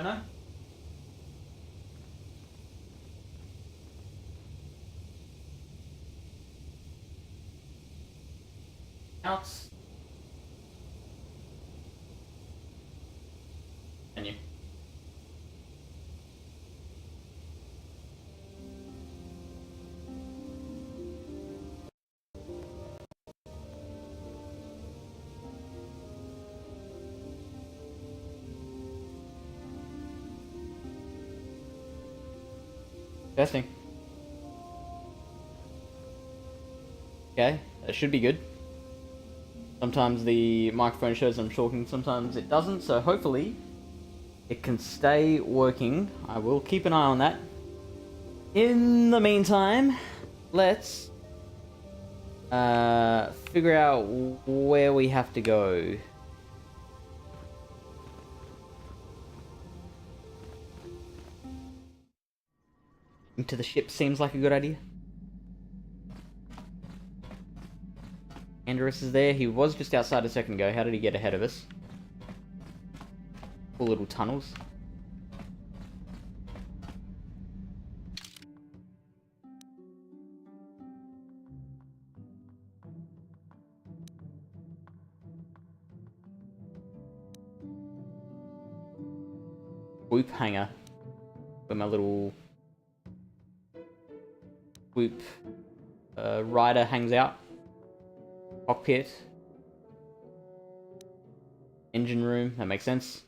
know. Outs. Menu. Testing. Okay, that should be good. Sometimes the microphone shows I'm talking, sometimes it doesn't, so hopefully it can stay working. I will keep an eye on that. In the meantime, let's figure out where we have to go. Into the ship seems like a good idea. Andrus is there. He was just outside a second ago. How did he get ahead of us? Cool little tunnels. Whoop hangar. Where my little whoop rider hangs out. Cockpit. Engine room, that makes sense.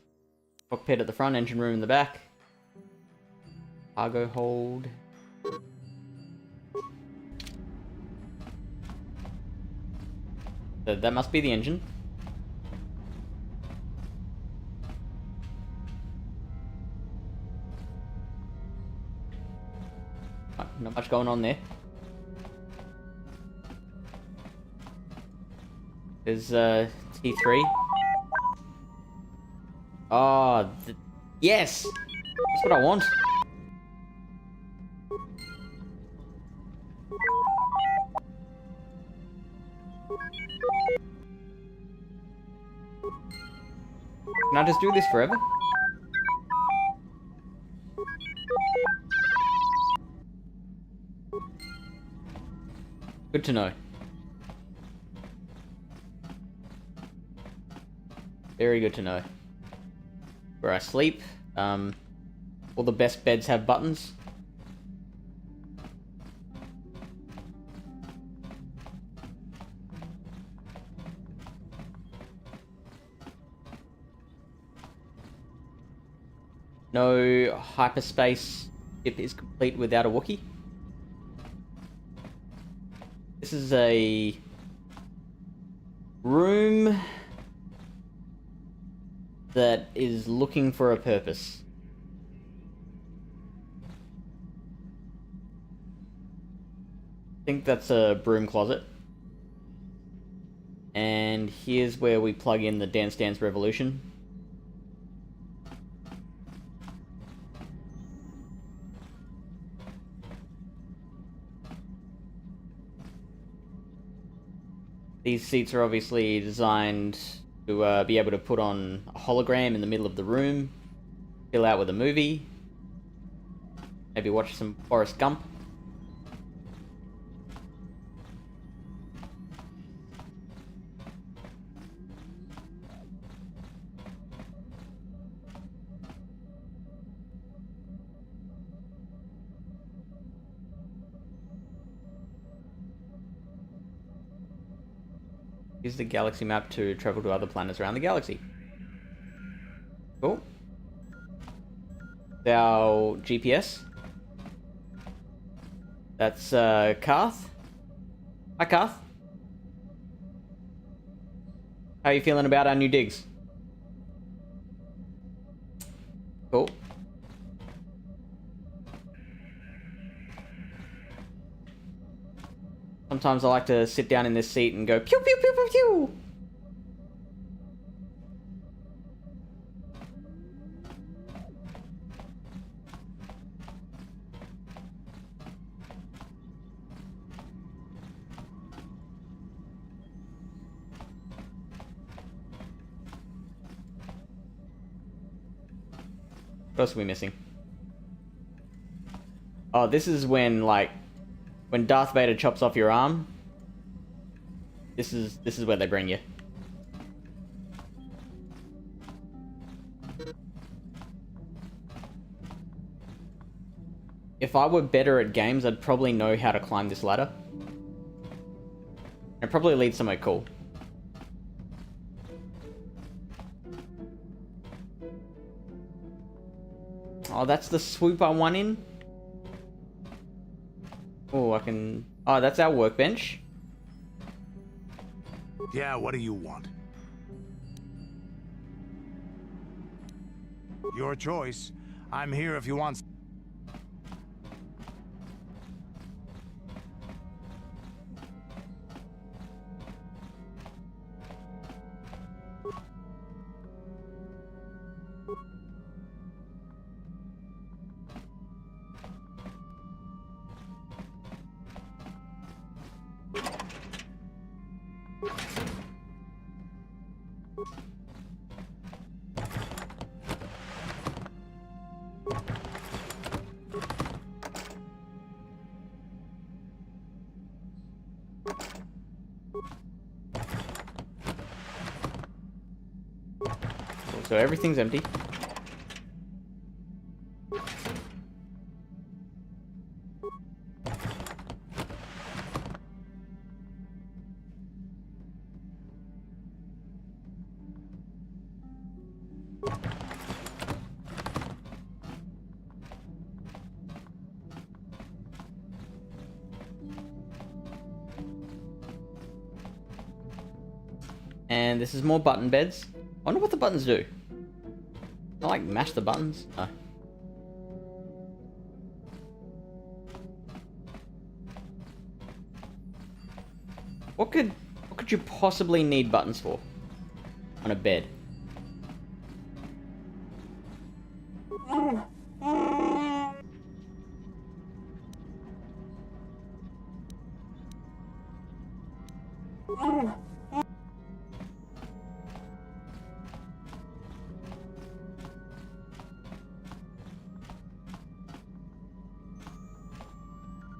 Cockpit at the front, engine room in the back. Cargo hold. So that must be the engine. Not much going on there. There's T3. Oh, yes! That's what I want. Can I just do this forever? Good to know. Very good to know. Where I sleep. All the best beds have buttons. No hyperspace ship is complete without a Wookiee. This is a room that is looking for a purpose. I think that's a broom closet. And here's where we plug in the Dance Dance Revolution. These seats are obviously designed to be able to put on a hologram in the middle of the room, chill out with a movie, maybe watch some Forrest Gump. Use the galaxy map to travel to other planets around the galaxy. Cool. Our GPS. That's Karth. Hi Karth. How are you feeling about our new digs? Cool. Sometimes I like to sit down in this seat and go pew pew pew pew pew. What else are we missing? Oh, this is when, like, when Darth Vader chops off your arm. This is where they bring you. If I were better at games, I'd probably know how to climb this ladder. It probably leads somewhere cool. Oh, that's the swoop I want in? Oh, I can... Oh, that's our workbench. Yeah, what do you want? Your choice. I'm here if you want... So everything's empty. And this is more button beds. I wonder what the buttons do. I like mash the buttons. No. What could you possibly need buttons for on a bed?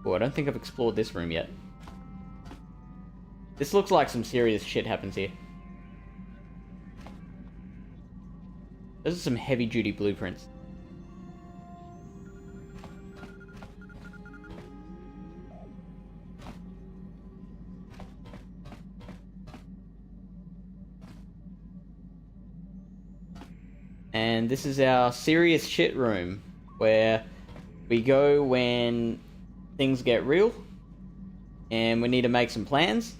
Oh, I don't think I've explored this room yet. This looks like some serious shit happens here. Those are some heavy-duty blueprints. And this is our serious shit room, where we go when things get real, and we need to make some plans.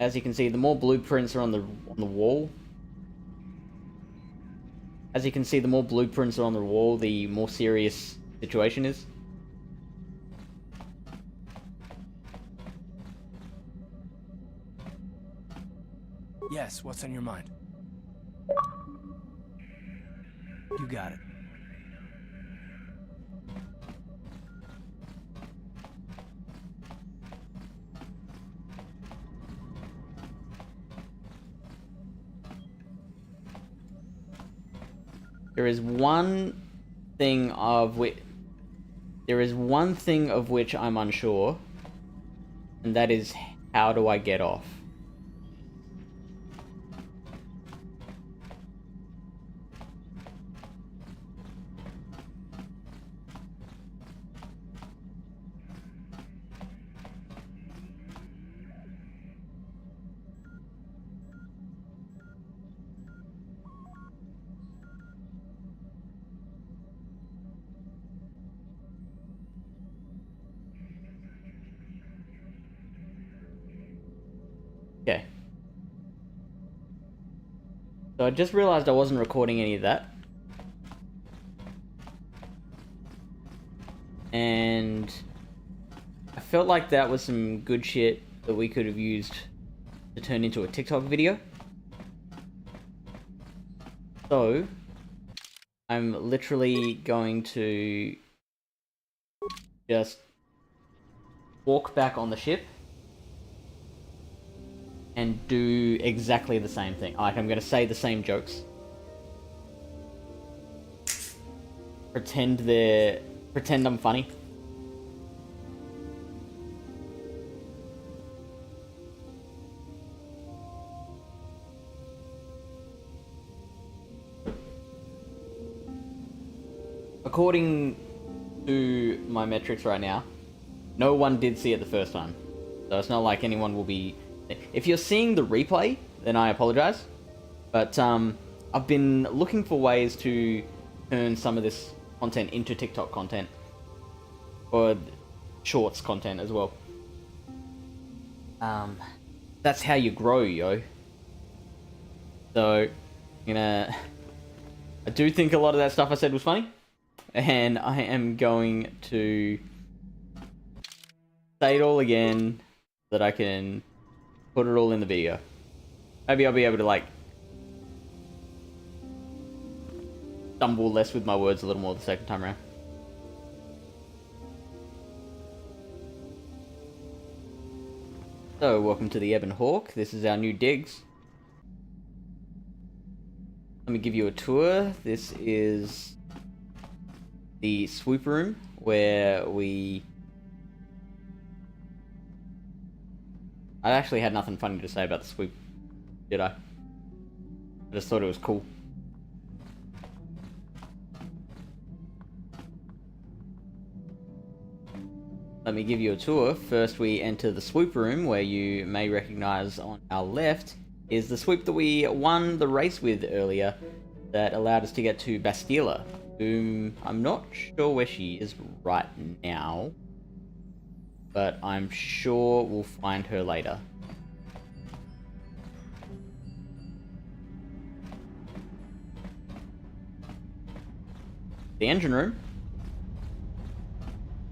As you can see, the more blueprints are on the wall. As you can see, the more blueprints are on the wall, the more serious the situation is. Yes, what's on your mind? You got it. There is one thing of which I'm unsure, and that is, how do I get off? Okay. So I just realized I wasn't recording any of that. And I felt like that was some good shit that we could have used to turn into a TikTok video. So I'm literally going to just walk back on the ship and do exactly the same thing. Like, I'm going to say the same jokes. pretend I'm funny. According to my metrics right now, no one did see it the first time. So it's not like anyone will be... If you're seeing the replay, then I apologize. But I've been looking for ways to turn some of this content into TikTok content. Or shorts content as well. That's how you grow, yo. So, I do think a lot of that stuff I said was funny. And I am going to say it all again so that I can put it all in the video. Maybe I'll be able to, like, stumble less with my words a little more the second time around. So, welcome to the Ebon Hawk. This is our new digs. Let me give you a tour. This is the swoop room where I actually had nothing funny to say about the swoop, did I? I just thought it was cool. Let me give you a tour. First we enter the swoop room, where you may recognize on our left is the swoop that we won the race with earlier that allowed us to get to Bastila, whom I'm not sure where she is right now, but I'm sure we'll find her later. The engine room.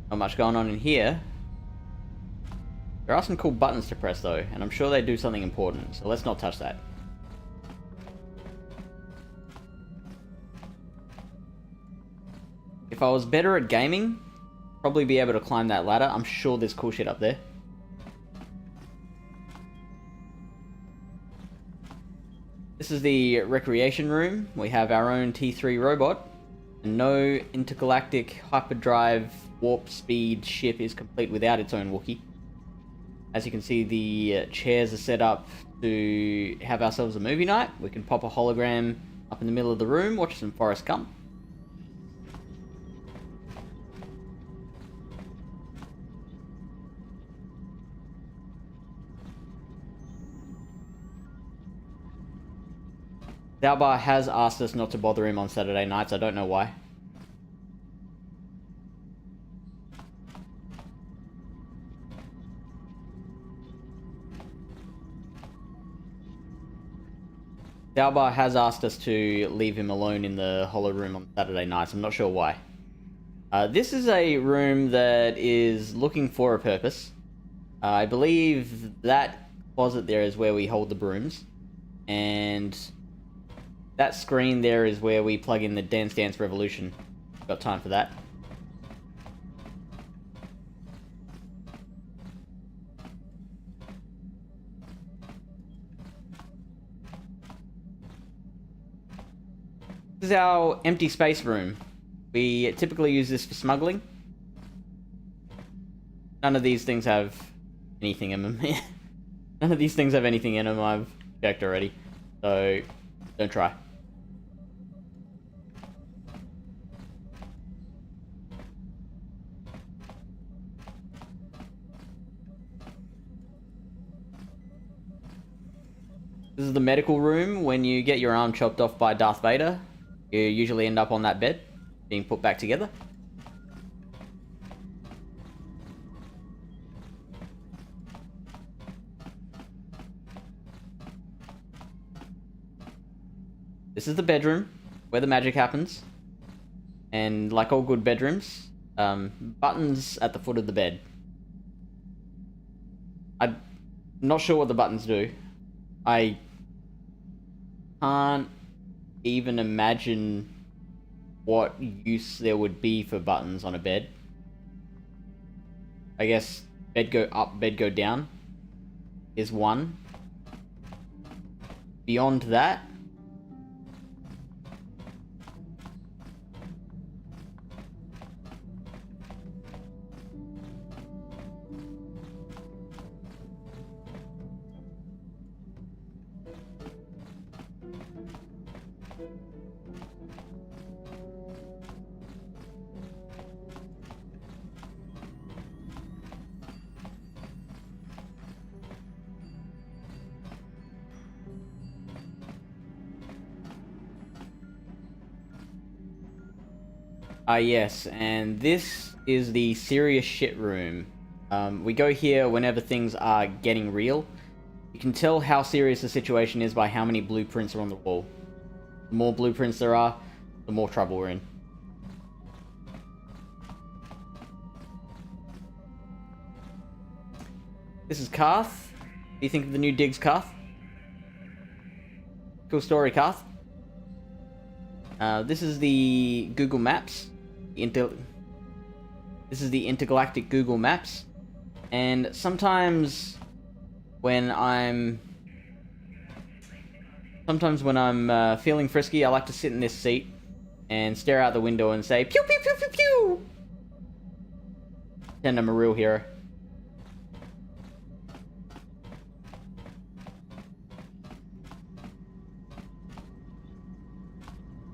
Not much going on in here. There are some cool buttons to press though, and I'm sure they do something important, so let's not touch that. If I was better at gaming, probably be able to climb that ladder. I'm sure there's cool shit up there. This is the recreation room. We have our own T3 robot, and no intergalactic hyperdrive warp speed ship is complete without its own Wookiee. As you can see, the chairs are set up to have ourselves a movie night. We can pop a hologram up in the middle of the room, watch some Forrest Gump. Dalbar has asked us not to bother him on Saturday nights. I don't know why. Dalbar has asked us to leave him alone in the holo room on Saturday nights. I'm not sure why. This is a room that is looking for a purpose. I believe that closet there is where we hold the brooms. And that screen there is where we plug in the Dance Dance Revolution. Got time for that. This is our empty space room. We typically use this for smuggling. None of these things have anything in them. None of these things have anything in them. I've checked already. So, don't try. This is the medical room. When you get your arm chopped off by Darth Vader, you usually end up on that bed, being put back together. This is the bedroom, where the magic happens. And like all good bedrooms, buttons at the foot of the bed. I'm not sure what the buttons do. I can't even imagine what use there would be for buttons on a bed. I guess bed go up, bed go down is one. Beyond that, Ah, yes, and this is the serious shit room. We go here whenever things are getting real. You can tell how serious the situation is by how many blueprints are on the wall. The more blueprints there are, the more trouble we're in. This is Karth. What do you think of the new digs, Karth? Cool story, Karth. This is the Google Maps. This is the intergalactic Google Maps. And sometimes when I'm feeling frisky, I like to sit in this seat and stare out the window and say pew pew pew pew pew. Pretend I'm a real hero.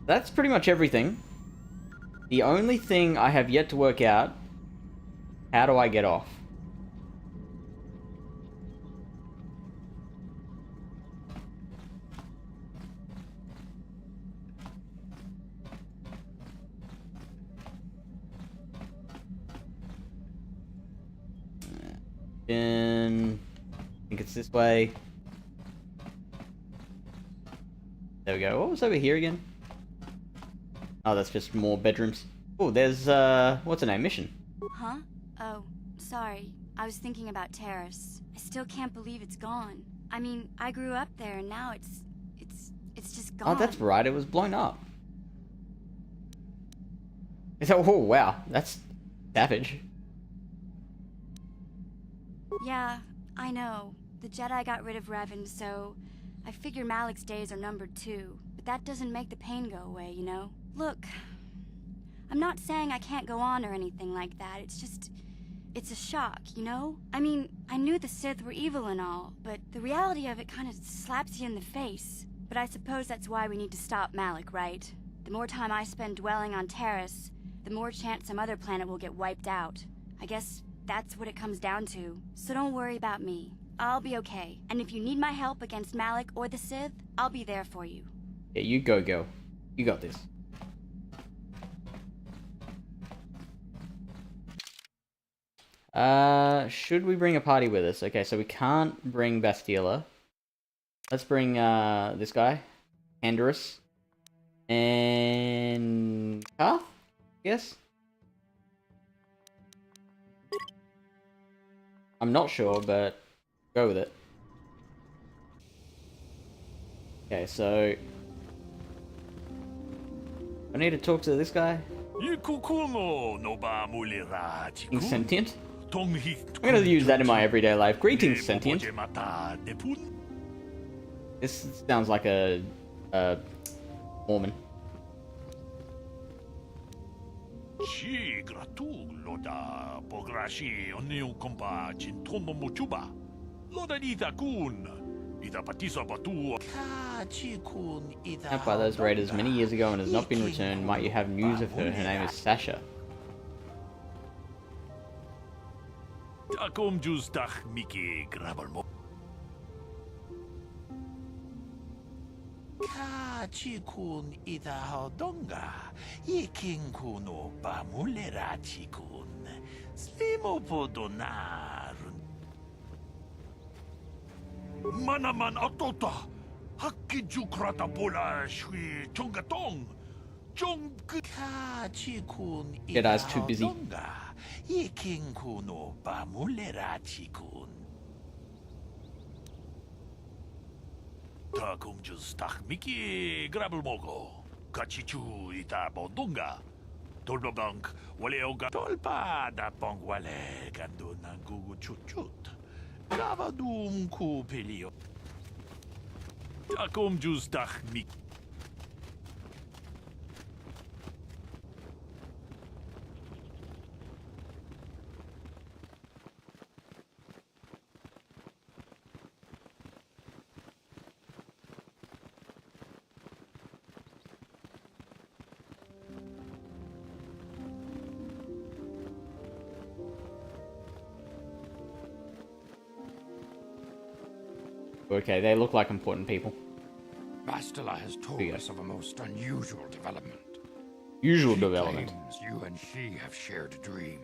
That's pretty much everything. The only thing I have yet to work out, how do I get off? I think it's this way. There we go. What was over here again? Oh, that's just more bedrooms. Oh, there's, what's her name? Mission. Huh? Oh, sorry. I was thinking about Terrace. I still can't believe it's gone. I mean, I grew up there and now it's just gone. Oh, that's right. It was blown up. Oh, wow. That's savage. Yeah, I know. The Jedi got rid of Revan, so I figure Malik's days are numbered too. But that doesn't make the pain go away, you know? Look, I'm not saying I can't go on or anything like that. It's a shock, you know? I mean, I knew the Sith were evil and all, but the reality of it kind of slaps you in the face. But I suppose that's why we need to stop Malik, right? The more time I spend dwelling on Terrace, the more chance some other planet will get wiped out. I guess that's what it comes down to. So don't worry about me. I'll be okay. And if you need my help against Malik or the Sith, I'll be there for you. Yeah, you go, girl. You got this. Should we bring a party with us? Okay, so we can't bring Bastila. Let's bring, this guy. Andrus. And... Karth? Yes? I'm not sure, but go with it. Okay, so... I need to talk to this guy. Being sentient? I'm gonna use that in my everyday life. Greetings, sentient. This sounds like a Mormon. Out by those raiders many years ago and has not been returned. Might you have news of her? Her name is Sasha. Chikun ida hodonga, yikin kuno pamulera chikun, slimo podonarun. Manaman atota, hakijukrata bola shui chongatong, chikun Jedi's too busy. yikin kuno pamulera chikun. Takum just miki grabelmogo. Kachichu ita bodunga. Tolbabank waleoga tolpa da pong wale ganduna gugu chuchut. Gavadum ku pelio. Takum just miki. Okay, they look like important people. Bastila has told us of a most unusual development. usual She development. claims you and she have shared a dream.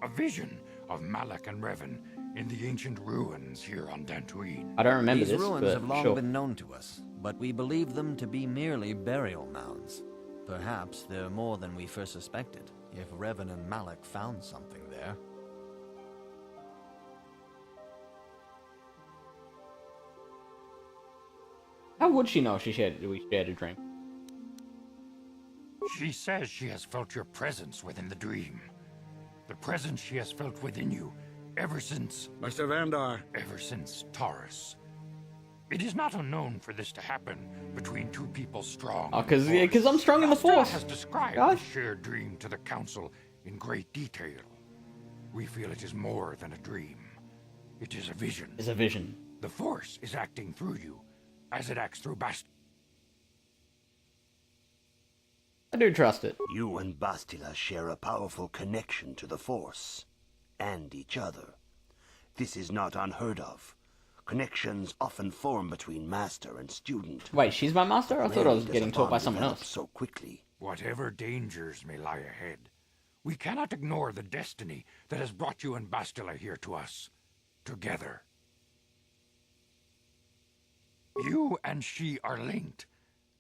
A vision of Malak and Revan in the ancient ruins here on Dantooine. I don't remember These this, ruins but have long sure. been known to us, but we believe them to be merely burial mounds. Perhaps they're more than we first suspected, if Revan and Malak found something there. How would she know if we shared a dream? She says she has felt your presence within the dream. The presence she has felt within you ever since Master Vandar. ever since Taurus. It is not unknown for this to happen between two people strong. Oh, in the Force. because I'm strong in the Master Force. has described Gosh. the shared dream to the Council in great detail. We feel it is more than a dream. It is a vision. It's a vision. The Force is acting through you, as it acts through Bast. I do trust it. You and Bastila share a powerful connection to the Force, and each other. This is not unheard of. Connections often form between master and student. Wait, she's my master? I thought I was Rarely does getting a taught by bond someone develop else. so quickly. Whatever dangers may lie ahead, we cannot ignore the destiny that has brought you and Bastila here to us, together. You and she are linked,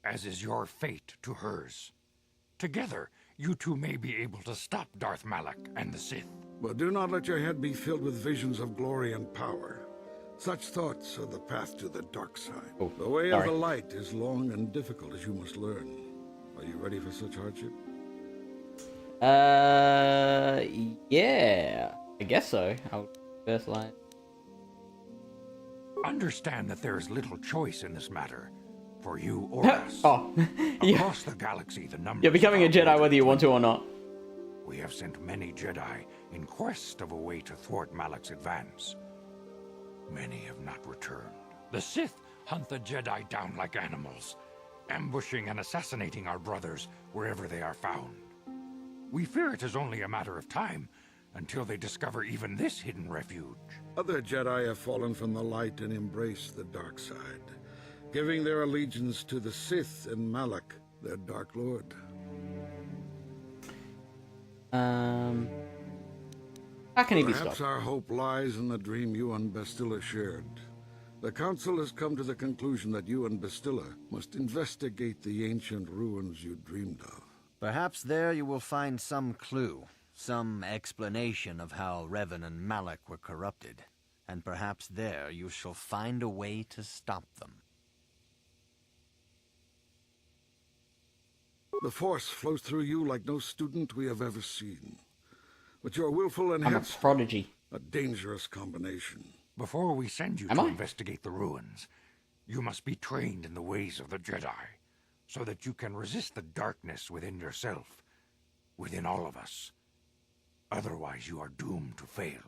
as is your fate to hers. Together, you two may be able to stop Darth Malak and the Sith. But do not let your head be filled with visions of glory and power. Such thoughts are the path to the dark side. Oh, The way sorry. of the light is long and difficult, as you must learn. Are you ready for such hardship? Yeah. I guess so. I'll first line. Understand that there is little choice in this matter, for you or us. Oh, yeah. Across the galaxy, the numbers You're becoming a of our Jedi order whether you want to or not. We have sent many Jedi in quest of a way to thwart Malak's advance. Many have not returned. The Sith hunt the Jedi down like animals, ambushing and assassinating our brothers wherever they are found. We fear it is only a matter of time until they discover even this hidden refuge. Other Jedi have fallen from the light and embraced the dark side, giving their allegiance to the Sith and Malak, their Dark Lord. How can he be Perhaps stopped? our hope lies in the dream you and Bastila shared. The Council has come to the conclusion that you and Bastila must investigate the ancient ruins you dreamed of. Perhaps there you will find some clue, some explanation of how Revan and Malak were corrupted, and perhaps there you shall find a way to stop them. The Force flows through you like no student we have ever seen. But you're willful and I'm a headstrong, prodigy. a dangerous combination. Before we send you Am to I? investigate the ruins, you must be trained in the ways of the Jedi, so that you can resist the darkness within yourself, within all of us. Otherwise, you are doomed to fail.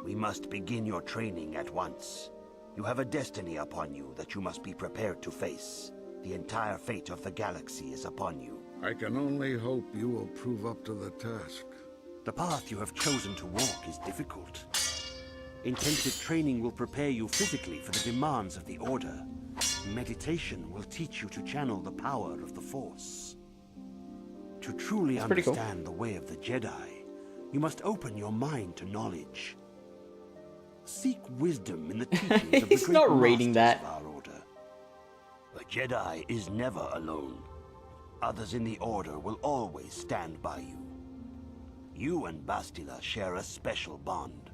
We must begin your training at once. You have a destiny upon you that you must be prepared to face. The entire fate of the galaxy is upon you. I can only hope you will prove up to the task. The path you have chosen to walk is difficult. Intensive training will prepare you physically for the demands of the Order. Meditation will teach you to channel the power of the Force. To truly That's pretty cool. understand the way of the Jedi, you must open your mind to knowledge. Seek wisdom in the teachings of the He's great not reading masters that. of our Order. A Jedi is never alone. Others in the Order will always stand by you. You and Bastila share a special bond.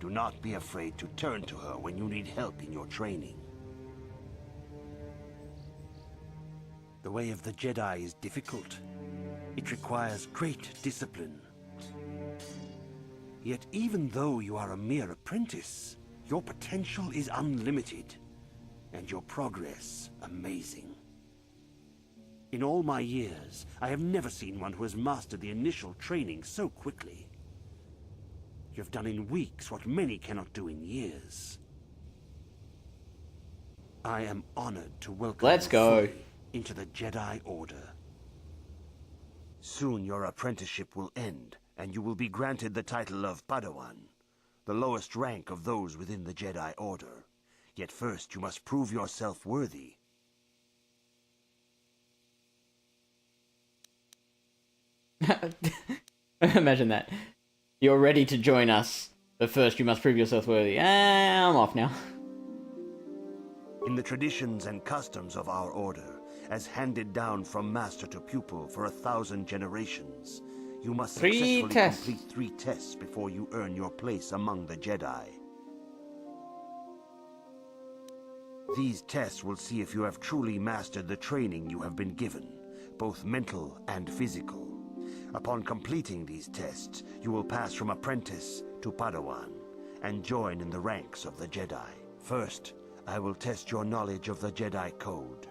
Do not be afraid to turn to her when you need help in your training. The way of the Jedi is difficult. It requires great discipline. Yet even though you are a mere apprentice, your potential is unlimited, and your progress amazing. In all my years, I have never seen one who has mastered the initial training so quickly. You have done in weeks what many cannot do in years. I am honored to welcome Let's you go. fully into the Jedi Order. Soon your apprenticeship will end, and you will be granted the title of Padawan, the lowest rank of those within the Jedi Order. Yet first you must prove yourself worthy. Imagine that. You're ready to join us, but first you must prove yourself worthy. I'm off now. In the traditions and customs of our order, as handed down from master to pupil for 1,000 generations, you must successfully complete 3 tests before you earn your place among the Jedi. These tests will see if you have truly mastered the training you have been given, both mental and physical. Upon completing these tests, you will pass from apprentice to Padawan, and join in the ranks of the Jedi. First, I will test your knowledge of the Jedi Code.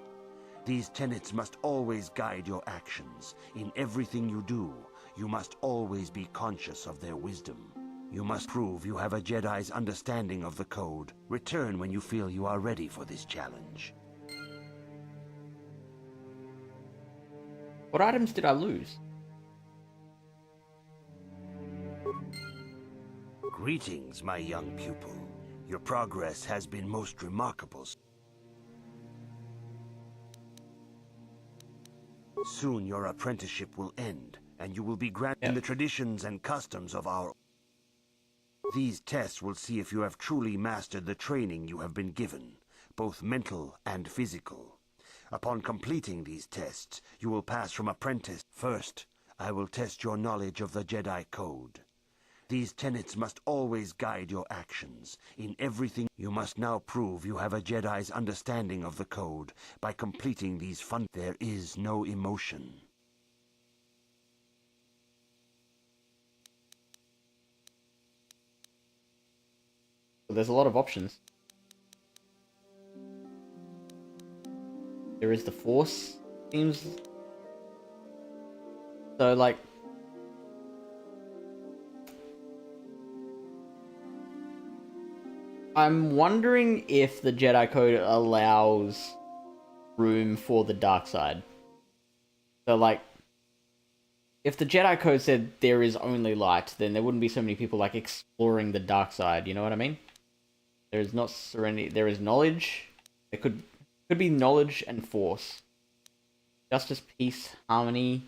These tenets must always guide your actions. In everything you do, you must always be conscious of their wisdom. You must prove you have a Jedi's understanding of the Code. Return when you feel you are ready for this challenge. What items did I lose? Greetings, my young pupil. Your progress has been most remarkable. Soon your apprenticeship will end, and you will be granted in the traditions and customs of our... These tests will see if you have truly mastered the training you have been given, both mental and physical. Upon completing these tests, you will pass from apprentice. First, I will test your knowledge of the Jedi Code. These tenets must always guide your actions. In everything you must now prove you have a Jedi's understanding of the Code by completing these fun. There is no emotion. There's a lot of options. There is the Force, seems. So, like... I'm wondering if the Jedi Code allows room for the dark side. So, like, if the Jedi Code said there is only light, then there wouldn't be so many people, like, exploring the dark side, you know what I mean? There is not serenity, there is knowledge. There could be knowledge and force. Justice, peace, harmony.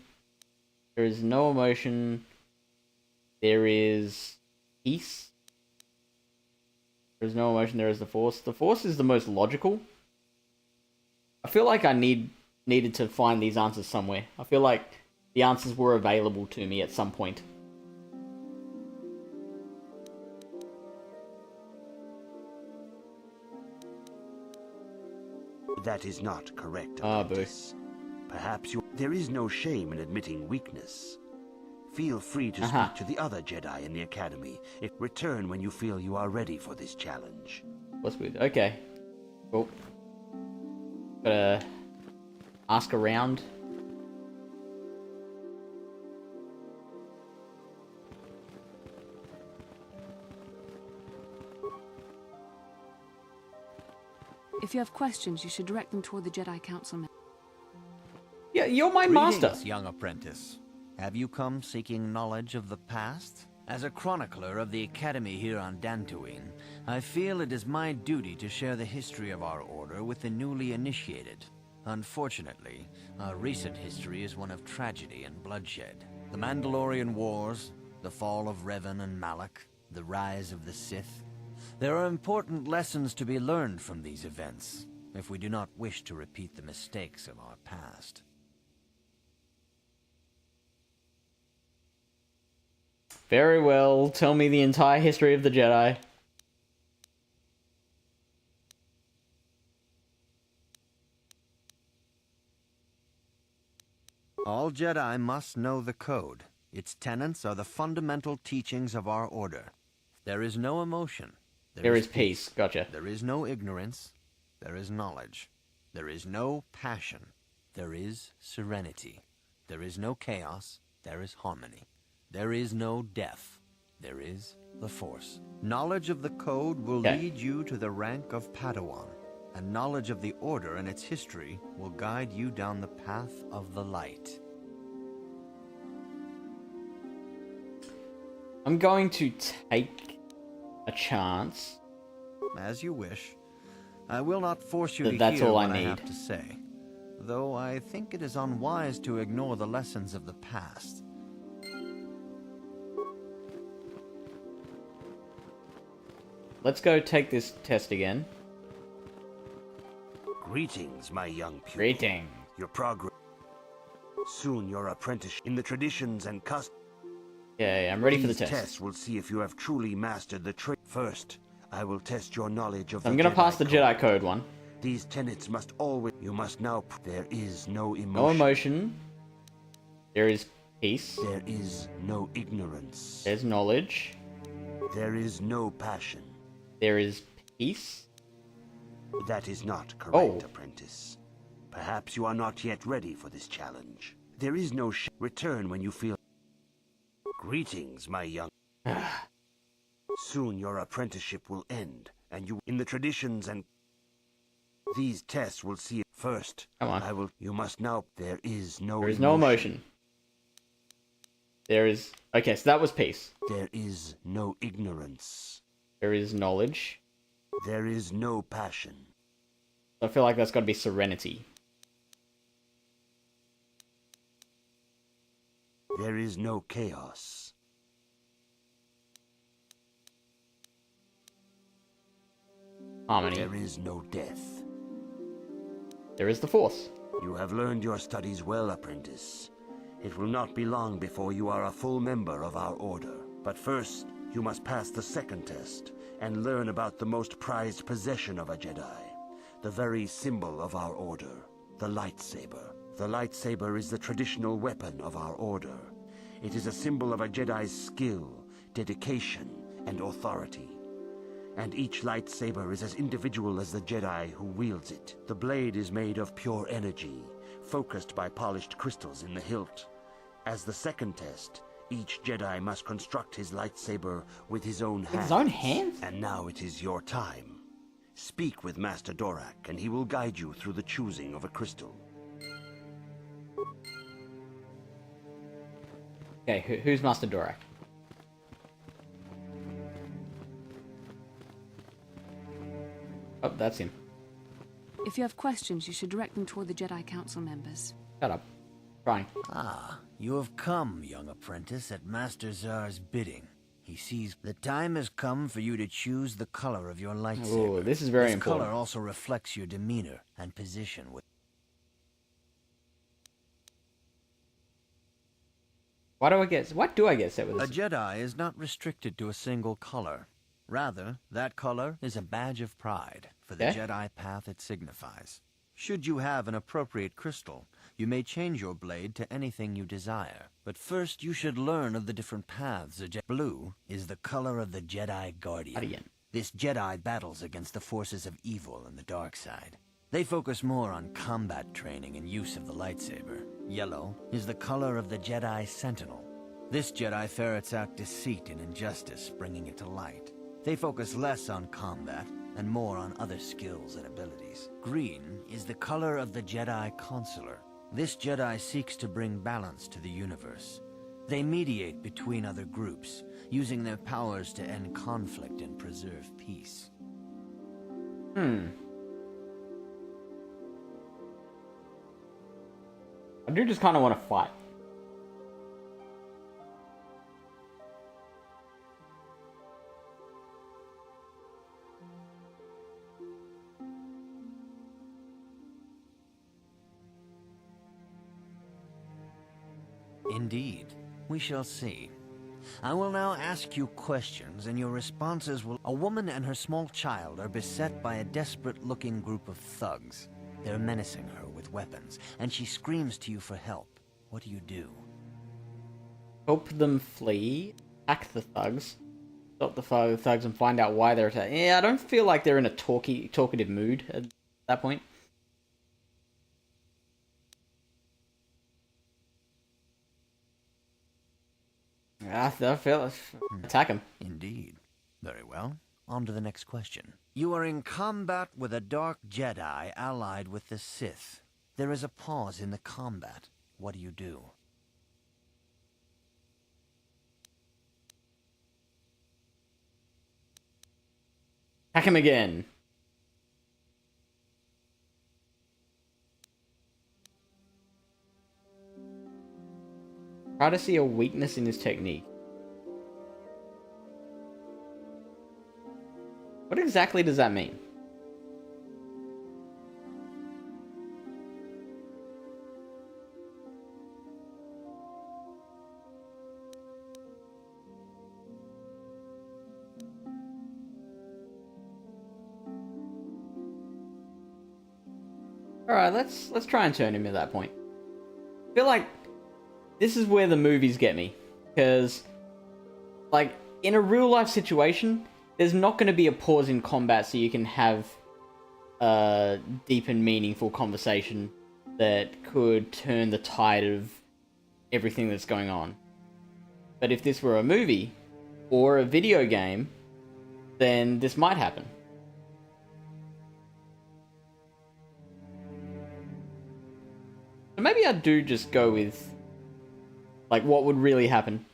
There is no emotion. There is peace. There's no emotion, there is the Force. The Force is the most logical. I feel like I needed to find these answers somewhere. I feel like the answers were available to me at some point. That is not correct, Ah, apprentice. Perhaps you... There is no shame in admitting weakness. Feel free to speak to the other Jedi in the Academy. Return when you feel you are ready for this challenge. What's good? Okay. Cool. Gotta ask around. If you have questions, you should direct them toward the Jedi Councilman. Yeah, you're my master. Greetings, young apprentice. Have you come seeking knowledge of the past? As a chronicler of the Academy here on Dantooine, I feel it is my duty to share the history of our order with the newly initiated. Unfortunately, our recent history is one of tragedy and bloodshed. The Mandalorian Wars, the fall of Revan and Malak, the rise of the Sith. There are important lessons to be learned from these events, if we do not wish to repeat the mistakes of our past. Very well, tell me the entire history of the Jedi. All Jedi must know the Code. Its tenets are the fundamental teachings of our order. There is no emotion. There is peace. Gotcha. There is no ignorance. There is knowledge. There is no passion. There is serenity. There is no chaos. There is harmony. There is no death. There is the Force. Knowledge of the Code will lead you to the rank of Padawan, and knowledge of the Order and its history will guide you down the path of the light. I'm going to take a chance. As you wish. I will not force you to That's hear all what I I need. have to say, though I think it is unwise to ignore the lessons of the past. let's go take this test again. Greetings, my young pupil. Greeting. Your progress. Soon your apprentice in the traditions and customs. Okay, I'm ready for the These test. tests will see if you have truly mastered the trade. First, I will test your knowledge of I'm the gonna pass the code. Jedi code one. These tenets must always. You must now. There is no emotion. No emotion. There is peace. There is no ignorance. There's knowledge. There is no passion. There is peace. That is not correct, Oh. apprentice. Perhaps you are not yet ready for this challenge. There is no return when you feel. Greetings, my young. Soon your apprenticeship will end, and you in the traditions and these tests will see first. Come on. I will. You must now. There is no. There is no emotion. There is... Okay, so that was peace. There is no ignorance. There is knowledge. There is no passion. I feel like that's got to be serenity. There is no chaos. Harmony. There is no death. There is the Force. You have learned your studies well, apprentice. It will not be long before you are a full member of our order. But first, you must pass the second test and learn about the most prized possession of a Jedi. The very symbol of our order, the lightsaber. The lightsaber is the traditional weapon of our order. It is a symbol of a Jedi's skill, dedication, and authority. And each lightsaber is as individual as the Jedi who wields it. The blade is made of pure energy, focused by polished crystals in the hilt. As the second test, each Jedi must construct his lightsaber with his own hands. With his own hands? And now it is your time. Speak with Master Dorak, and he will guide you through the choosing of a crystal. Okay, who's Master Dorak? Oh, that's him. If you have questions, you should direct them toward the Jedi Council members. Shut up. Trying. Ah, you have come, young apprentice, at Master Zar's bidding. He sees the time has come for you to choose the color of your lightsaber. Ooh, this is very this important. color also reflects your demeanor and position with... What do I get set with A this? Jedi is not restricted to a single color. Rather, that color is a badge of pride for the Okay. Jedi path it signifies. Should you have an appropriate crystal, you may change your blade to anything you desire. But first, you should learn of the different paths. Blue is the color of the Jedi Guardian. This Jedi battles against the forces of evil and the dark side. They focus more on combat training and use of the lightsaber. Yellow is the color of the Jedi Sentinel. This Jedi ferrets out deceit and injustice, bringing it to light. They focus less on combat and more on other skills and abilities. Green is the color of the Jedi Consular. This Jedi seeks to bring balance to the universe. They mediate between other groups, using their powers to end conflict and preserve peace. I do just kind of want to fight. Indeed. We shall see. I will now ask you questions, and your responses will... A woman and her small child are beset by a desperate-looking group of thugs. They're menacing her with weapons, and she screams to you for help. What do you do? Help them flee, attack the thugs, stop the thugs and find out why they're attacking. Yeah, I don't feel like they're in a talkative mood at that point. I feel... Attack him. Indeed. Very well. On to the next question. You are in combat with a dark Jedi allied with the Sith. There is a pause in the combat. What do you do? Attack him again. Try to see a weakness in his technique. exactly does that mean? Alright, let's try and turn him at that point. I feel like this is where the movies get me. Because, like, in a real life situation, there's not going to be a pause in combat so you can have a deep and meaningful conversation that could turn the tide of everything that's going on. But if this were a movie or a video game, then this might happen. So maybe I do just go with, like, what would really happen.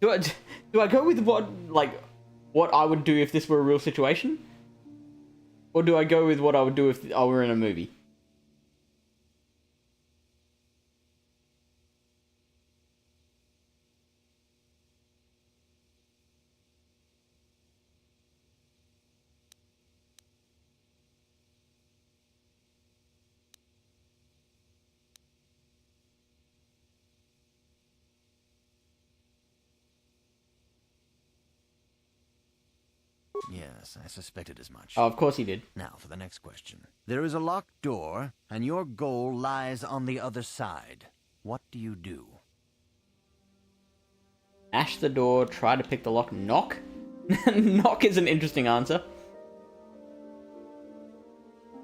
Do I go with what I would do if this were a real situation? Or do I go with what I would do if I were in a movie? Yes, I suspected as much. Oh, of course he did. Now for the next question. There is a locked door, and your goal lies on the other side. What do you do? Smash the door, try to pick the lock, knock? Knock is an interesting answer.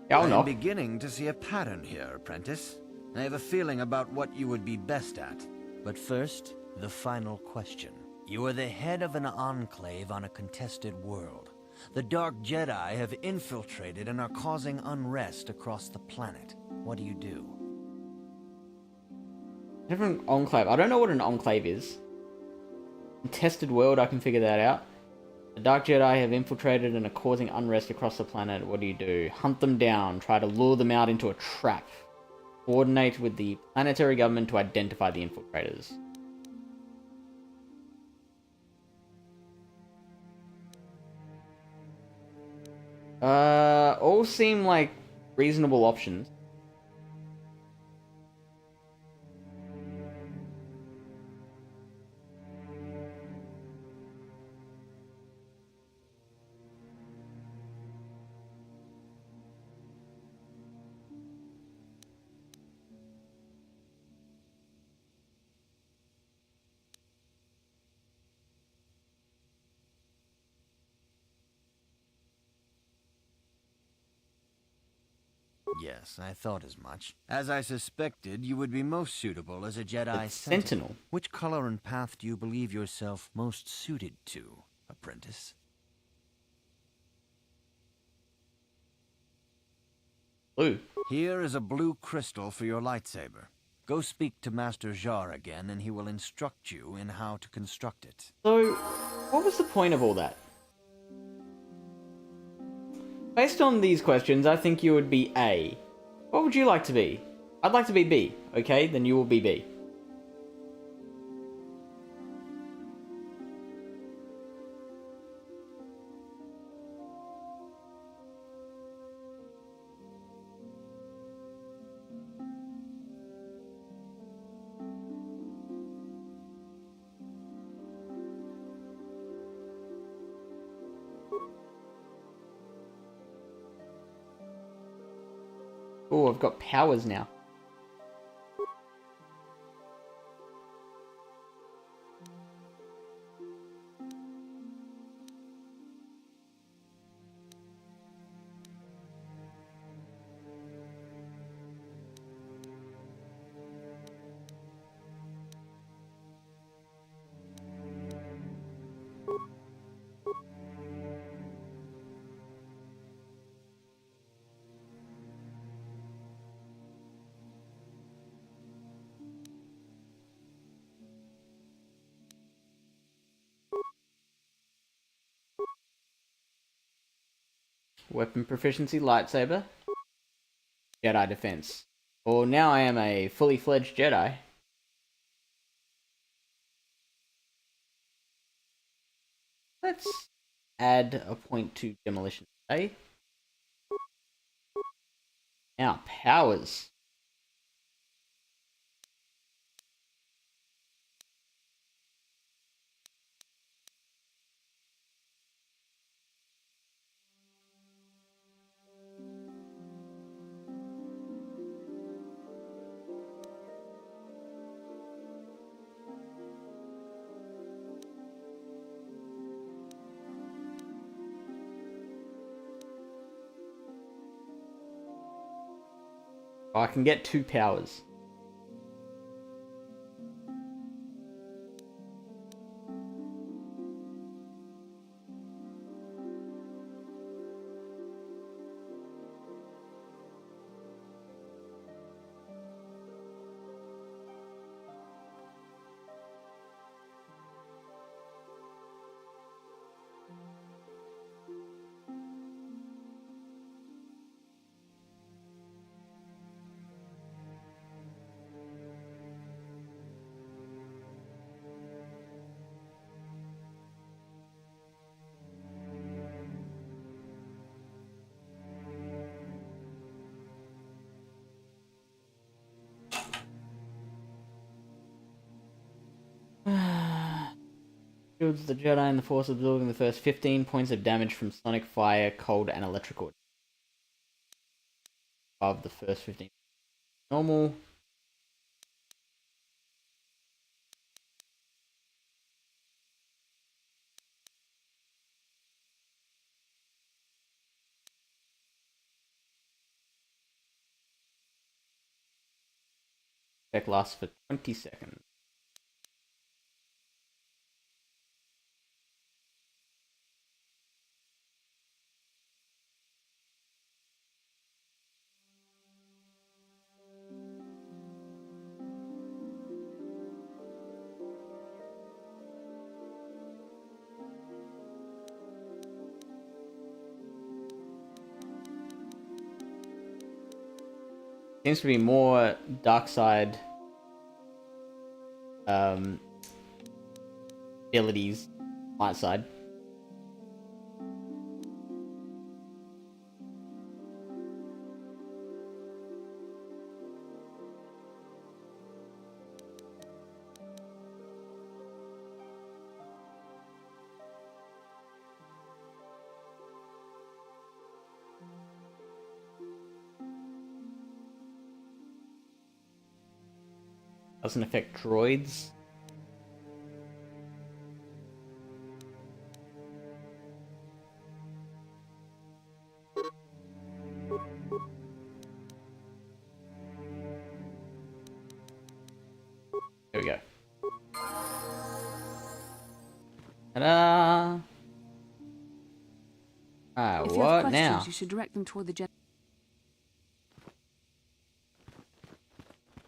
Yeah, I'll knock. I'm beginning to see a pattern here, apprentice. I have a feeling about what you would be best at. But first, the final question. You are the head of an enclave on a contested world. The Dark Jedi have infiltrated and are causing unrest across the planet. What do you do? Different enclave. I don't know what an enclave is. Contested world, I can figure that out. The Dark Jedi have infiltrated and are causing unrest across the planet. What do you do? Hunt them down. Try to lure them out into a trap. Coordinate with the planetary government to identify the infiltrators. All seem like reasonable options. Yes, I thought as much. As I suspected, you would be most suitable as a Jedi Sentinel. Which color and path do you believe yourself most suited to, apprentice? Blue. Here is a blue crystal for your lightsaber. Go speak to Master Jar again, and he will instruct you in how to construct it. So, what was the point of all that? Based on these questions, I think you would be A. What would you like to be? I'd like to be B. Okay, then you will be B. Oh, I've got powers now. Weapon proficiency, lightsaber. Jedi defense. Well, now I am a fully fledged Jedi. Let's add a point to demolition Okay. Now, powers. Oh, I can get 2 powers. Shields the Jedi and the Force, absorbing the first 15 points of damage from sonic, fire, cold, and electrical. Above the first 15. Normal. Effect lasts for 20 seconds. Seems to be more dark side abilities, light side. Doesn't affect droids. There we go. Ta-da! Ah, If you have what questions, now? you should direct them toward the Jedi.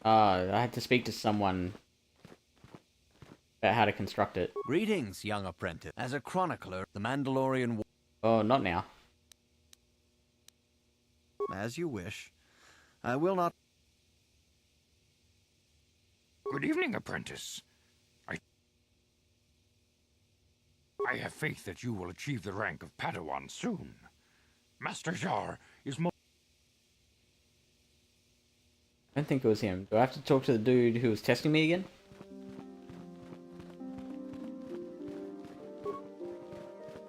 I had to speak to someone about how to construct it. Greetings, young apprentice. As a chronicler, the Mandalorian... Oh, not now. As you wish. I will not... Good evening, apprentice. I have faith that you will achieve the rank of Padawan soon. Master Jar is more... I don't think it was him. Do I have to talk to the dude who was testing me again?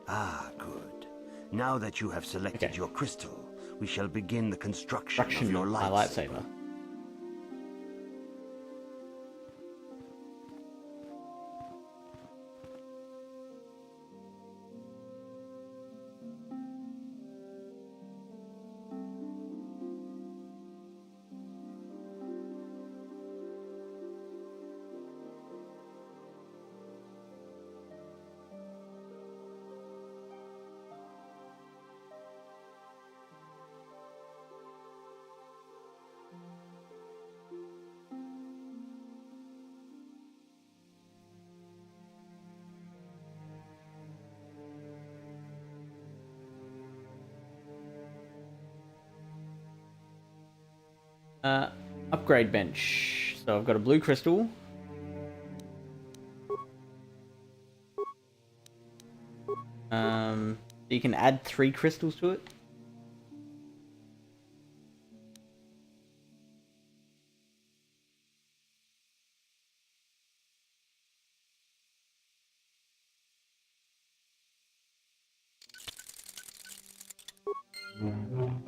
Ah, good. Now that you have selected Okay. your crystal, we shall begin the construction of Construction your of my lightsaber. lightsaber. Upgrade bench. So I've got a blue crystal. You can add 3 crystals to it.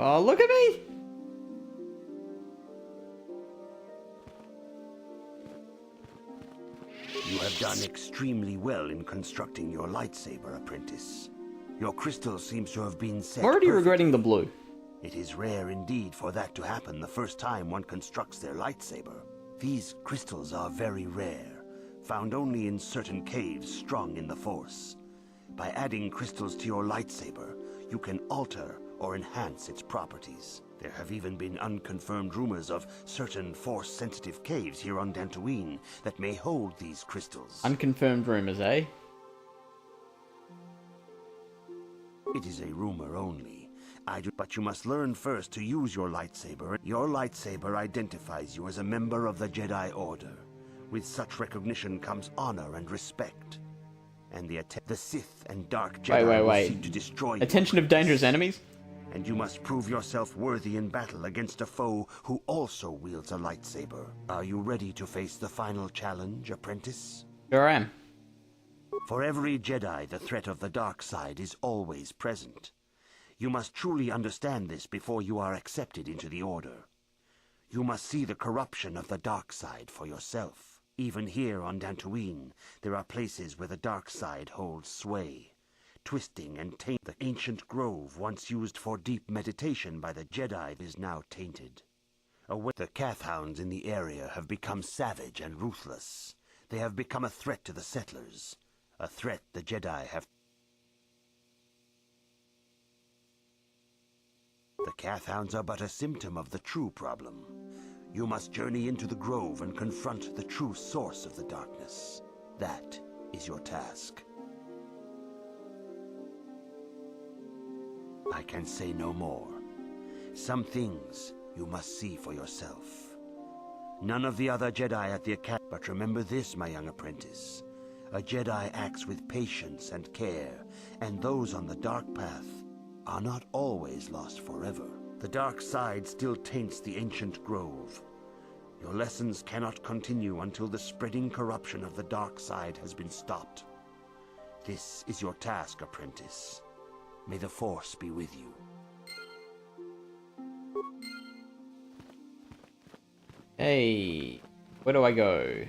Oh, look at me! You have done extremely well in constructing your lightsaber, apprentice. Your crystal seems to have been set I'm already perfectly. regretting the blue. It is rare indeed for that to happen the first time one constructs their lightsaber. These crystals are very rare, found only in certain caves strung in the Force. By adding crystals to your lightsaber, you can alter or enhance its properties. There have even been unconfirmed rumors of certain Force-sensitive caves here on Dantooine that may hold these crystals. Unconfirmed rumors, eh? It is a rumor only. But you must learn first to use your lightsaber. Your lightsaber identifies you as a member of the Jedi Order. With such recognition comes honor and respect. And the Sith and Dark Jedi will seek to destroy you. Attention of dangerous enemies? And you must prove yourself worthy in battle against a foe who also wields a lightsaber. Are you ready to face the final challenge, apprentice? Sure am. For every Jedi, the threat of the dark side is always present. You must truly understand this before you are accepted into the Order. You must see the corruption of the dark side for yourself. Even here on Dantooine, there are places where the dark side holds sway, twisting and tainting. The ancient grove once used for deep meditation by the Jedi is now tainted. The Kathhounds in the area have become savage and ruthless. They have become a threat to the settlers, a threat the Jedi have. The Kathhounds are but a symptom of the true problem. You must journey into the grove and confront the true source of the darkness. That is your task. I can say no more. Some things you must see for yourself. None of the other Jedi at the Academy, but remember this, my young apprentice. A Jedi acts with patience and care, and those on the dark path are not always lost forever. The dark side still taints the ancient grove. Your lessons cannot continue until the spreading corruption of the dark side has been stopped. This is your task, apprentice. May the Force be with you. Hey, where do I go?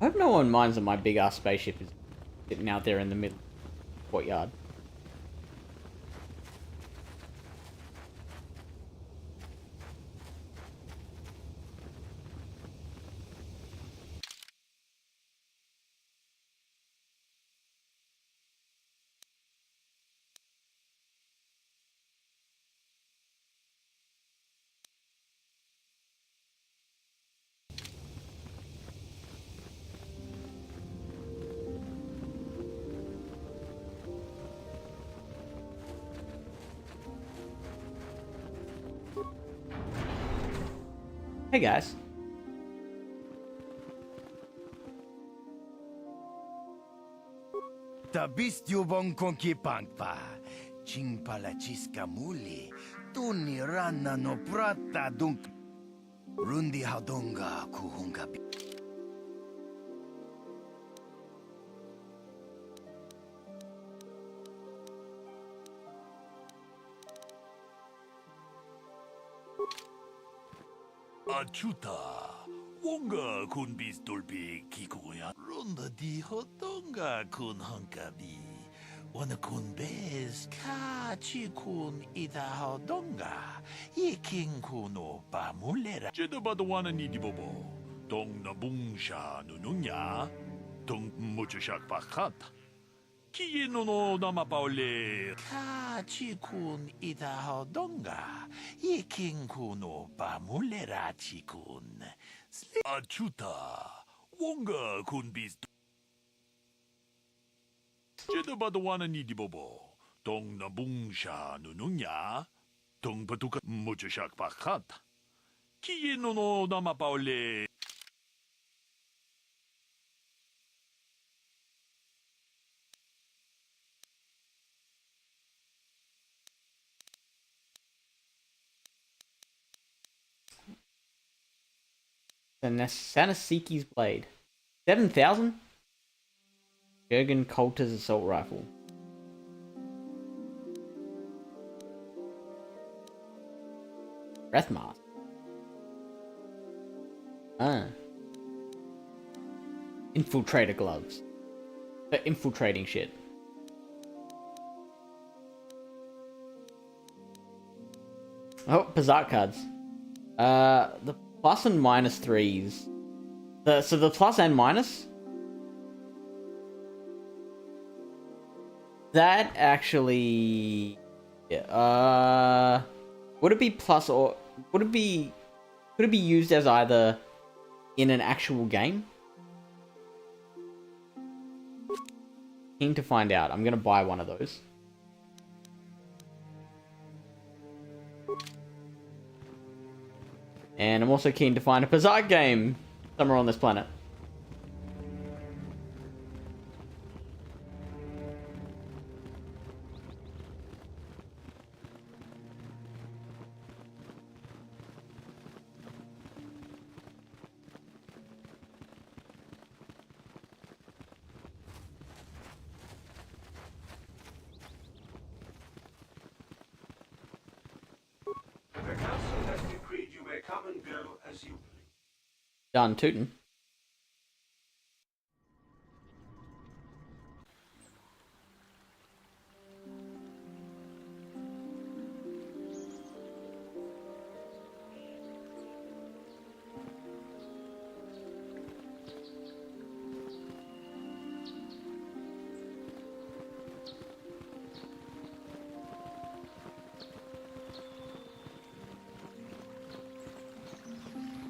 I hope no one minds that my big ass spaceship is sitting out there in the middle courtyard. Hey guys. Tabistubong konkipangpa, chingpalachiska muli, tuni rana no prata dunk, rundi hadonga kuhungabi. Achuta, wonga kun bis dolbi kikoya. Ronda di hotonga kun hankabi. Wana kun bez kachi kun ida hodonga. Iking kuno pamulera. Jeda badawana ni di bobo. Dong na bungsha nununya. Dong muchashak pakat. Kieno no namapaole. Kachikun itahodonga. Yekinkuno pamulera chikun. Achuta. Wonga kun bis. Jedabadawana ni dibobo. Tong nabungsha nununya. Tong patuka muchashak pakat. Kieno no namapaole. The Sanasiki's blade. 7,000? Jurgen Coulter's assault rifle. Breath mask. Infiltrator gloves. For infiltrating shit. Oh, Berserk cards. The plus and minus threes. So the plus and minus? That actually... Yeah, would it be plus or... Would it be... Could it be used as either in an actual game? Keen to find out. I'm gonna buy one of those. And I'm also keen to find a Berserk game somewhere on this planet. The council has decreed you may come and go as you please. Done tootin'.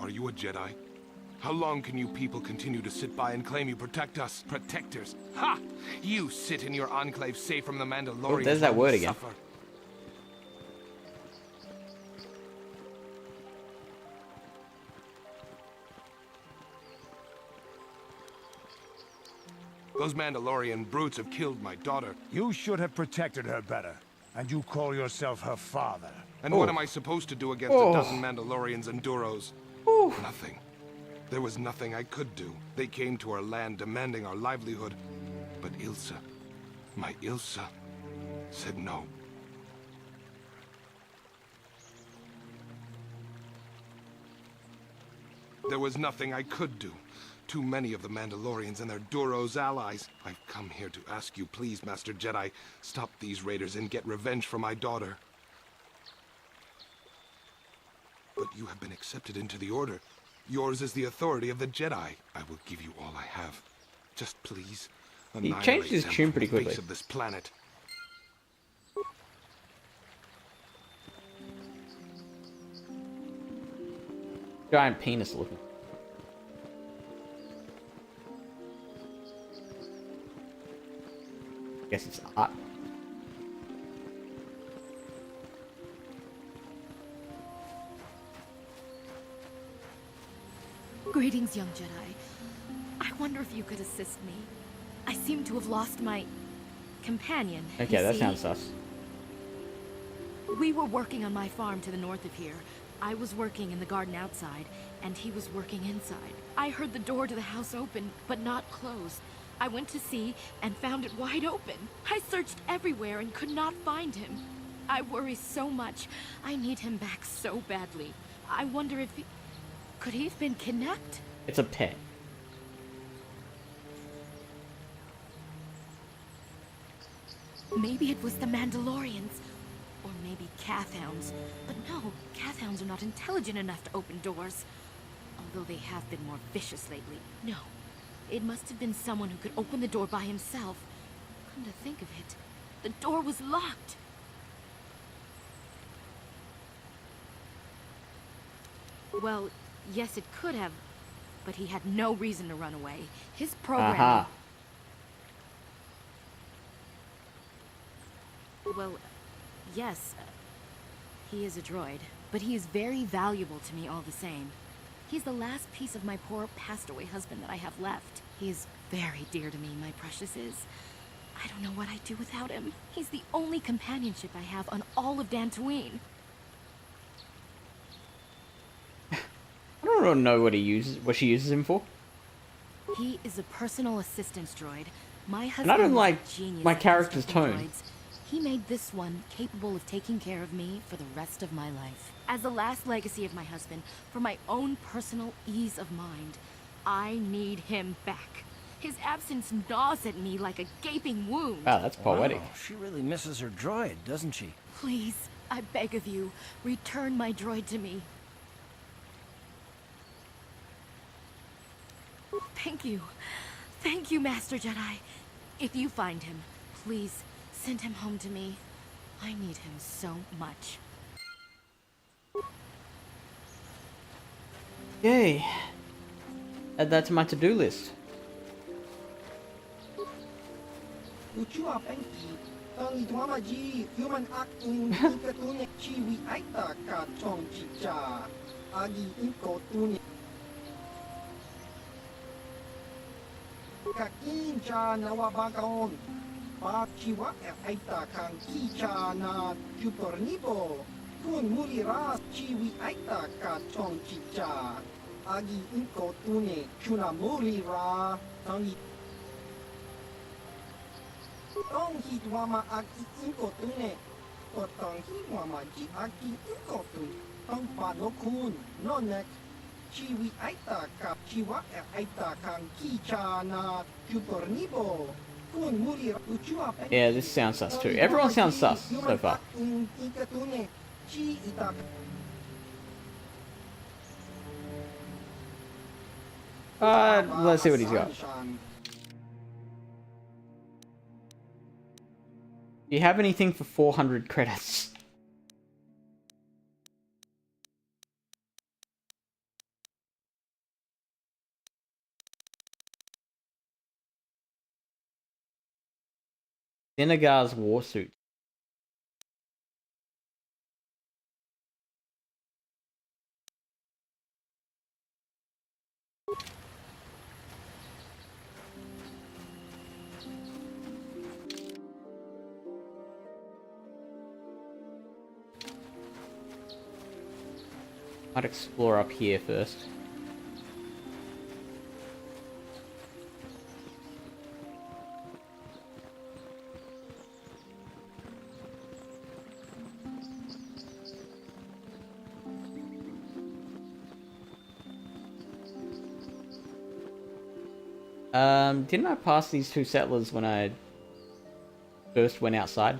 Are you a Jedi? How long can you people continue to sit by and claim you protect us? Protectors? Ha! You sit in your enclave safe from the Mandalorians. Oh, there's that word again. Suffer. Those Mandalorian brutes have killed my daughter. You should have protected her better. And you call yourself her father. And what am I supposed to do against a dozen Mandalorians and Duros? Nothing. There was nothing I could do. They came to our land demanding our livelihood. But Ilsa, my Ilsa, said no. There was nothing I could do. Too many of the Mandalorians and their Duros allies. I've come here to ask you, please, Master Jedi, stop these raiders and get revenge for my daughter. But you have been accepted into the Order. Yours is the authority of the Jedi. I will give you all I have. Just please, he changed his tune pretty quickly. Of this planet. Giant penis looking. Guess it's art. Greetings, young Jedi. I wonder if you could assist me. I seem to have lost my companion. Okay, that sounds sus. We were working on my farm to the north of here. I was working in the garden outside, and he was working inside. I heard the door to the house open, but not close. I went to see and found it wide open. I searched everywhere and could not find him. I worry so much. I need him back so badly. I wonder if he... Could he have been kidnapped? It's a pet. Maybe it was the Mandalorians. Or maybe Cathhounds. But no, Cathhounds are not intelligent enough to open doors. Although they have been more vicious lately. No. It must have been someone who could open the door by himself. Come to think of it, the door was locked. Well, yes, it could have, but he had no reason to run away. His programming... Aha. Well, yes, he is a droid, but he is very valuable to me all the same. He's the last piece of my poor passed-away husband that I have left. He is very dear to me, my precious is. I don't know what I'd do without him. He's the only companionship I have on all of Dantooine. I don't really know what she uses him for. He is a personal assistance droid. My husband And I don't was a like genius my at character's constructing tone. droids. He made this one capable of taking care of me for the rest of my life. As the last legacy of my husband, for my own personal ease of mind, I need him back. His absence gnaws at me like a gaping wound. Wow, that's poetic. Wow, she really misses her droid, doesn't she? Please, I beg of you, return my droid to me. Thank you. Thank you, Master Jedi. If you find him, please send him home to me. I need him so much. Yay. Add that to my to-do list. Yeah, this sounds sus too. Everyone sounds sus so far. Let's see what he's got. Do you have anything for 400 credits? Senegar's warsuit. Might explore up here first. Didn't I pass these two settlers when I first went outside?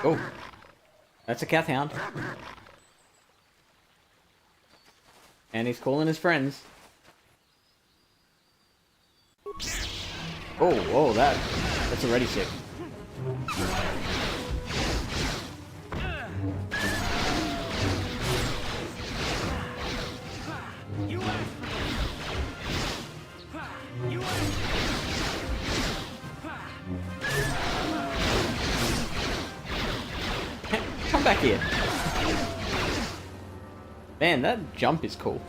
Oh, that's a cat hound. And he's calling his friends. Oh, whoa, that's already sick. back here. Man, that jump is cool.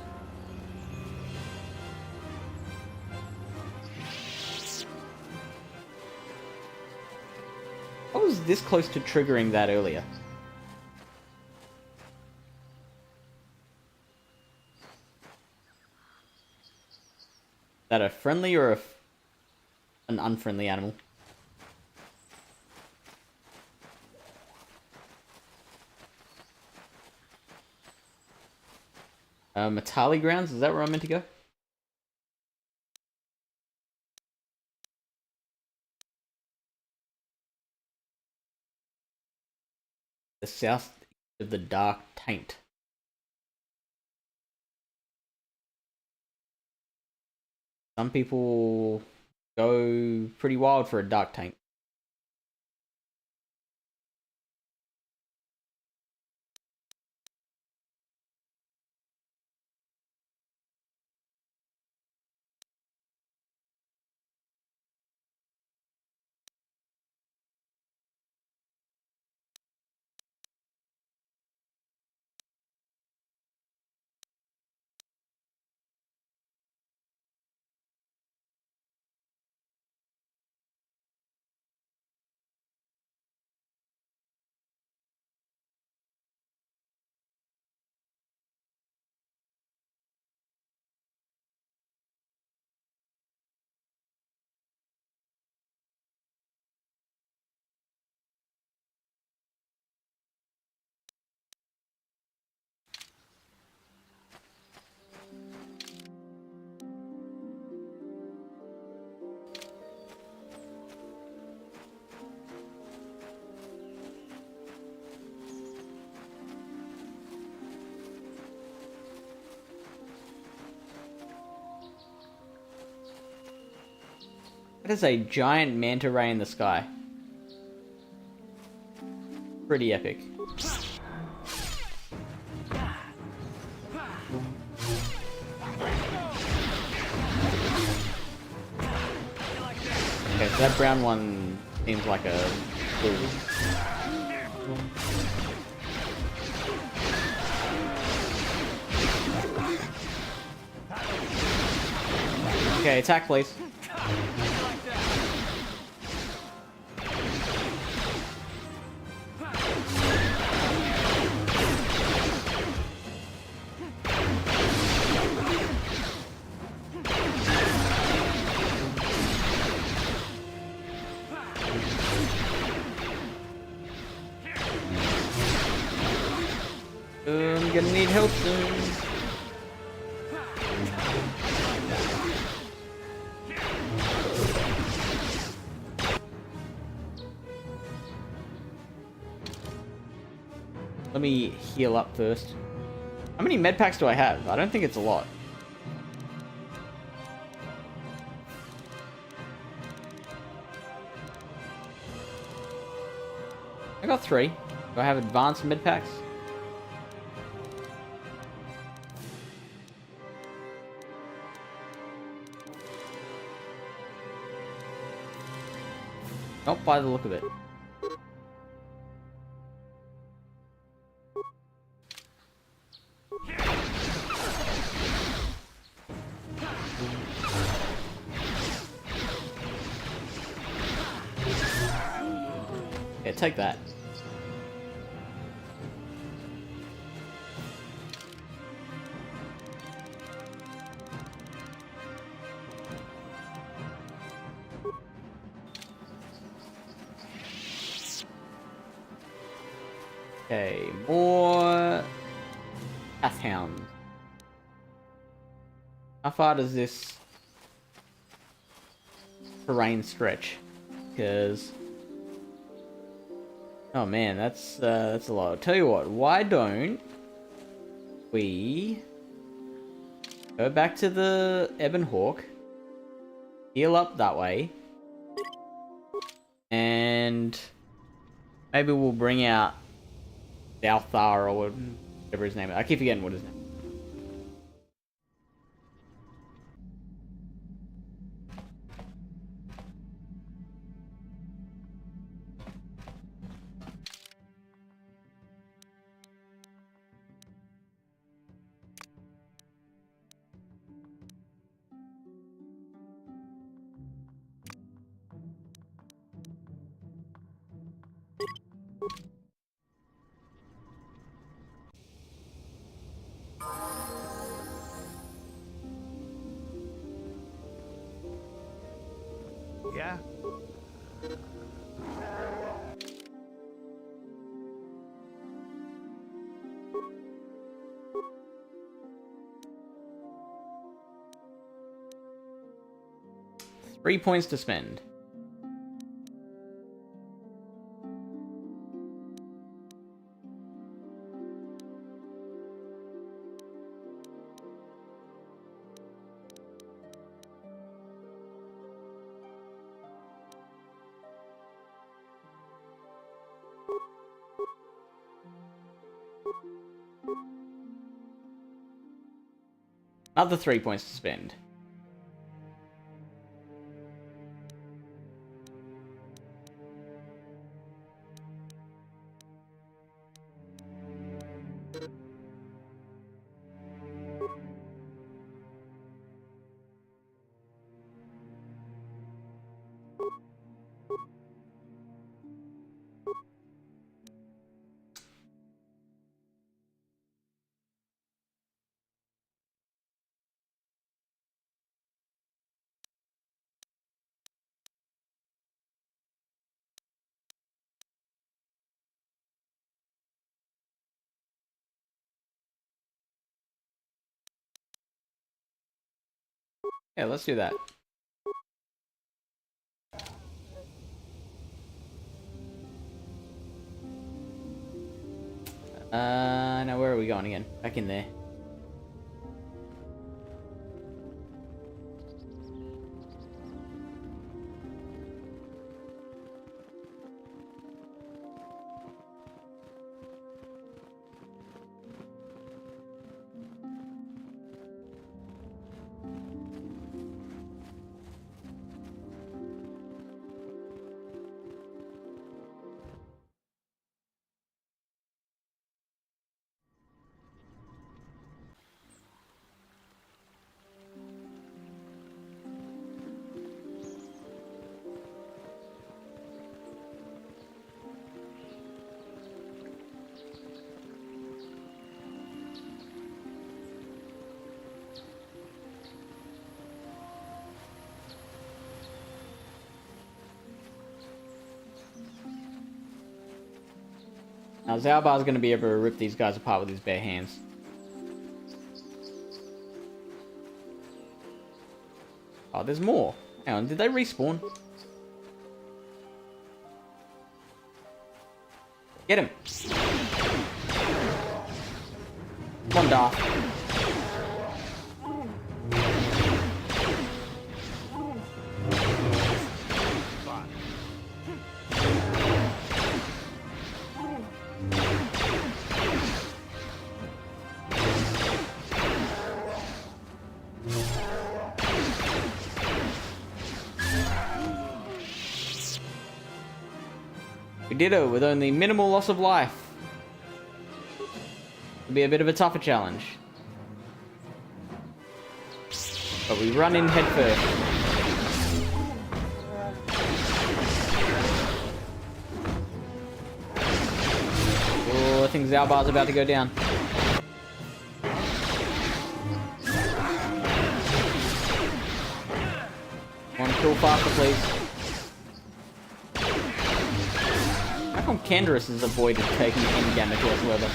I was this close to triggering that earlier. Is that a friendly or an unfriendly animal? Matali grounds, is that where I'm meant to go? The south of the Dark Taint. Some people go pretty wild for a Dark Taint. That is a giant manta ray in the sky. Pretty epic. Okay, so that brown one seems like a blue. Okay, attack please. I'm gonna need help soon. Let me heal up first. How many med packs do I have? I don't think it's a lot. I got 3. Do I have advanced med packs? Not by the look of it. Yeah, take that. Okay, more Pathhounds. How far does this terrain stretch? Because oh man, that's a lot. I'll tell you what, why don't we go back to the Ebon Hawk, heal up that way, and maybe we'll bring out Balthar or whatever his name is. I keep forgetting what his name is. Three points to spend. Another 3 points to spend. Yeah, let's do that. Now where are we going again? Back in there. Now Zalbar's gonna be able to rip these guys apart with his bare hands. Oh, there's more. Hang on, did they respawn? Get him! Come on, Darth. We did it with only minimal loss of life. It'll be a bit of a tougher challenge. But we run in head first. Oh, I think Zalbar's about to go down. One kill faster, please. How come Canderous has avoided taking any damage whatsoever?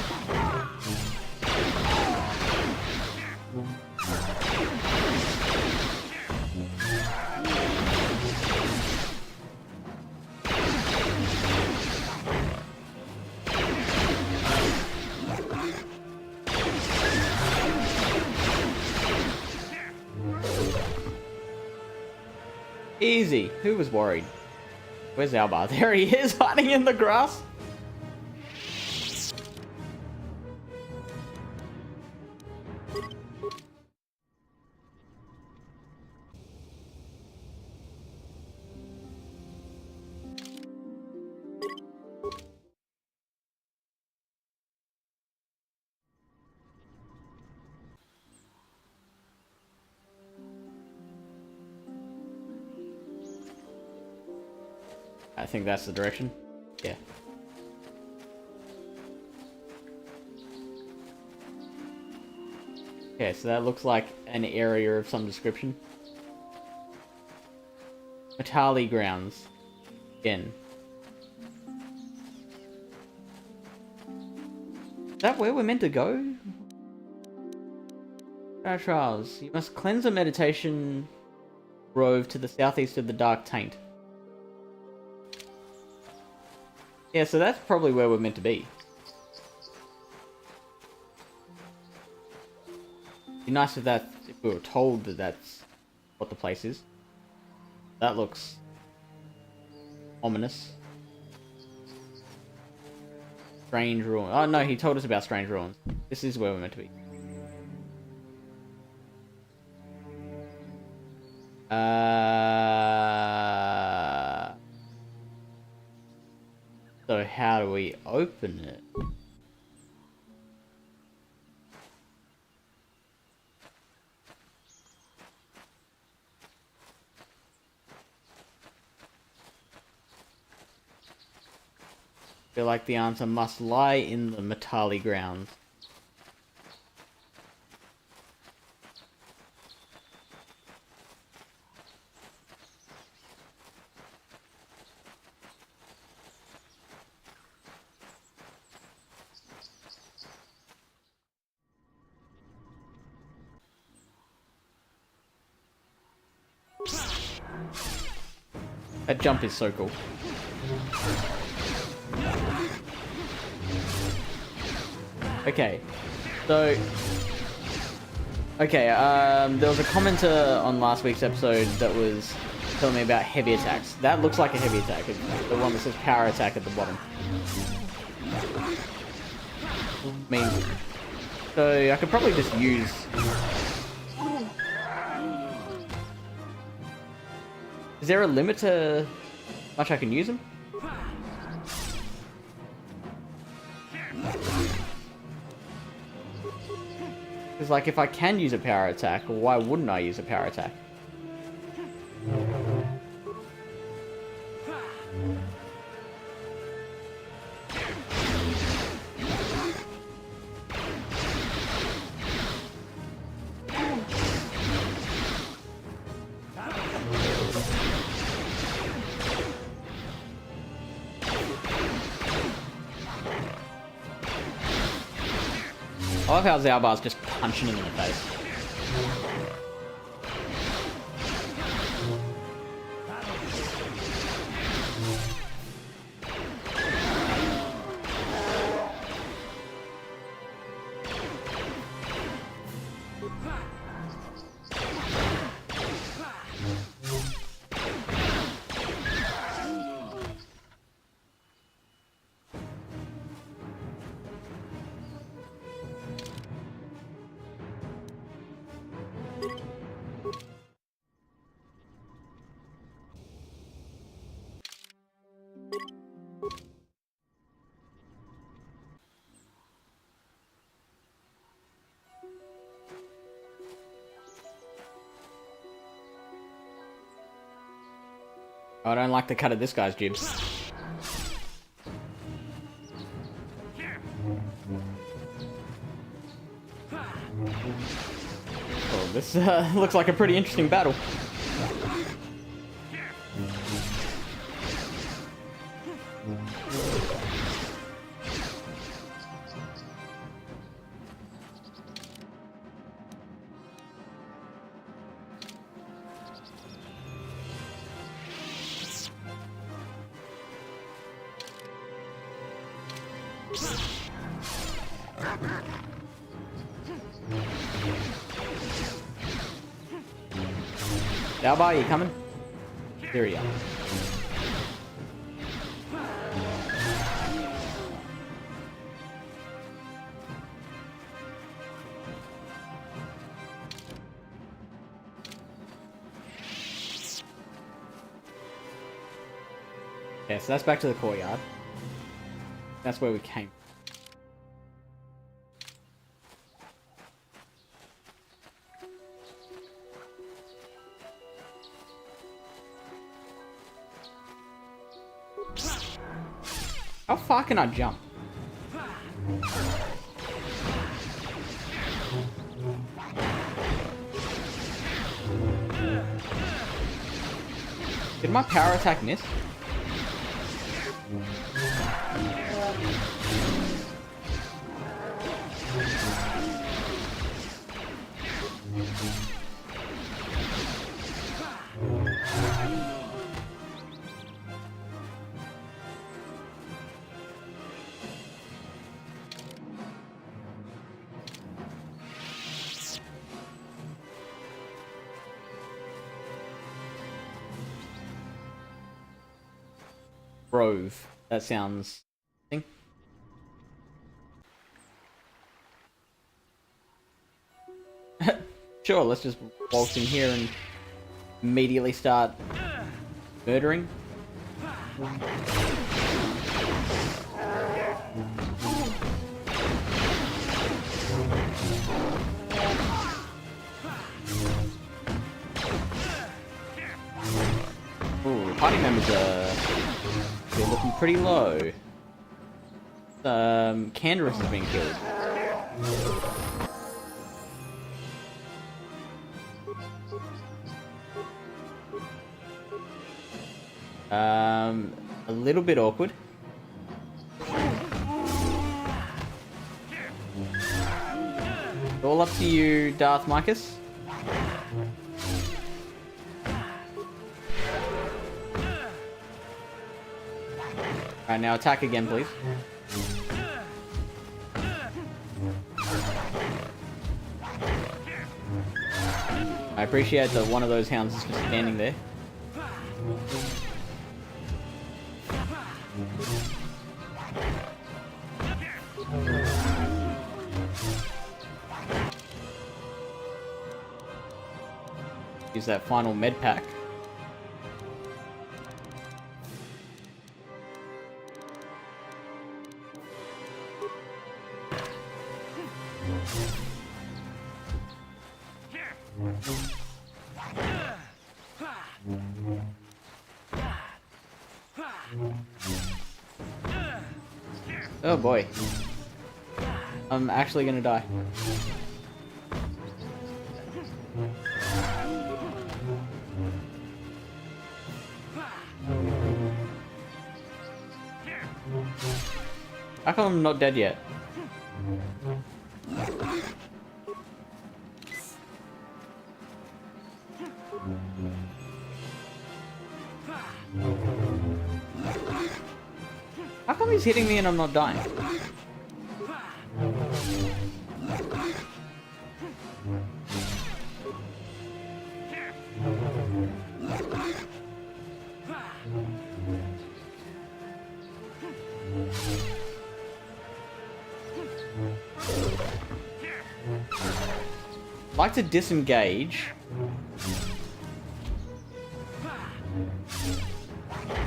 Easy. Who was worried? Where's Zalbar? There he is, hiding in the grass. I think that's the direction. Yeah. Okay, so that looks like an area of some description. Matali grounds. Again. that where we're meant to go? Trials. You must cleanse a meditation grove to the southeast of the Dark Taint. Yeah, so that's probably where we're meant to be. It'd be nice if we were told that that's what the place is. That looks ominous. Strange ruins. Oh no, he told us about strange ruins. This is where we're meant to be. So how do we open it? I feel like the answer must lie in the Matali grounds. That jump is so cool. Okay, so... Okay, there was a commenter on last week's episode that was telling me about heavy attacks. That looks like a heavy attack. It's the one that says power attack at the bottom. I mean, so I could probably just use... Is there a limit to how much I can use them? Because, like, if I can use a power attack, why wouldn't I use a power attack? I love how Zalbar's just punching him in the face. I don't like the cut of this guy's jibs. Oh, this looks like a pretty interesting battle. Dalbar, you coming? Here we are. Okay, so that's back to the courtyard. That's where we came. How far can I jump? Did my power attack miss? Grove. That sounds... Sure, let's just waltz in here and immediately start murdering. Ooh, party members are they're looking pretty low. Canderous has been killed. A little bit awkward. All up to you, Darth Marcus. Alright, now attack again, please. I appreciate that one of those hounds is just standing there. Use that final med pack. Oh boy. I'm actually gonna die. How come I'm not dead yet? How come he's hitting me and I'm not dying? I'd like to disengage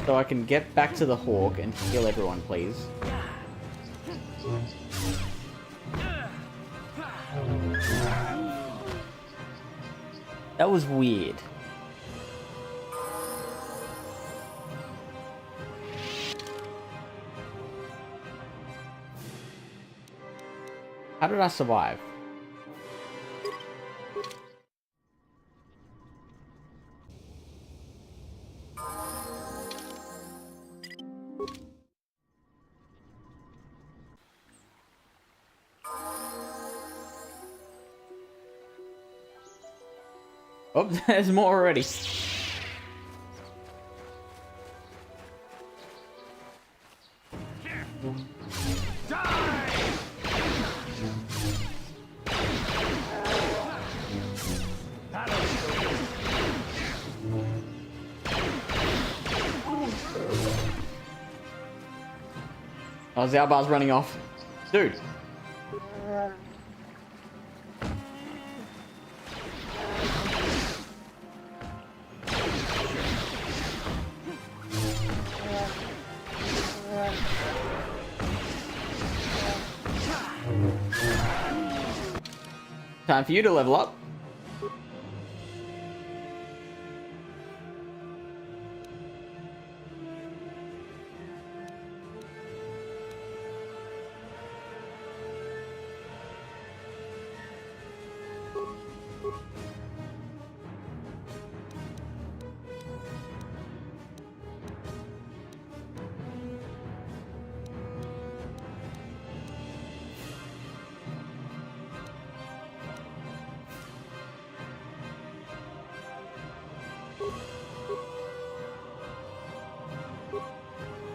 so I can get back to the hawk and heal everyone, please. That was weird. How did I survive? Oh, there's more already. Oh, Zalbar's running off. Dude. Time for you to level up.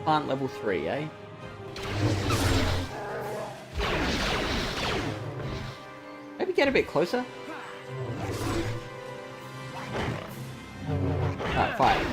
Plant level 3, eh? Maybe get a bit closer? Alright, fire.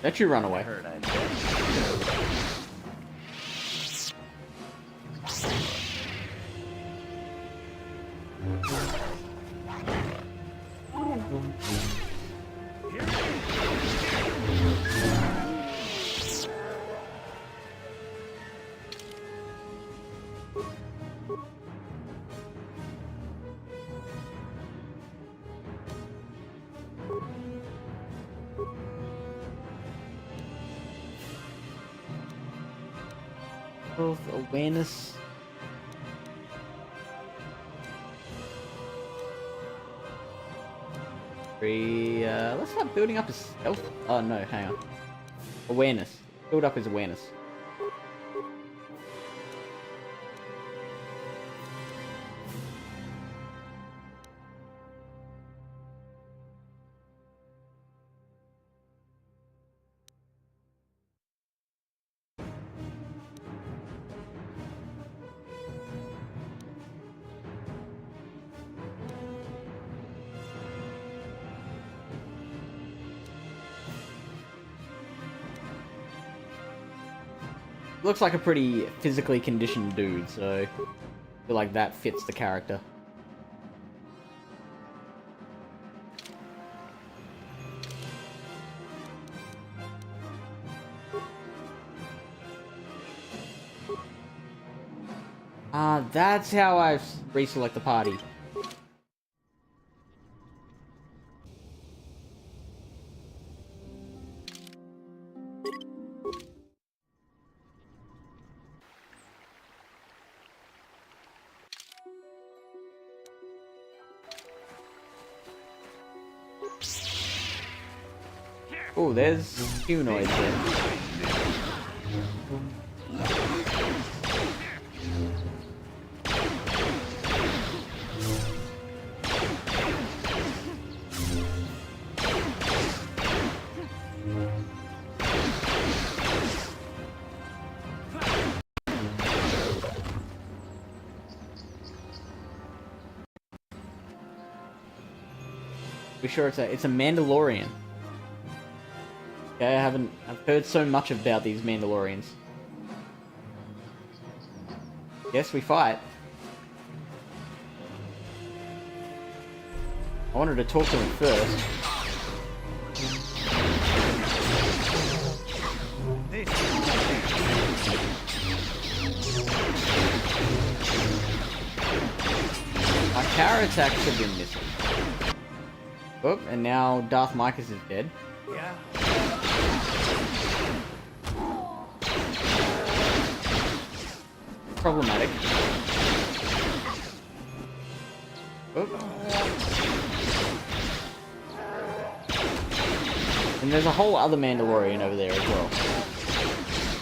Let you run away. Health awareness. Let's start building up his health. Oh no, hang on. Awareness. Build up his awareness. Looks like a pretty physically conditioned dude, so I feel like that fits the character. That's how I reselect the party. Oh, there's humanoids there. Be sure it's a Mandalorian. Okay, I've heard so much about these Mandalorians. Yes, we fight. I wanted to talk to him first. My power attack should have been missing. Oh, and now Darth Micus is dead. Yeah. Problematic. Oh. And there's a whole other Mandalorian over there as well.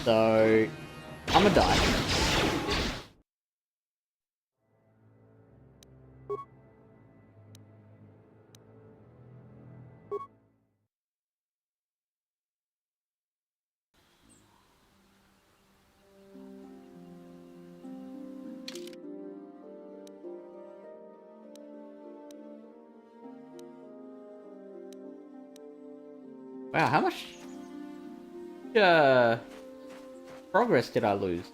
So, I'ma die. Wow, how much progress did I lose?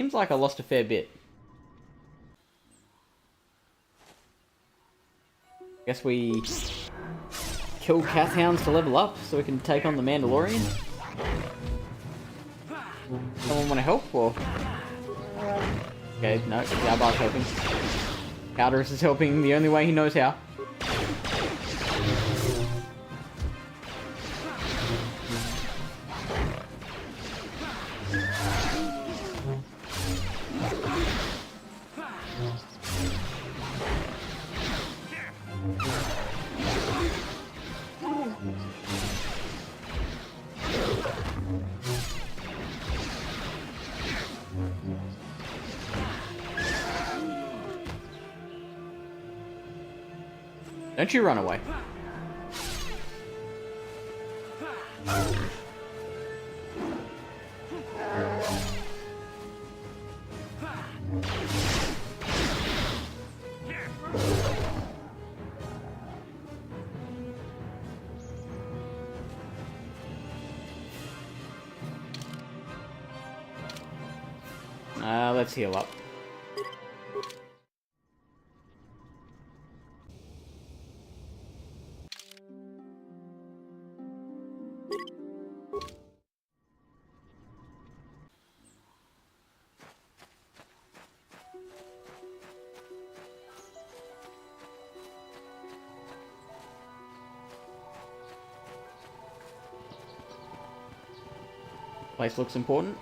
seems like I lost a fair bit. Guess we kill Kath Hounds to level up so we can take on the Mandalorian. Someone want to help, or? Okay, no, Yarbar's helping. Powderus is helping the only way he knows how. Don't you run away. Let's heal up. Place looks important.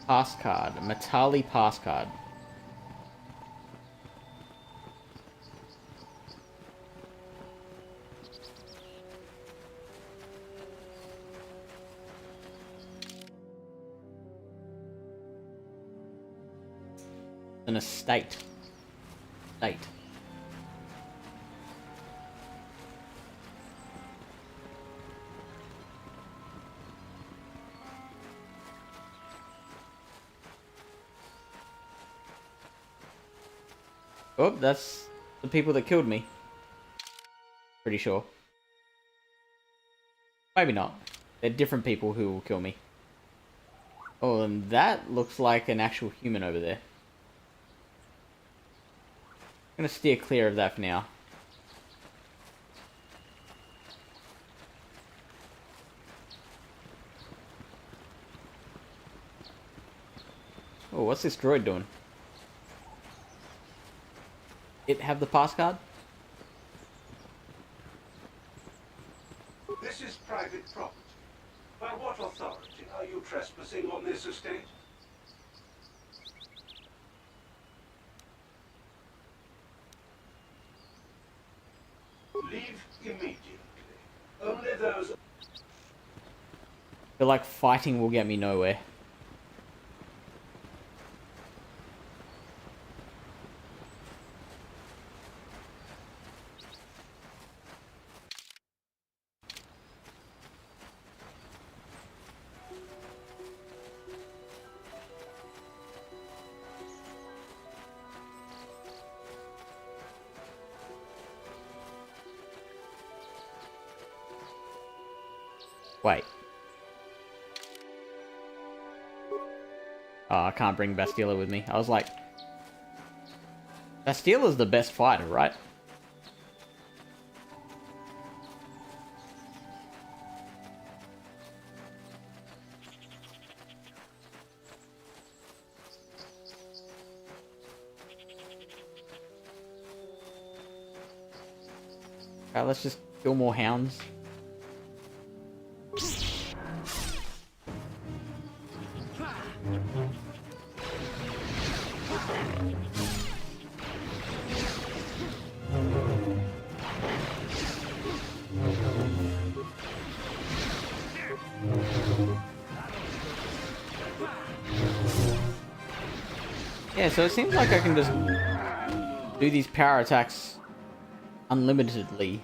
Pass card. Matali pass card. An estate. State. Oh, that's the people that killed me. Pretty sure. Maybe not. They're different people who will kill me. Oh, and that looks like an actual human over there. I'm gonna steer clear of that for now. Oh, what's this droid doing? It have the pass card? This is private property. By what authority are you trespassing on this estate? Leave immediately. Only those... I feel like fighting will get me nowhere. Wait. Oh, I can't bring Bastila with me. I was like... Bastila's the best fighter, right? Okay, let's just kill more hounds. Yeah, so it seems like I can just do these power attacks unlimitedly.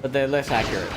But they're less accurate.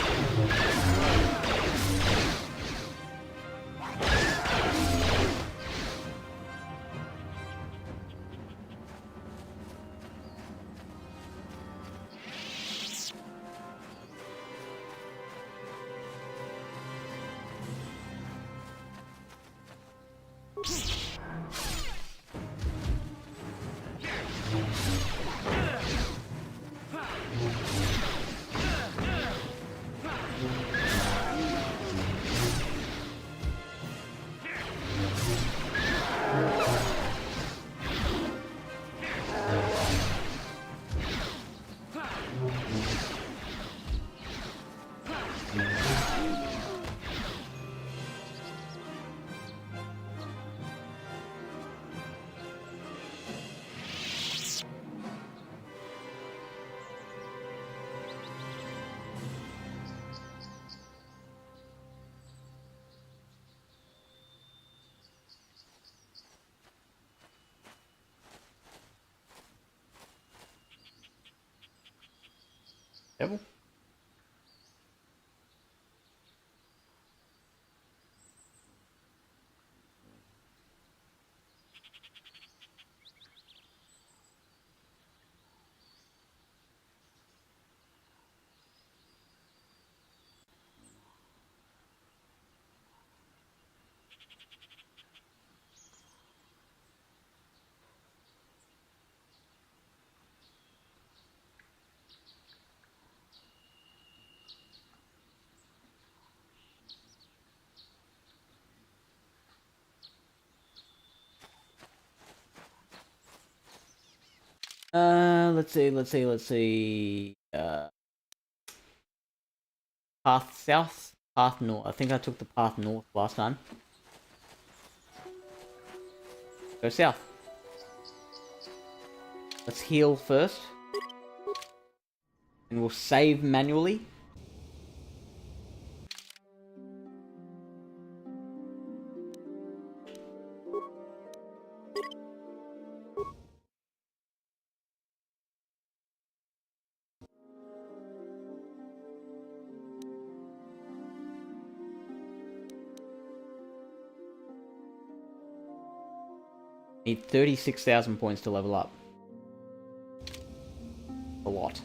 Devil? Let's see. Path south, path north. I think I took the path north last time. Go south. Let's heal first. And we'll save manually. Need 36,000 points to level up. A lot.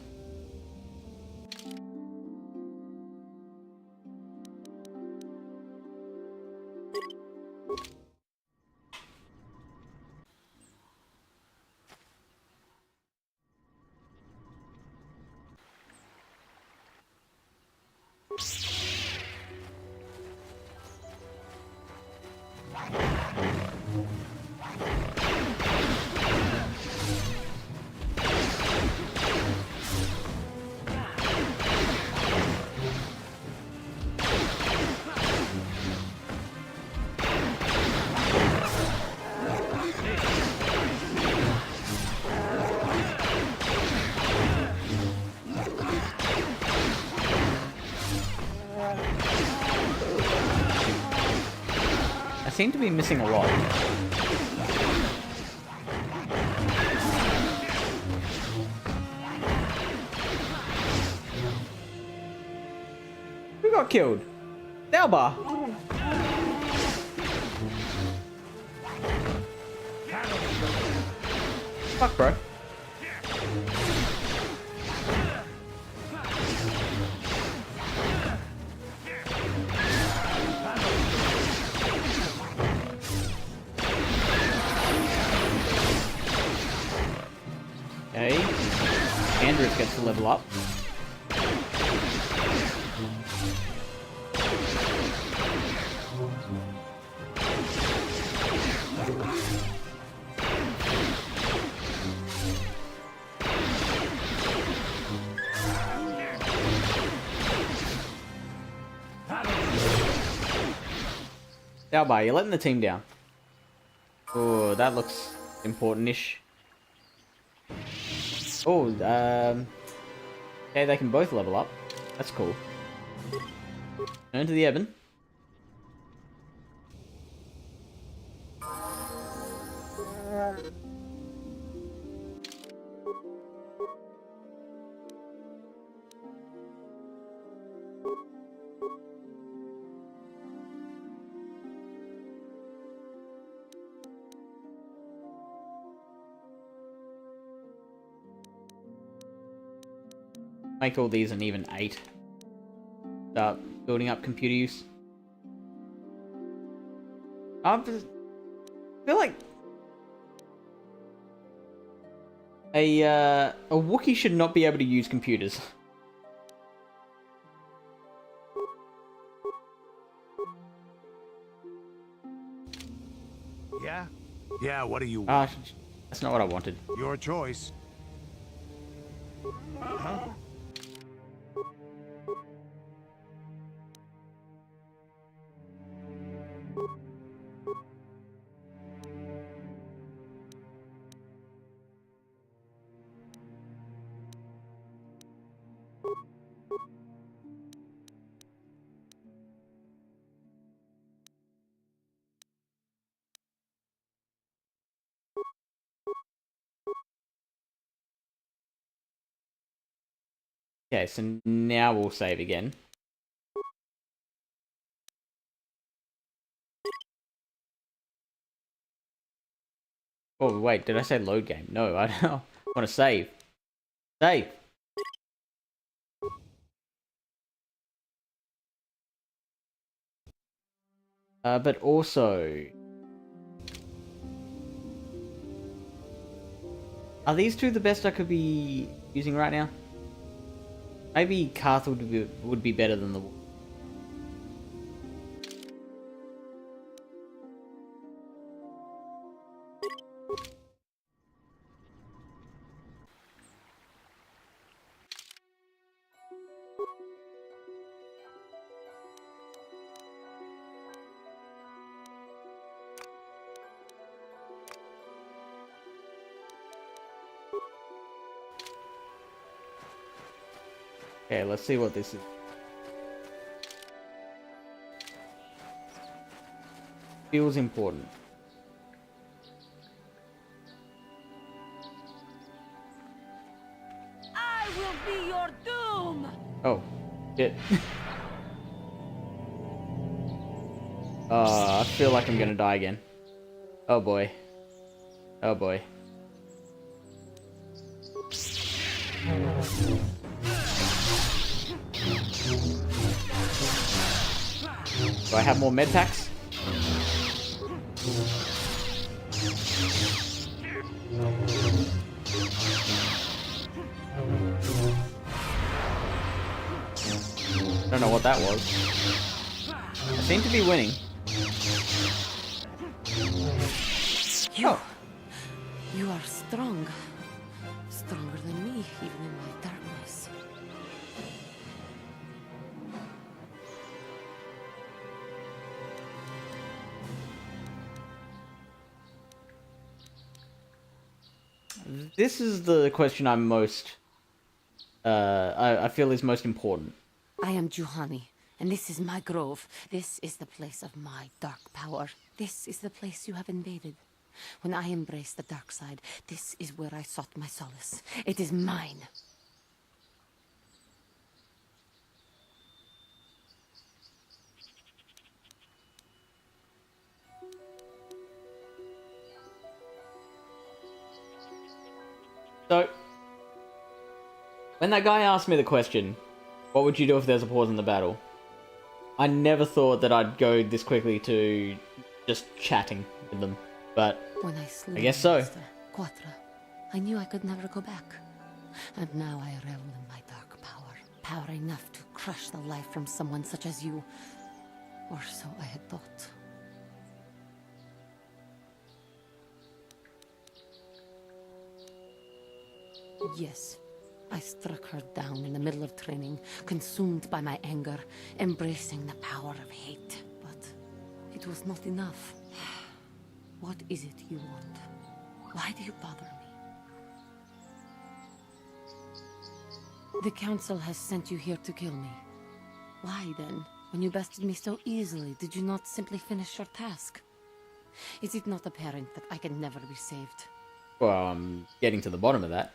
I seem to be missing a lot. Who got killed? Dalbar. Fuck, bro. Okay. Andrews gets to level up. Dalbar, you're letting the team down. Oh, that looks important-ish. Oh, okay, they can both level up. That's cool. Turn to the Ebon. Make all these an even 8. Start building up computer use. I feel like a Wookiee should not be able to use computers. Yeah? Yeah, what do you want? That's not what I wanted. Your choice. Huh? Okay, so now we'll save again. Oh, wait, did I say load game? No, I don't want to save. Save! But also... Are these two the best I could be using right now? Maybe Karth would be better than the... Okay, let's see what this is. Feels important. I will be your doom! Oh, shit. I feel like I'm gonna die again. Oh boy. Oh boy. Do I have more med packs? I don't know what that was. I seem to be winning. You are strong. Stronger than me, even in my darkness. This is the question I'm most... I feel is most important. I am Juhani, and this is my grove. This is the place of my dark power. This is the place you have invaded. When I embraced the dark side, this is where I sought my solace. It is mine. So, when that guy asked me the question, what would you do if there's a pause in the battle? I never thought that I'd go this quickly to just chatting with them, but When I slew I guess so. Master Quatra, I knew I could never go back. And now I revel in my dark power. Power enough to crush the life from someone such as you. Or so I had thought. Yes, I struck her down in the middle of training, consumed by my anger, embracing the power of hate. But it was not enough. What is it you want? Why do you bother me? The Council has sent you here to kill me. Why, then, when you bested me so easily, did you not simply finish your task? Is it not apparent that I can never be saved? Well, I'm getting to the bottom of that.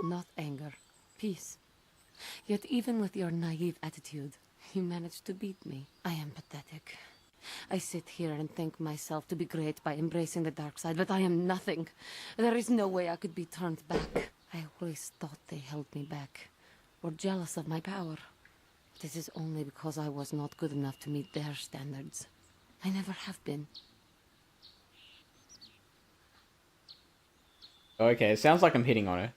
Not anger. Peace. Yet even with your naive attitude, you managed to beat me. I am pathetic. I sit here and think myself to be great by embracing the dark side, but I am nothing. There is no way I could be turned back. I always thought they held me back, or jealous of my power. This is only because I was not good enough to meet their standards. I never have been. Okay, it sounds like I'm hitting on her.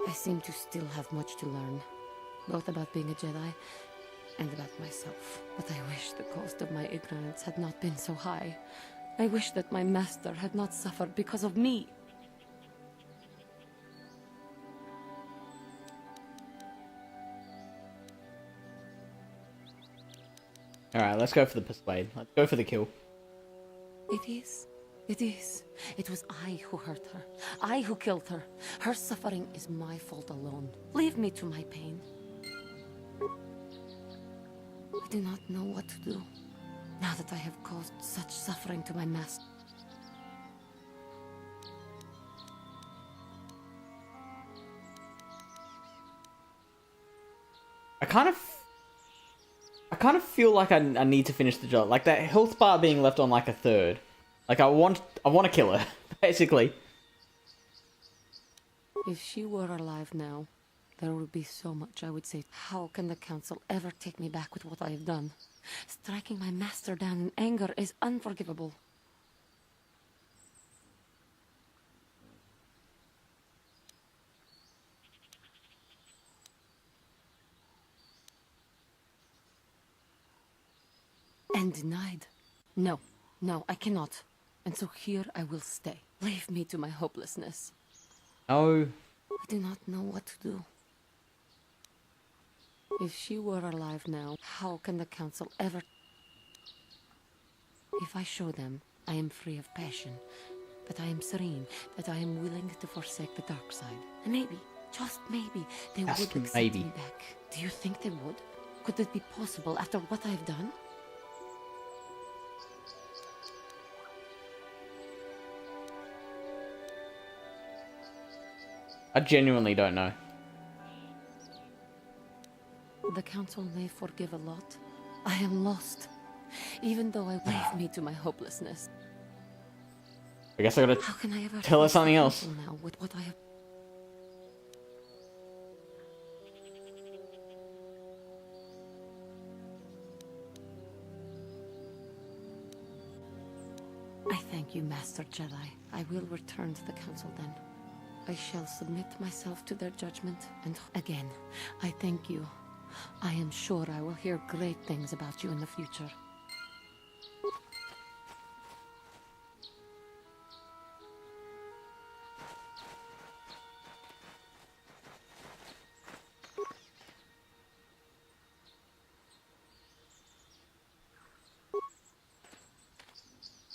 I seem to still have much to learn, both about being a Jedi and about myself. But I wish the cost of my ignorance had not been so high. I wish that my master had not suffered because of me. Alright, let's go for the persuade. Let's go for the kill. It is. It is. It was I who hurt her. I who killed her. Her suffering is my fault alone. Leave me to my pain. I do not know what to do, now that I have caused such suffering to my master. I kind of feel like I need to finish the job. Like that health bar being left on like a third. Like I want to kill her, basically. If she were alive now, there would be so much I would say. How can the Council ever take me back with what I have done? Striking my master down in anger is unforgivable. And denied. No, I cannot. And so here I will stay. Leave me to my hopelessness. Oh. I do not know what to do. If she were alive now, how can the Council ever... If I show them I am free of passion, that I am serene, that I am willing to forsake the dark side, and maybe, just maybe, they would accept me back. Do you think they would? Could it be possible after what I have done? I genuinely don't know. The Council may forgive a lot. I am lost. Even though I leave me to my hopelessness. I guess I gotta How can I ever tell her something else. Now with what I have... I thank you, Master Jedi. I will return to the Council then. I shall submit myself to their judgment, and again, I thank you. I am sure I will hear great things about you in the future.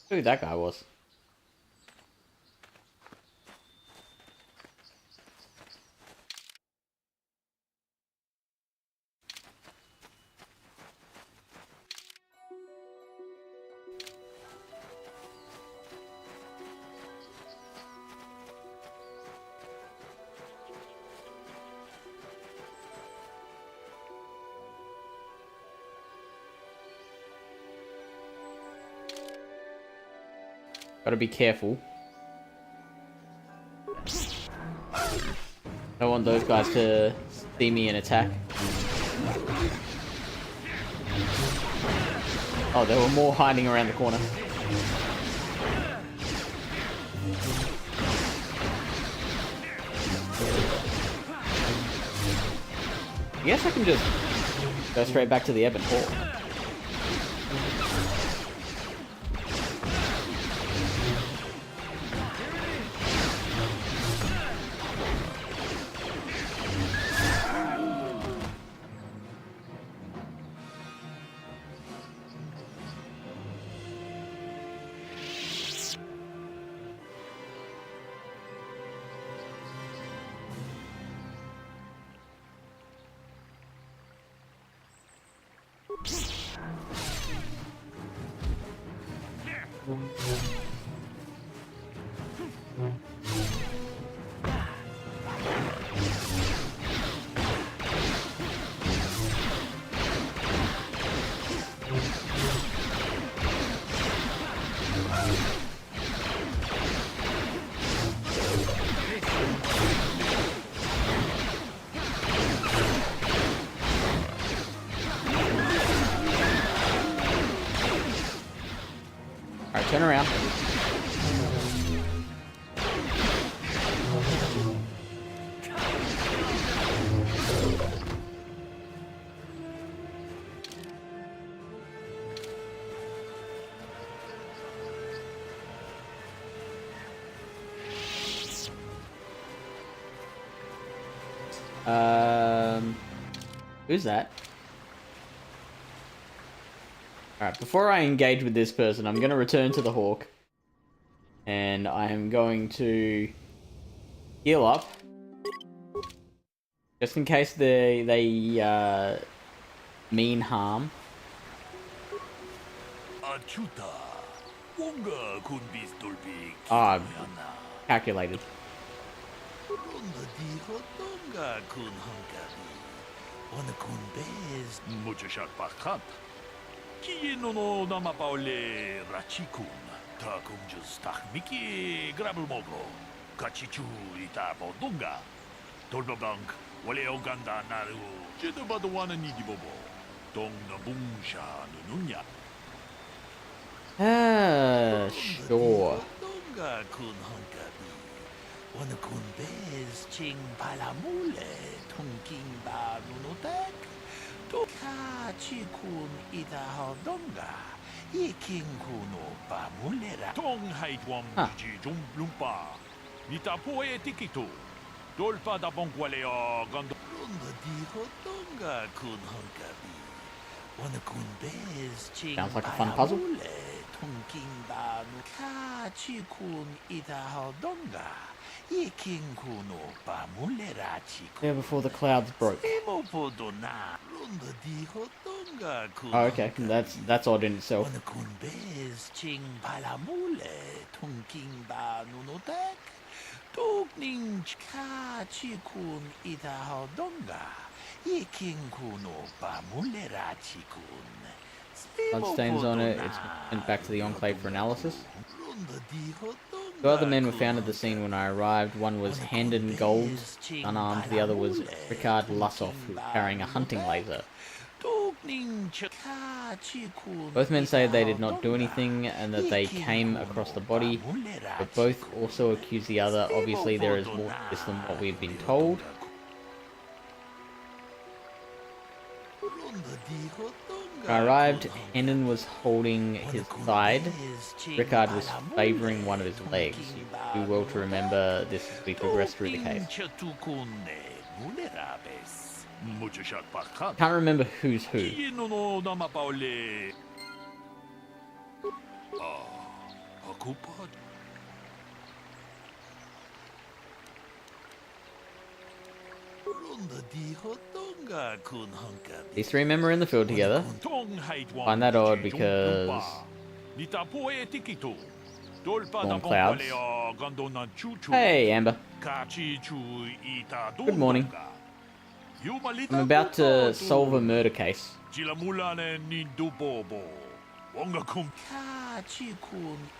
Who that guy was. Gotta be careful. Don't want those guys to see me and attack. Oh, there were more hiding around the corner. I guess I can just go straight back to the Ebon Hall. Alright, turn around. Who's that? Alright, before I engage with this person, I'm going to return to the Hawk. And I am going to heal up. Just in case they mean harm. Ah, calculated. Kienono namapaole rachikun, takumjus takmiki grabulmogo, kachichu ita bodunga, tolbabank, wale oganda naru, jedabadwana nidibobo, dong nabungsha nununya. Sure. Donga kun honkabi, wana kun bez ching palamule, tongking ba nunotek. Kachikun ida hodonga, iking kuno pa mulera. Tong haitwam ji jum lumpa, nita poe tikitu, dolpa da bonkwaleo gando. Runda di hodonga kun honkabi, wana kun bez ching. Sounds like a fun puzzle. Tongking ba nu kachikun ida hodonga. Yeah, before the clouds broke. Oh, okay, that's odd in itself. Bloodstains on it, it's sent back to the Enclave for analysis. Two other men were found at the scene when I arrived. One was Handon Gold, unarmed. The other was Ricard Lussoff, who was carrying a hunting laser. Both men say they did not do anything and that they came across the body, but both also accuse the other. Obviously, there is more to this than what we've been told. When I arrived, Handon was holding his side. Ricard was favouring one of his legs. You do well to remember this as we progress through the case. Can't remember who's who. These three men were in the field together. Find that odd because storm clouds. Hey, Amber. Good morning. I'm about to solve a murder case.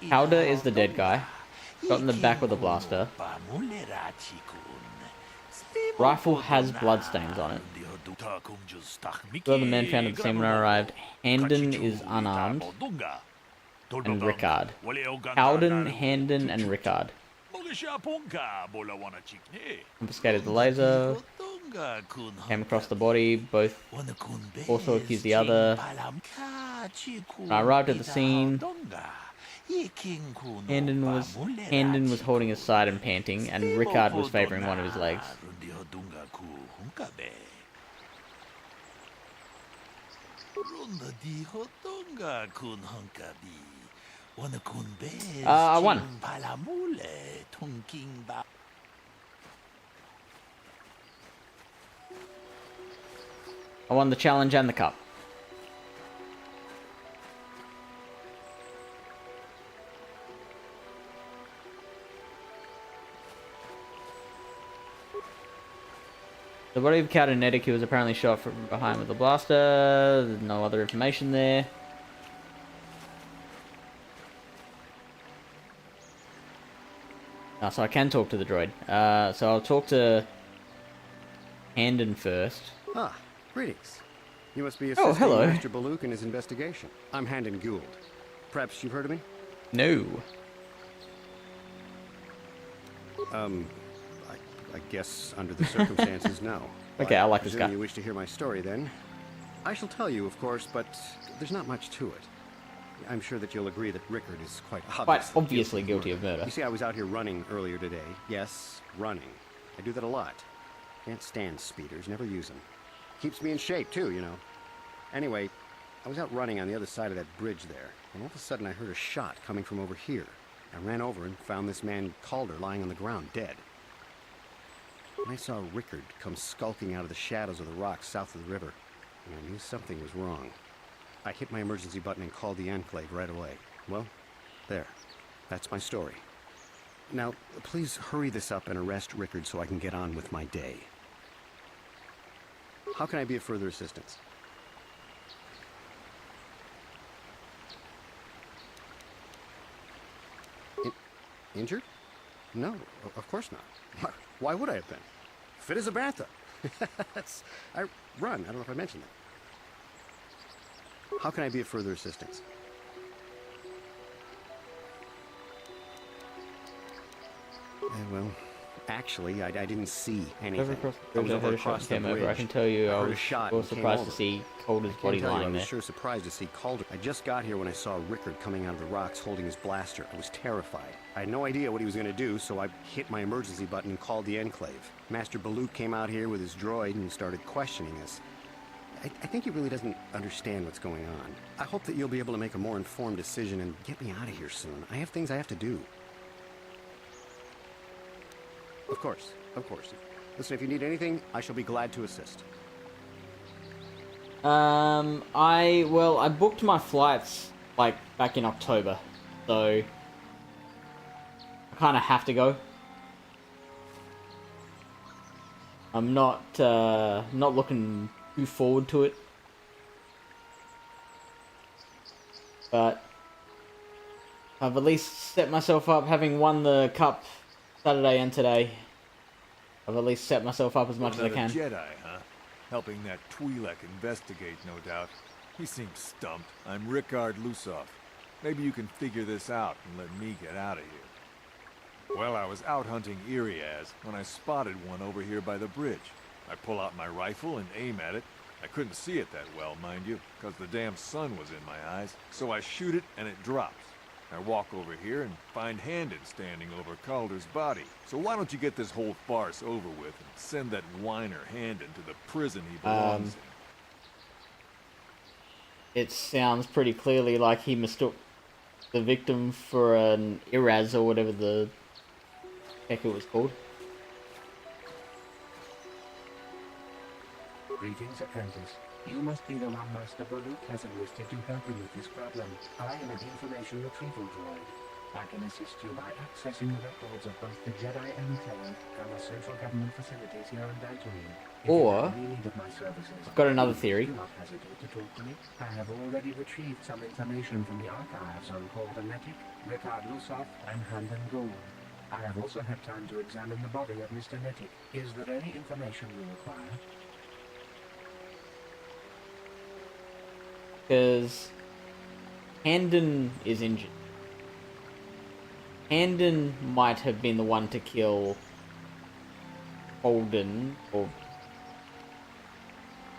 Powder is the dead guy. Shot in the back with a blaster. Rifle has bloodstains on it. Two other men found at the scene when I arrived. Handon is unarmed. And Ricard. Howden, Handon, and Ricard. Confiscated the laser. Came across the body. Both also accused the other. When I arrived at the scene, Handon was holding his side and panting, and Ricard was favouring one of his legs. I won. I won the challenge and the cup. The body of Kinetic, who was apparently shot from behind with a blaster. There's no other information there. So I can talk to the droid. So I'll talk to Handon first. Ah, greetings. You must be Oh, assisting hello. Master Baluk in his investigation. I'm Handon Gould. Perhaps you've heard of me? No. I guess under the circumstances, no. Okay, I like this presume guy. You wish to hear my story, then? I shall tell you, of course, but there's not much to it. I'm sure that you'll agree that Rickard is quite obviously guilty of murder. You see, I was out here running earlier today. Yes, running. I do that a lot. Can't stand speeders, never use them. Keeps me in shape, too, you know. Anyway, I was out running on the other side of that bridge there, and all of a sudden I heard a shot coming from over here. I ran over and found this man Calder lying on the ground, dead. And I saw Rickard come skulking out of the shadows of the rocks south of the river, and I knew something was wrong. I hit my emergency button and called the Enclave right away. Well, there. That's my story. Now, please hurry this up and arrest Rickard so I can get on with my day. How can I be of further assistance? Injured? No, of course not. Why would I have been? Fit as a bantha. I run. I don't know if I mentioned that. How can I be of further assistance? Well, actually, I didn't see anything. I was over across the bridge. I can tell you, I heard a was shot so and came surprised to over. see Calder's I body can't tell you, lying I was there. sure surprised to see Calder. I just got here when I saw Rickard coming out of the rocks holding his blaster. I was terrified. I had no idea what he was going to do, so I hit my emergency button and called the Enclave. Master Baluk came out here with his droid and started questioning us. I think he really doesn't understand what's going on. I hope that you'll be able to make a more informed decision and get me out of here soon. I have things I have to do. Of course, of course. Listen, if you need anything, I shall be glad to assist. I booked my flights, like, back in October, so I kind of have to go. I'm not looking too forward to it. But I've at least set myself up, having won the cup Saturday and today. I've at least set myself up as much as I can. Jedi, huh? Helping that Twi'lek investigate, no doubt. He seems stumped. I'm Rickard Lusoff. Maybe you can figure this out and let me get out of here. Well, I was out hunting Iriaz when I spotted one over here by the bridge. I pull out my rifle and aim at it. I couldn't see it that well, mind you, because the damn sun was in my eyes. So I shoot it and it drops. I walk over here and find Handon standing over Calder's body. So why don't you get this whole farce over with and send that whiner Handon to the prison he belongs in? It sounds pretty clearly like he mistook the victim for an Iraz or whatever the heck it was called. Greetings, apprentice. You must be the one Master Baluk has enlisted to help him with this problem. I am an information retrieval droid. I can assist you by accessing the records of both the Jedi Enclave and the central government facilities here on Dantooine. Or, If you have any need of my services, I've got another theory. do not hesitate to talk to me. I have already retrieved some information from the archives on Caldernetic, Rickard Lusoff, and Handon Gould. I have also had time to examine the body of Mr. Netic. Is there any information you require? Because Handon is injured. Handon might have been the one to kill Holden, or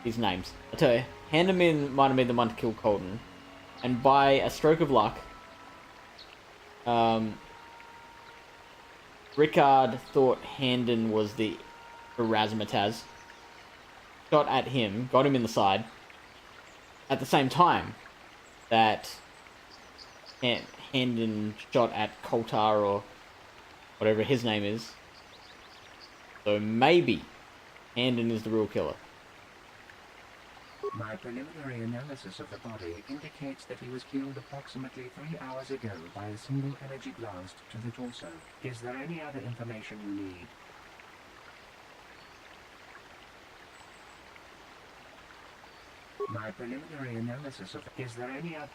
his names. I tell you, Handon might have been the one to kill Colden, and by a stroke of luck, Rickard thought Handon was the Erasmataz, shot at him, got him in the side, at the same time that Handon shot at Koltar or whatever his name is. So maybe Handon is the real killer. My preliminary analysis of the body indicates that he was killed approximately 3 hours ago by a single energy blast to the torso. Is there any other information you need? My preliminary analysis of... Is there any other...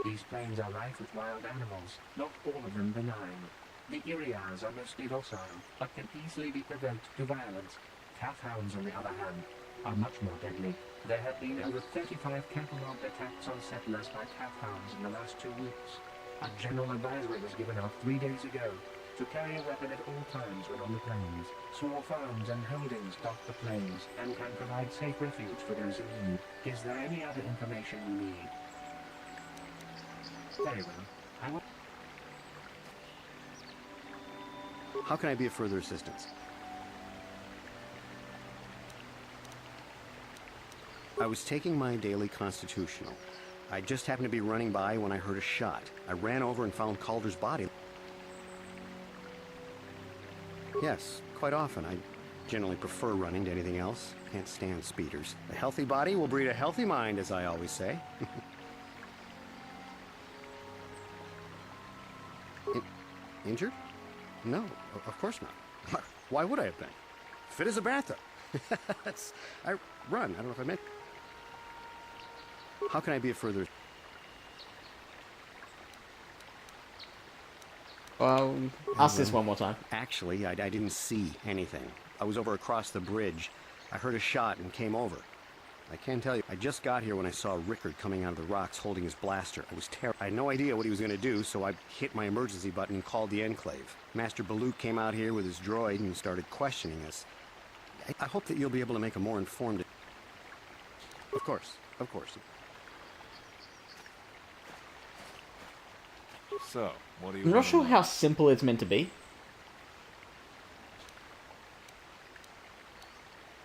These plains are rife with wild animals, not all of them benign. The Iriars are mostly docile, but can easily be provoked to violence. Calfhounds, on the other hand, are much more deadly. There have been over 35 catalogued attacks on settlers by calfhounds in the last 2 weeks. A general advisory was given out 3 days ago to carry a weapon at all times when on the plains. Small farms and holdings dot the plains and can provide safe refuge for those in need. Is there any other information you need? Very well. I will... How can I be of further assistance? I was taking my daily constitutional. I just happened to be running by when I heard a shot. I ran over and found Calder's body. Yes, quite often. I generally prefer running to anything else. Can't stand speeders. A healthy body will breed a healthy mind, as I always say. Injured? No, of course not. Why would I have been? Fit as a bathtub. I run. I don't know if I meant... How can I be of further... Well, ask this one more time. Actually, I didn't see anything. I was over across the bridge. I heard a shot and came over. I can tell you, I just got here when I saw Rickard coming out of the rocks holding his blaster. I was terrified. I had no idea what he was going to do, so I hit my emergency button and called the Enclave. Master Balut came out here with his droid and started questioning us. I hope that you'll be able to make a more informed... Of course, of course. So, what do you I'm not sure how simple it's meant to be.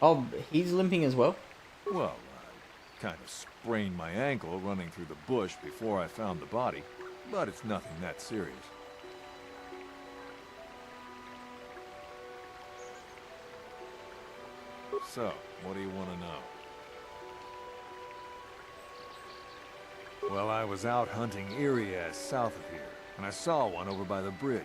Oh, he's limping as well? Well, I kind of sprained my ankle running through the bush before I found the body, but it's nothing that serious. So, what do you want to know? Well, I was out hunting Irias south of here, and I saw one over by the bridge.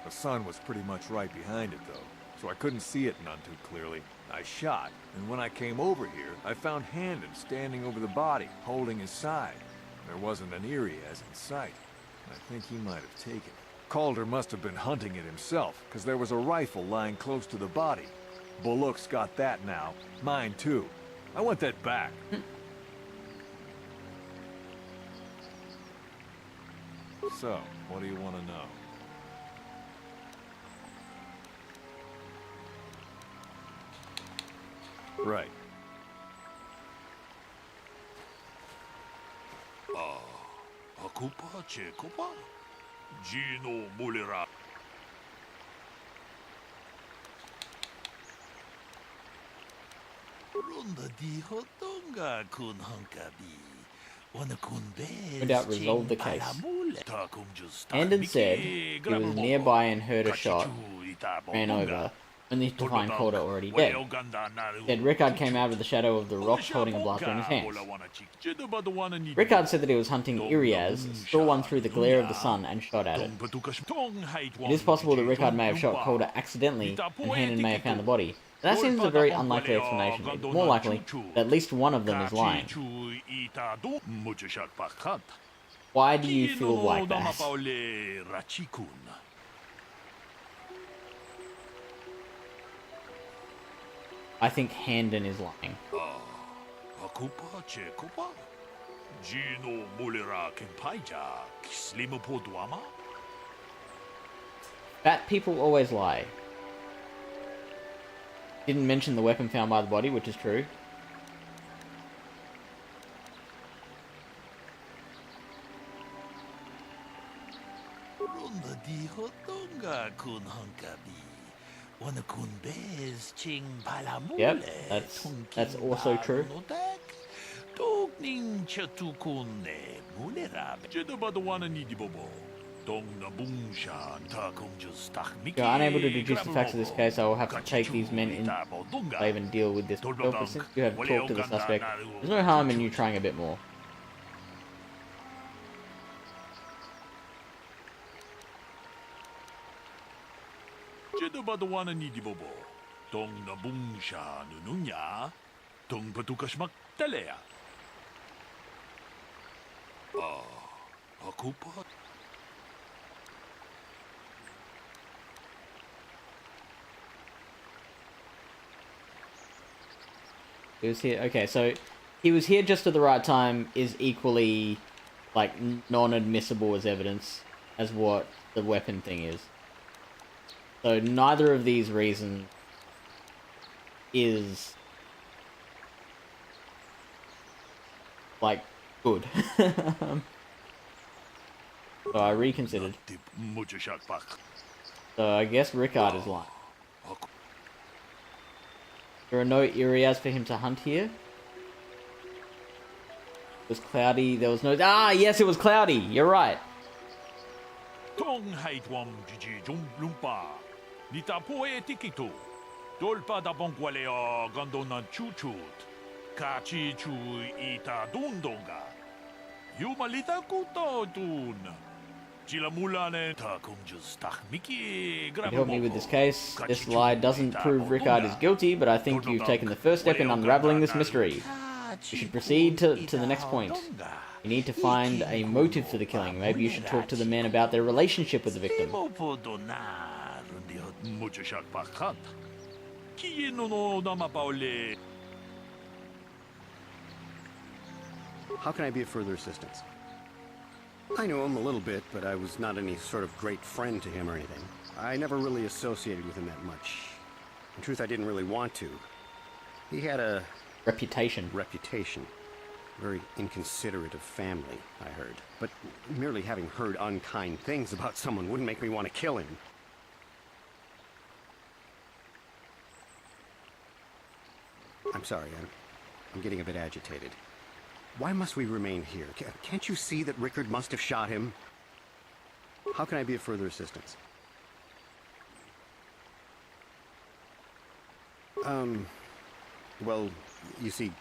The sun was pretty much right behind it, though, so I couldn't see it none too clearly. I shot, and when I came over here, I found Handon standing over the body, holding his side. There wasn't an Irias in sight. I think he might have taken it. Calder must have been hunting it himself, because there was a rifle lying close to the body. Bullock's got that now. Mine, too. I want that back. So, what do you want to know? Right. Akupa Chekopa? Gino Mulera. Ronda di Hotonga kun Hankabi. No doubt resolved the case. Handon said he was nearby and heard a shot, ran over, only to find Calder already dead. Said Rickard came out of the shadow of the rocks holding a blaster in his hands. Rickard said that he was hunting Irias, saw one through the glare of the sun and shot at it. It is possible that Rickard may have shot Calder accidentally and Handon may have found the body. That seems a very unlikely explanation. It's more likely that at least one of them is lying. Why do you feel like that? I think Handon is lying. Fat people always lie. Didn't mention the weapon found by the body, which is true. Yep, that's also true. If you're unable to deduce the facts of this case, I will have to take these men in slave and deal with this. But since you have talked to the suspect, there's no harm in you trying a bit more. tung patukas magtalea. Ako pa. He was here. Okay, so he was here just at the right time is equally, like, non-admissible as evidence as what the weapon thing is. So neither of these reasons is, like, good. So I reconsidered. So I guess Rickard is lying. There are no areas for him to hunt here. It was cloudy. There was no... Ah, yes, it was cloudy. You're right. Tong haitwam jiji jum lumpa. Nita poe tikito. Dolpa da bonqualeo gondonan chuchut. Kachi chu ita dundonga. Yumalita kuto dun. Chilamulane ta kumjus miki. You help me with this case. This lie doesn't prove Rickard is guilty, but I think you've taken the first step in unraveling this mystery. You should proceed to the next point. You need to find a motive for the killing. Maybe you should talk to the men about their relationship with the victim. How can I be of further assistance? I knew him a little bit, but I was not any sort of great friend to him or anything. I never really associated with him that much. In truth, I didn't really want to. He had a... Reputation. Very inconsiderate of family, I heard. But merely having heard unkind things about someone wouldn't make me want to kill him. I'm sorry, I'm getting a bit agitated. Why must we remain here? Can't you see that Rickard must have shot him? How can I be of further assistance? Well, you see,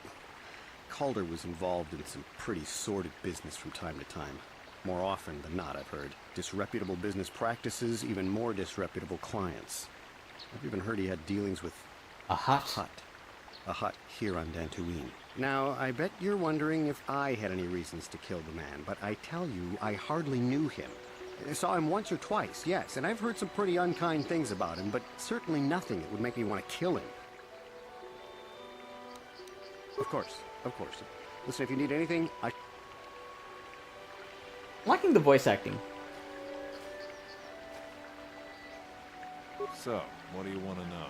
Calder was involved in some pretty sordid business from time to time. More often than not, I've heard. Disreputable business practices, even more disreputable clients. I've even heard he had dealings with... A hut? A hut here on Dantooine. Now, I bet you're wondering if I had any reasons to kill the man, but I tell you, I hardly knew him. I saw him once or twice, yes, and I've heard some pretty unkind things about him, but certainly nothing that would make me want to kill him. Of course. Listen, if you need anything, Liking the voice acting. So, what do you want to know?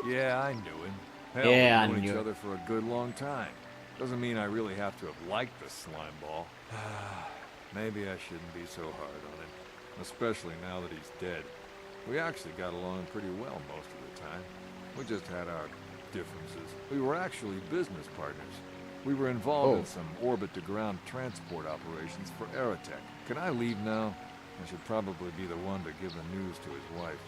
Yeah, I knew him. Hell, Yeah, we've I known each knew other for a good long time. Doesn't mean I really have to have liked the slime ball. Maybe I shouldn't be so hard on him, especially now that he's dead. We actually got along pretty well most of the time. We just had our differences. We were actually business partners. We were involved in some orbit-to-ground transport operations for Aerotech. Can I leave now? I should probably be the one to give the news to his wife.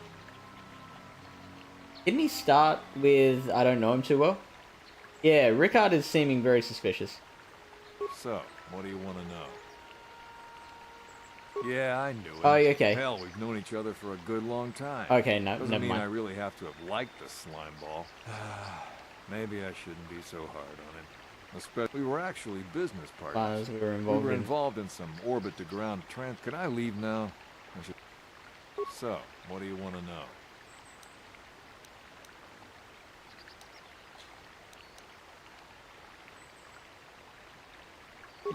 Didn't he start with, I don't know him too well? Yeah, Rickard is seeming very suspicious. So, what do you want to know? Yeah, I knew him. Oh, okay. Hell, we've known each other for a good long time. Okay, no, Doesn't never mean mind. I really have to have liked the slime ball. Maybe I shouldn't be so hard on him. Especially, we were actually business partners. We were involved in some orbit-to-ground trans... Can I leave now? I should... So, what do you want to know?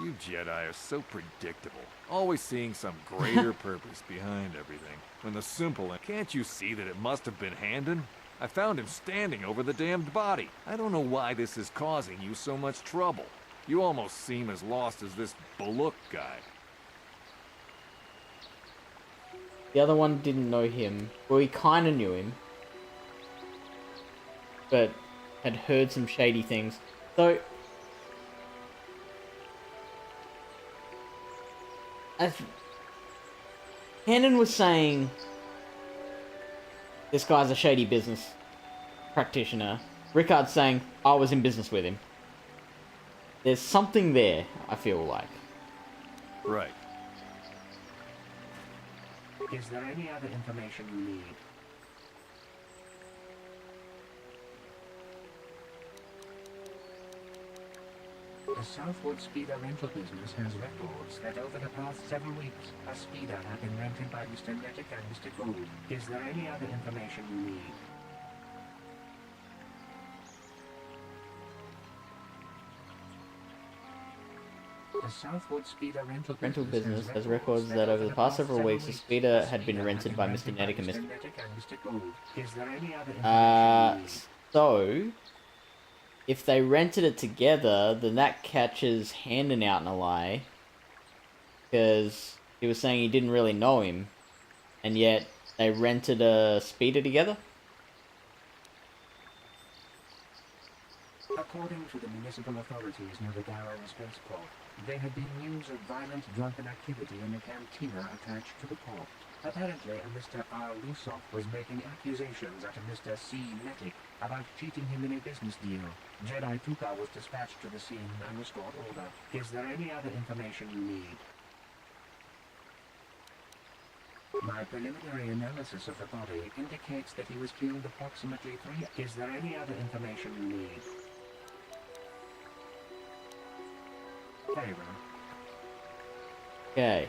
You Jedi are so predictable. Always seeing some greater purpose behind everything. When the simple... Can't you see that it must have been Handon? I found him standing over the damned body. I don't know why this is causing you so much trouble. You almost seem as lost as this Bullock guy. The other one didn't know him. Well, he kind of knew him. But had heard some shady things. So... as Hannon was saying, this guy's a shady business practitioner. Rickard's saying, I was in business with him. There's something there, I feel like. Right. Is there any other information you need? The Southwood Speeder rental business has records that over the past several weeks, a speeder had been rented by Mr. Nettic and Mr. Gould. Is there any other information you need? The Southwood Speeder rental business has records that over the past several weeks, the speeder had been rented by Mr. Nettic and Mr. Is there any other information you need? So, if they rented it together, then that catches Handon out in a lie. Because he was saying he didn't really know him. And yet, they rented a speeder together? According to the municipal authorities near the Darrow spaceport, there had been news of violent drunken activity in the cantina attached to the port. Apparently, a Mr. R. Lusoff was making accusations at a Mr. C. Nettic about cheating him in a business deal. Jedi Tuka was dispatched to the scene and restored order. Is there any other information you need? My preliminary analysis of the body indicates that he was killed approximately 3. Is there any other information you need? Very well. Okay.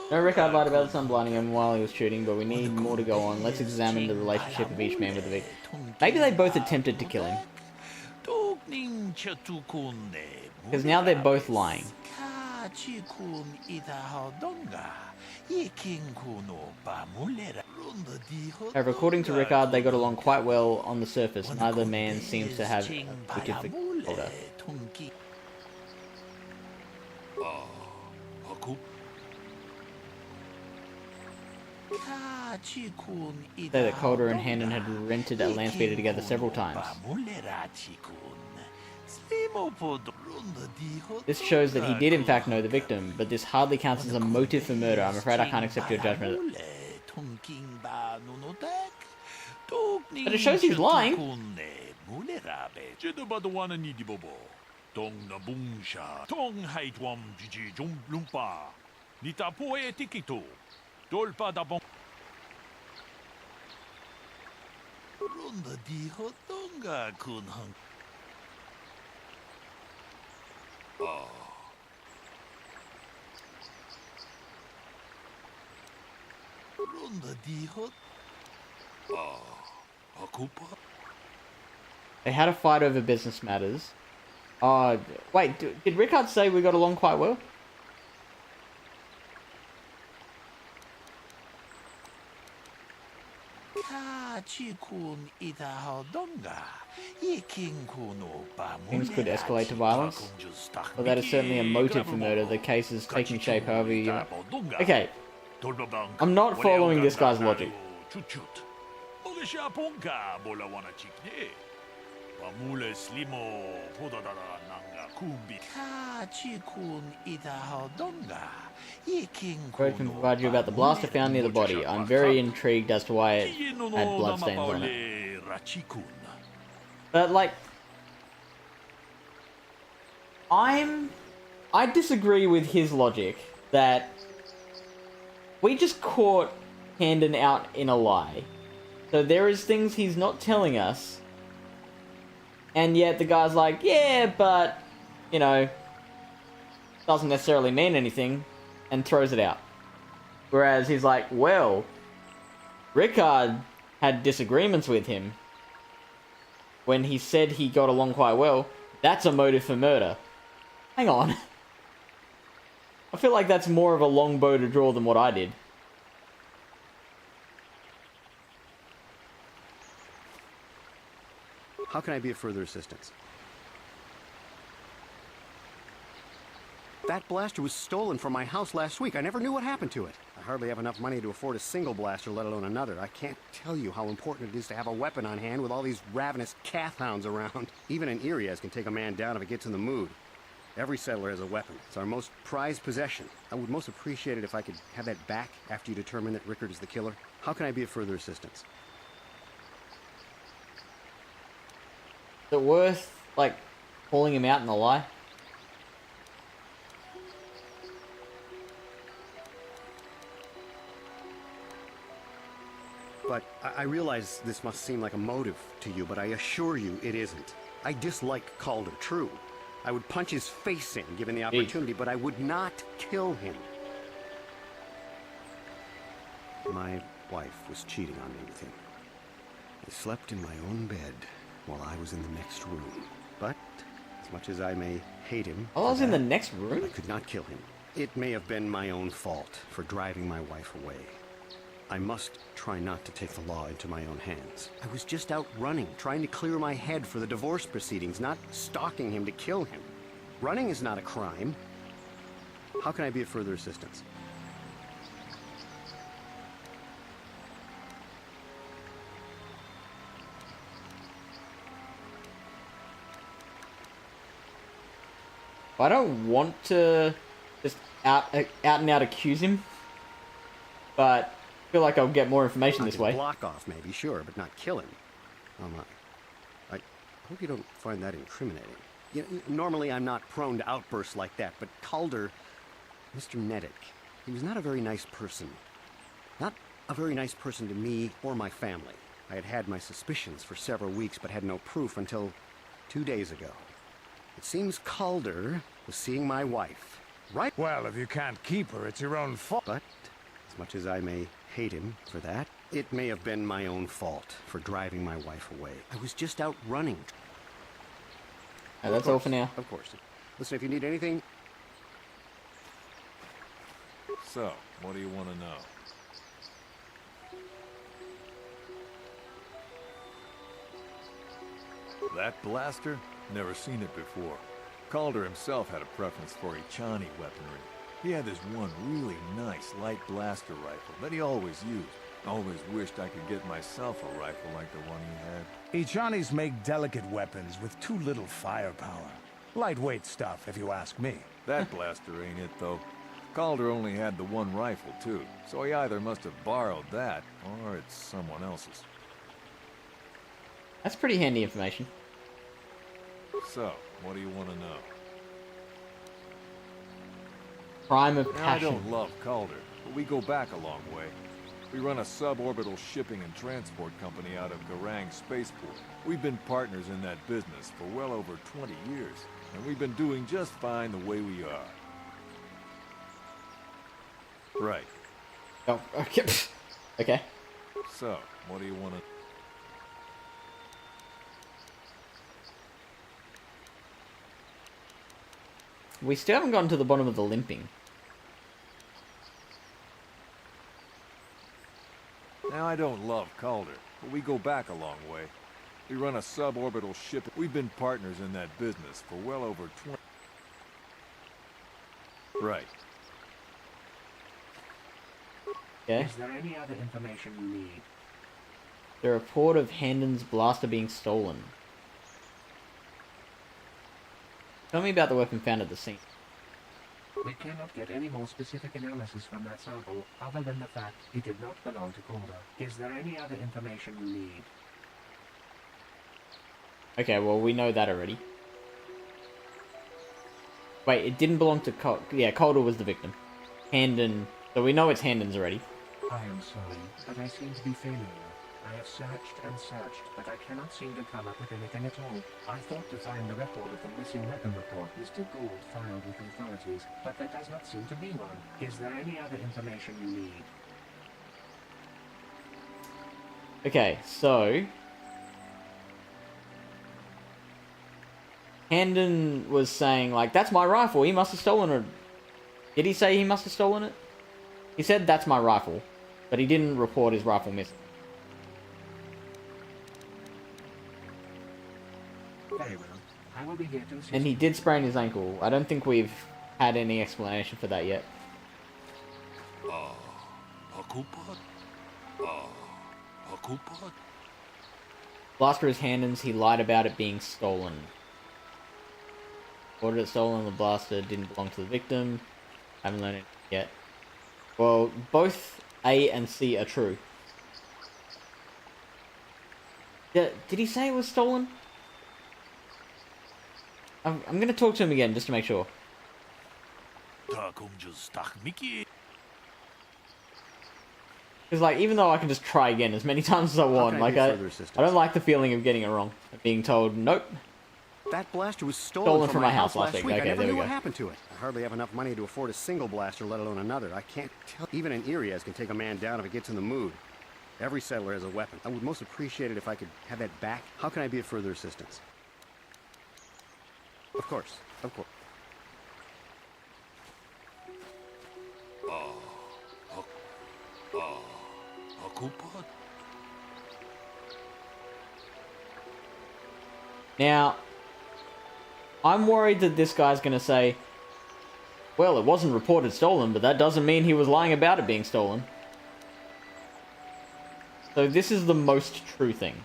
No, Rickard lied about the sun blinding him while he was shooting, but we need more to go on. Let's examine the relationship of each man with the victim. Maybe they both attempted to kill him. Because now they're both lying. However, according to Rickard, they got along quite well on the surface. Neither man seems to have a motive for murder. Say that Calder and Handon had rented a land speeder together several times. This shows that he did in fact know the victim, but this hardly counts as a motive for murder. I'm afraid I can't accept your judgment. But it shows he's lying. They had a fight over business matters. Wait, did Rickard say we got along quite well? Things could escalate to violence. Well, that is certainly a motive for murder. The case is taking shape however you... Okay. I'm not following this guy's logic. Bird can provide you about the blaster found near the body. I'm very intrigued as to why it had bloodstains on it. But, like... I disagree with his logic that we just caught Handon out in a lie. So there is things he's not telling us. And yet the guy's like, yeah, but, you know, doesn't necessarily mean anything, and throws it out. Whereas he's like, well, Rickard had disagreements with him when he said he got along quite well. That's a motive for murder. Hang on. I feel like that's more of a long bow to draw than what I did. How can I be of further assistance? That blaster was stolen from my house last week. I never knew what happened to it. I hardly have enough money to afford a single blaster, let alone another. I can't tell you how important it is to have a weapon on hand with all these ravenous cath hounds around. Even an Irias can take a man down if it gets in the mood. Every settler has a weapon. It's our most prized possession. I would most appreciate it if I could have that back after you determine that Rickard is the killer. How can I be of further assistance? Is it worth, like, calling him out in a lie? But I realize this must seem like a motive to you, but I assure you it isn't. I dislike Calder, true. I would punch his face in, given the opportunity, but I would not kill him. My wife was cheating on me with him. I slept in my own bed while I was in the next room. But, as much as I may hate him... I was in the next room? I could not kill him. It may have been my own fault for driving my wife away. I must try not to take the law into my own hands. I was just out running, trying to clear my head for the divorce proceedings, not stalking him to kill him. Running is not a crime. How can I be of further assistance? I don't want to just out and out accuse him, but I feel like I'll get more information this way. Block off, maybe, sure, but not kill him. Oh my. I hope you don't find that incriminating. You know, normally I'm not prone to outbursts like that, but Calder, Mr. Nedick, he was not a very nice person. Not a very nice person to me or my family. I had had my suspicions for several weeks, but had no proof until 2 days ago. It seems Calder was seeing my wife, right? Well, if you can't keep her, it's your own fault. But, as much as I may hate him for that, it may have been my own fault for driving my wife away. I was just out running. That's all for now. Of course. Listen, if you need anything... So, what do you want to know? That blaster? Never seen it before. Calder himself had a preference for Echani weaponry. He had this one really nice light blaster rifle that he always used. Always wished I could get myself a rifle like the one he had. Echanis make delicate weapons with too little firepower. Lightweight stuff, if you ask me. That blaster ain't it, though. Calder only had the one rifle, too, so he either must have borrowed that, or it's someone else's. That's pretty handy information. So, what do you want to know? Crime of Now, I passion. don't love Calder, but we go back a long way. We run a suborbital shipping and transport company out of Garang Spaceport. We've been partners in that business for well over 20 years, and we've been doing just fine the way we are. Right. Oh, okay. Okay. So, what do you want to... We still haven't gotten to the bottom of the limping. Now, I don't love Calder, but we go back a long way. We run a suborbital ship. We've been partners in that business for well over 20... Right. Okay. Is there any other information you need? The report of Hendon's blaster being stolen. Tell me about the weapon found at the scene. We cannot get any more specific analysis from that sample, other than the fact it did not belong to Calder. Is there any other information you need? Okay, well, we know that already. Wait, it didn't belong to yeah, Calder was the victim. Hendon... So we know it's Hendon's already. I am sorry, but I seem to be failing. I have searched and searched, but I cannot seem to come up with anything at all. I thought to find the record of the missing weapon report Mr. Gould filed with authorities, but there does not seem to be one. Is there any other information you need? Okay, so... Hendon was saying, like, that's my rifle, he must have stolen it. Did he say he must have stolen it? He said, that's my rifle, but he didn't report his rifle missing. Very well. I will be here to assist. And he did sprain his ankle. I don't think we've had any explanation for that yet. Blaster is Hendon's. He lied about it being stolen. Ordered it stolen. The blaster didn't belong to the victim. Haven't learned it yet. Well, both A and C are true. Did he say it was stolen? I'm going to talk to him again just to make sure. Because Because, like, even though I can just try again as many times as I want, like, I don't like the feeling of getting it wrong. Being told, nope. That blaster was stolen From my house last week. I Okay, never there we knew go. what happened to it. I hardly have enough money to afford a single blaster, let alone another. I can't tell. Even an Irias can take a man down if it gets in the mood. Every settler has a weapon. I would most appreciate it if I could have that back. How can I be of further assistance? Of course. Of course. Now, I'm worried that this guy's going to say, well, it wasn't reported stolen, but that doesn't mean he was lying about it being stolen. So this is the most true thing.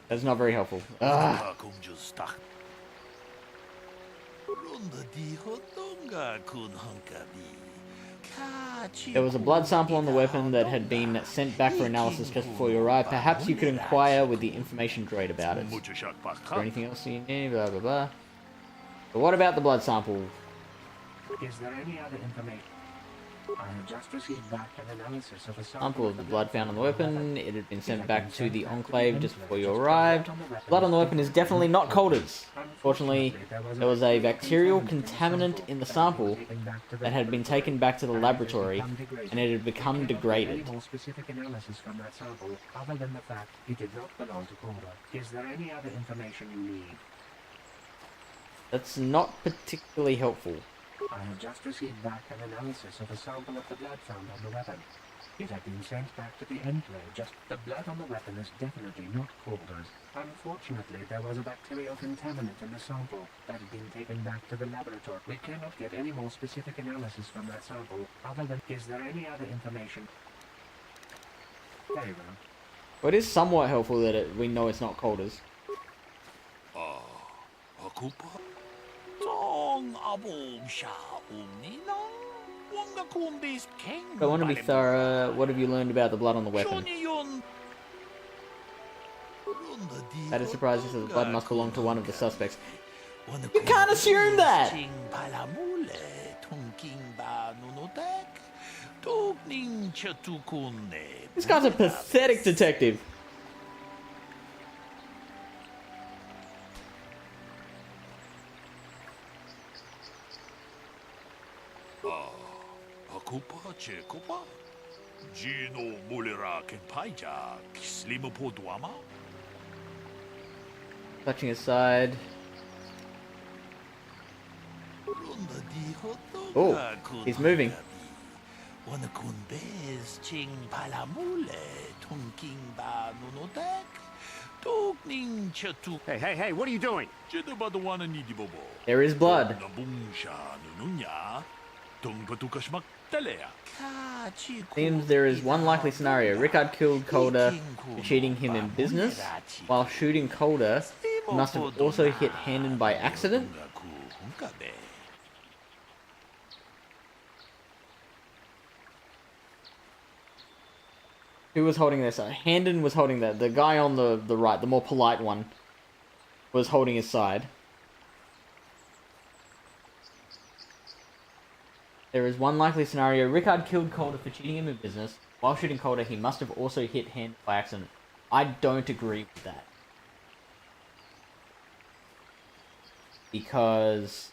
That's not very helpful. Ugh. There was a blood sample on the weapon that had been sent back for analysis just before you arrived. Perhaps you could inquire with the information droid about it. Is there anything else you need? Blah, blah, blah. But what about the blood sample? Is there any other information? I have just received back an analysis of a Sample of the blood found on the weapon. It had been sent back to the Enclave just before you arrived. Blood on the weapon is definitely not Calder's. Fortunately, there was a bacterial contaminant in the sample that had been taken back to the laboratory, and it had become degraded. More specific analysis from that sample, other than the fact it did not belong to Calder. Is there any other information you need? That's not particularly helpful. I have just received back an analysis of a sample of the blood found on the weapon. It had been sent back to the Enclave. Just the blood on the weapon is definitely not Calder's. Unfortunately, there was a bacterial contaminant in the sample that had been taken back to the laboratory. We cannot get any more specific analysis from that sample, other than... Is there any other information? Very well. Well, it is somewhat helpful that we know it's not Calder's. I want to be thorough. What have you learned about the blood on the weapon? That is surprising, so the blood must belong to one of the suspects. You can't assume that! This guy's a pathetic detective. Touching his side. Oh, he's moving. Hey, what are you doing? There is blood. Seems there is one likely scenario. Rickard killed Calder for cheating him in business. While shooting Calder, he must have also hit Handon by accident. Who was holding this? Handon was holding that. The guy on the right, the more polite one, was holding his side. There is one likely scenario. Rickard killed Calder for cheating him in business. While shooting Calder, he must have also hit Handon by accident. I don't agree with that. Because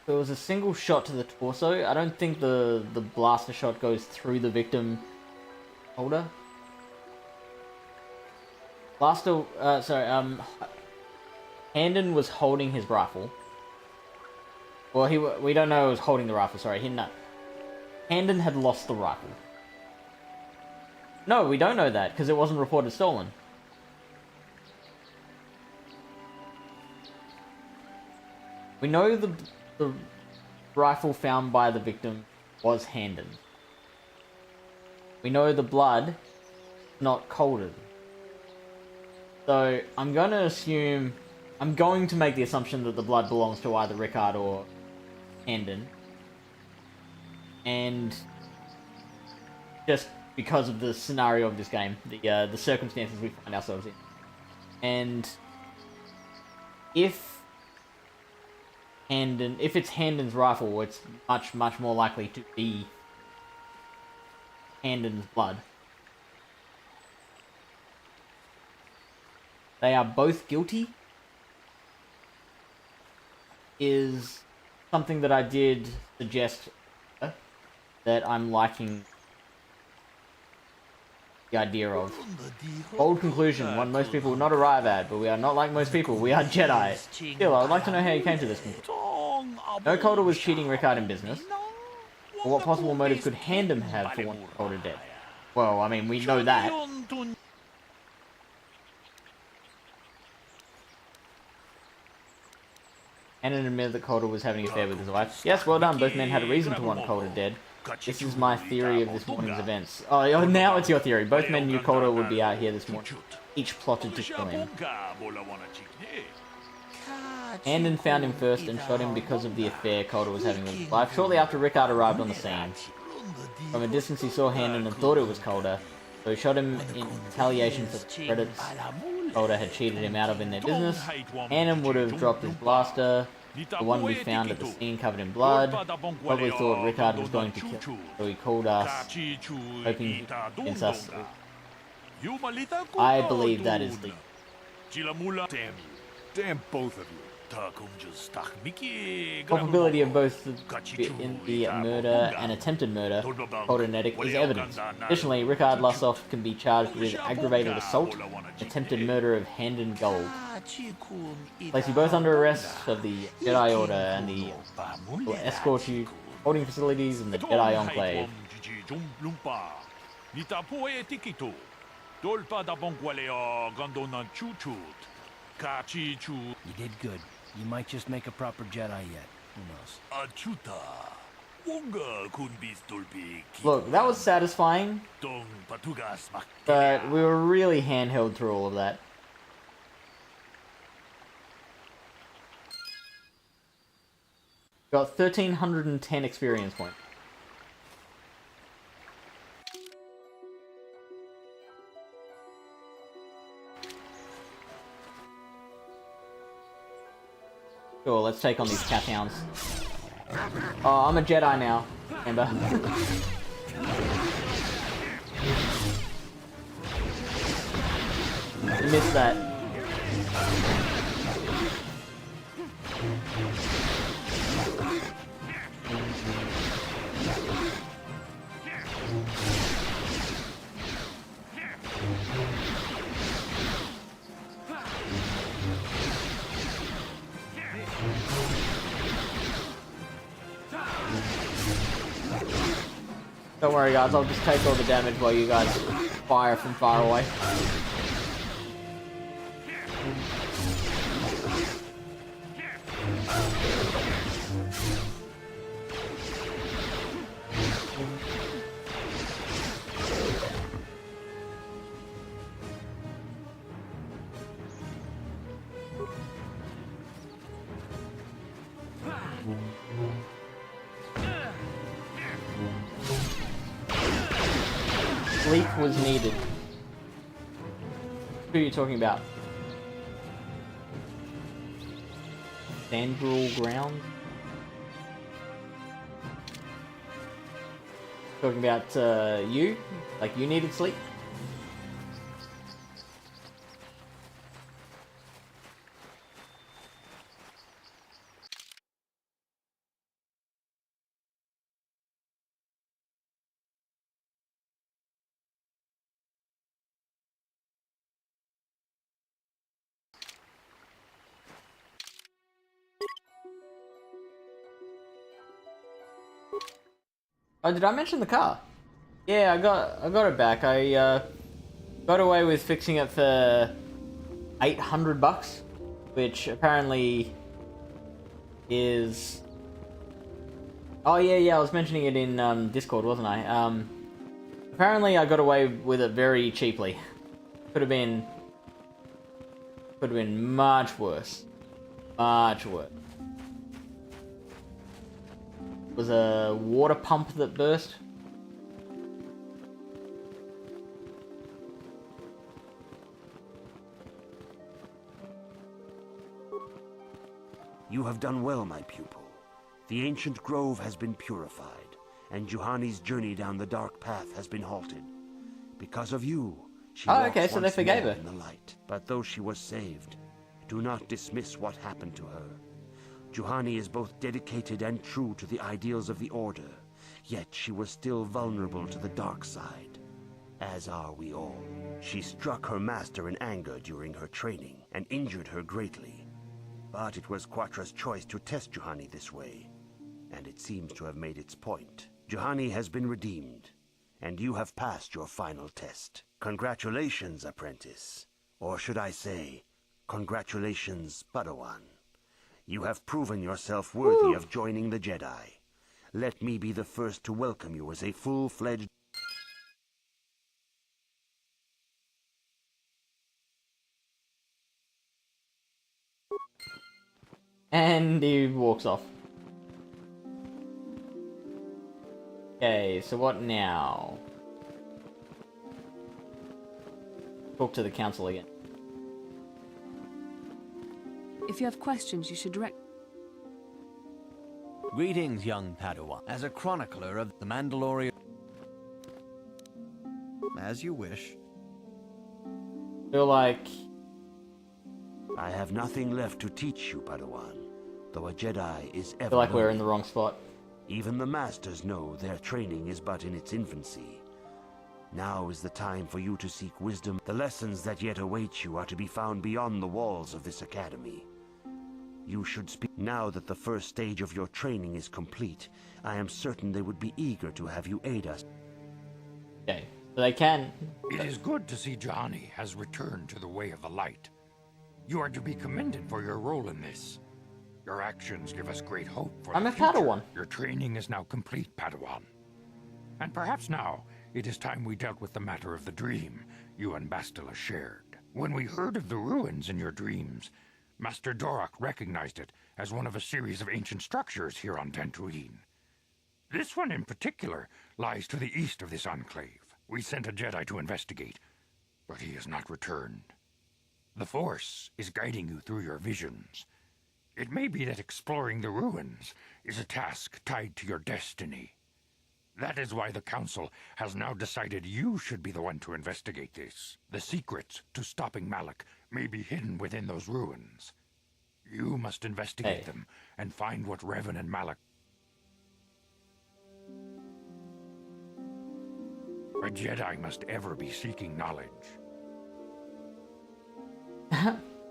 if it was a single shot to the torso, I don't think the blaster shot goes through the victim Calder. Handon was holding his rifle. Well, we don't know he was holding the rifle, sorry. Handon had lost the rifle. No, we don't know that, because it wasn't reported stolen. We know the rifle found by the victim was Handon. We know the blood, not Calder. So, I'm going to make the assumption that the blood belongs to either Rickard or Handon. And just because of the scenario of this game, the circumstances we find ourselves in. And if it's Handon's rifle, it's much more likely to be Handon's blood. They are both guilty is something that I did suggest that I'm liking the idea of. Bold conclusion, one most people would not arrive at, but we are not like most people, we are Jedi. Still, I would like to know how you came to this conclusion. No Calder was cheating Rickard in business. But what possible motive could Handon have for wanting Calder dead? Well, I mean, we know that. Handon admitted that Calder was having an affair with his wife. Yes, well done, both men had a reason to want Calder dead. This is my theory of this morning's events. Oh, now it's your theory. Both men knew Calder would be out here this morning. Each plotted to kill him. Handon found him first and shot him because of the affair Calder was having with his wife, shortly after Rickard arrived on the scene. From a distance he saw Handon and thought it was Calder, so he shot him in retaliation for the credits Calder had cheated him out of in their business. Handon would have dropped his blaster, the one we found at the scene covered in blood. Probably thought Rickard was going to kill him, so he called us, hoping he could convince us. I believe that is the... Damn both of you. Culpability of both in the murder and attempted murder, Caldernetic, is evidence. Additionally, Rickard Lussoff can be charged with aggravated assault, attempted murder of Handon Gold. Place you both under arrest of the Jedi Order and the will escort you holding facilities in the Jedi Enclave. You did good. You might just make a proper Jedi yet. Who knows? Look, that was satisfying, but we were really handheld through all of that. Got 1,310 experience points. Sure, let's take on these cat hounds. Oh, I'm a Jedi now, Amber. You missed that. Don't worry guys, I'll just take all the damage while you guys fire from far away. Sleep was needed. Who are you talking about? Sandral ground? Talking about you? Like you needed sleep? Oh, did I mention the car? Yeah, I got it back. I got away with fixing it for $800, which apparently is... Oh yeah, I was mentioning it in Discord, wasn't I? Apparently I got away with it very cheaply. Could have been much worse. Much worse. It was a water pump that burst. You have done well, my pupil. The ancient grove has been purified, and Juhani's journey down the dark path has been halted. Because of you, she walks okay, so they once forgave more her. in the light. But though she was saved, do not dismiss what happened to her. Juhani is both dedicated and true to the ideals of the Order, yet she was still vulnerable to the dark side, as are we all. She struck her master in anger during her training and injured her greatly. But it was Quatra's choice to test Juhani this way, and it seems to have made its point. Juhani has been redeemed, and you have passed your final test. Congratulations, apprentice. Or should I say, congratulations, Padawan. You have proven yourself worthy of joining the Jedi. Let me be the first to welcome you as a full-fledged... And he walks off. Okay, so what now? Talk to the council again. If you have questions, you should direct... Greetings, young Padawan. As a chronicler of the Mandalorian... As you wish. Feel like... I have nothing left to teach you, Padawan, though a Jedi is ever feel like we're in learning. the wrong spot. Even the Masters know their training is but in its infancy. Now is the time for you to seek wisdom. The lessons that yet await you are to be found beyond the walls of this academy. You should speak. Now that the first stage of your training is complete, I am certain they would be eager to have you aid us. Okay, so they can. It is good to see Juhani has returned to the way of the light. You are to be commended for your role in this. Your actions give us great hope for I'm the a future. Padawan. Your training is now complete, Padawan. And perhaps now, it is time we dealt with the matter of the dream you and Bastila shared. When we heard of the ruins in your dreams, Master Dorak recognized it as one of a series of ancient structures here on Dantooine. This one in particular lies to the east of this enclave. We sent a Jedi to investigate, but he has not returned. The Force is guiding you through your visions. It may be that exploring the ruins is a task tied to your destiny. That is why the Council has now decided you should be the one to investigate this. The secrets to stopping Malak may be hidden within those ruins. You must investigate them and find what Revan and Malak... A Jedi must ever be seeking knowledge.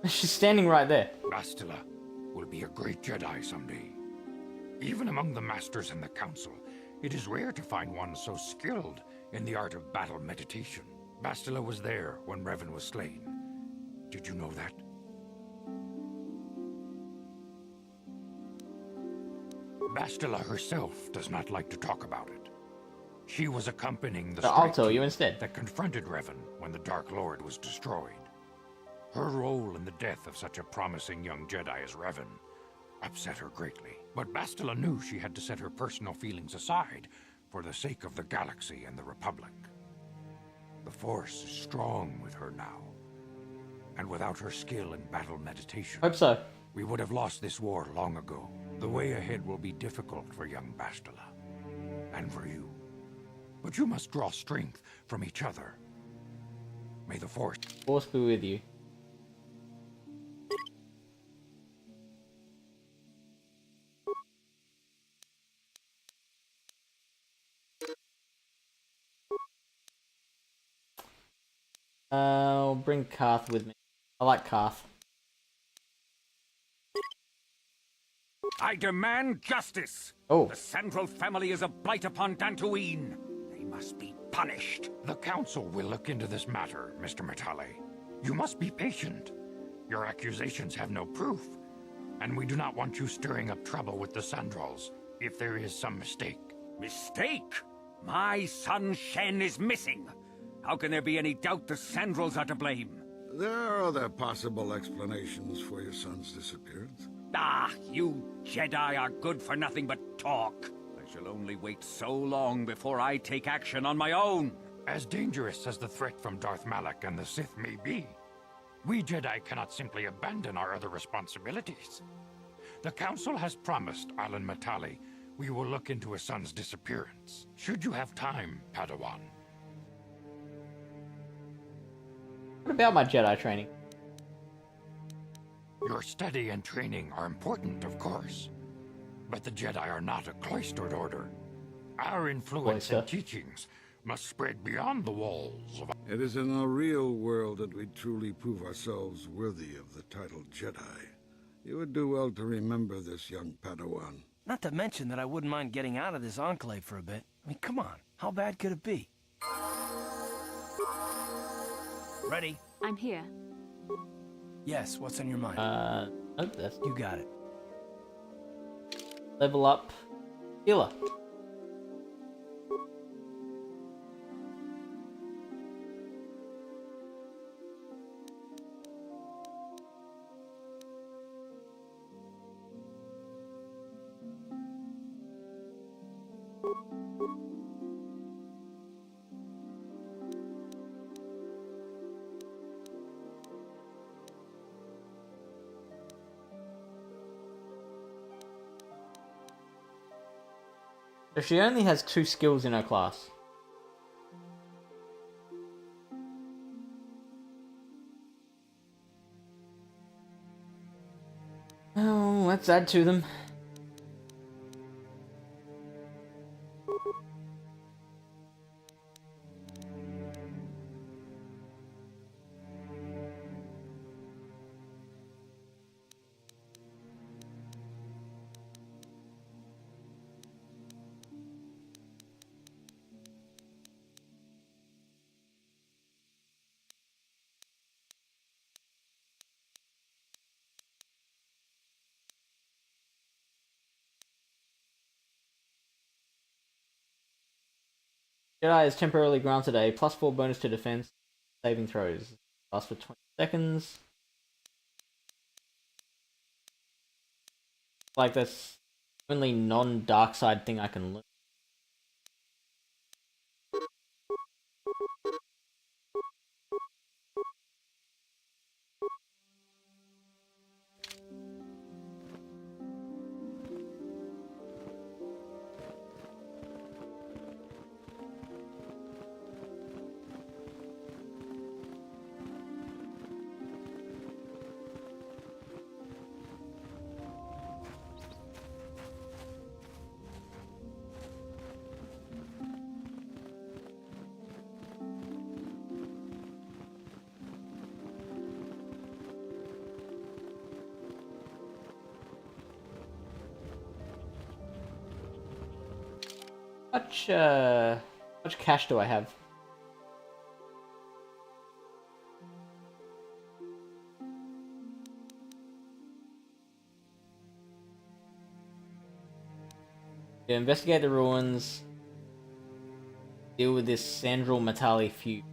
She's standing right there. Bastila will be a great Jedi someday. Even among the Masters and the Council, it is rare to find one so skilled in the art of battle meditation. Bastila was there when Revan was slain. Did you know that? Bastila herself does not like to talk about it. She was accompanying the So I'll strike tell you team instead. that confronted Revan when the Dark Lord was destroyed. Her role in the death of such a promising young Jedi as Revan upset her greatly. But Bastila knew she had to set her personal feelings aside for the sake of the galaxy and the Republic. The Force is strong with her now. And without her skill in battle meditation, Hope so. we would have lost this war long ago. The way ahead will be difficult for young Bastila. And for you. But you must draw strength from each other. May the Force be with you. I'll bring Karth with me. I like Karth. I demand justice! Oh. The Sandral family is a blight upon Dantooine. They must be punished. The Council will look into this matter, Mr. Matale. You must be patient. Your accusations have no proof, and we do not want you stirring up trouble with the Sandrals if there is some mistake. Mistake? My son Shen is missing. How can there be any doubt the Sandrals are to blame? There are other possible explanations for your son's disappearance. Ah, you Jedi are good for nothing but talk. I shall only wait so long before I take action on my own. As dangerous as the threat from Darth Malak and the Sith may be, we Jedi cannot simply abandon our other responsibilities. The Council has promised Alan Matali we will look into his son's disappearance. Should you have time, Padawan? What about my Jedi training? Your study and training are important, of course. But the Jedi are not a cloistered order. Our influence and teachings must spread beyond the walls of... It is in the real world that we truly prove ourselves worthy of the title Jedi. You would do well to remember this, young Padawan. Not to mention that I wouldn't mind getting out of this enclave for a bit. I mean, come on. How bad could it be? Ready? I'm here. Yes, what's on your mind? Nope, that's... You got it. Level up. Healer. So she only has 2 skills in her class. Oh, let's add to them. Jedi is temporarily granted a +4 bonus to defense saving throws. Lasts for 20 seconds. Like that's the only non-dark side thing I can learn. Much cash do I have? Yeah, investigate the ruins. Deal with this Sandral Matali feud.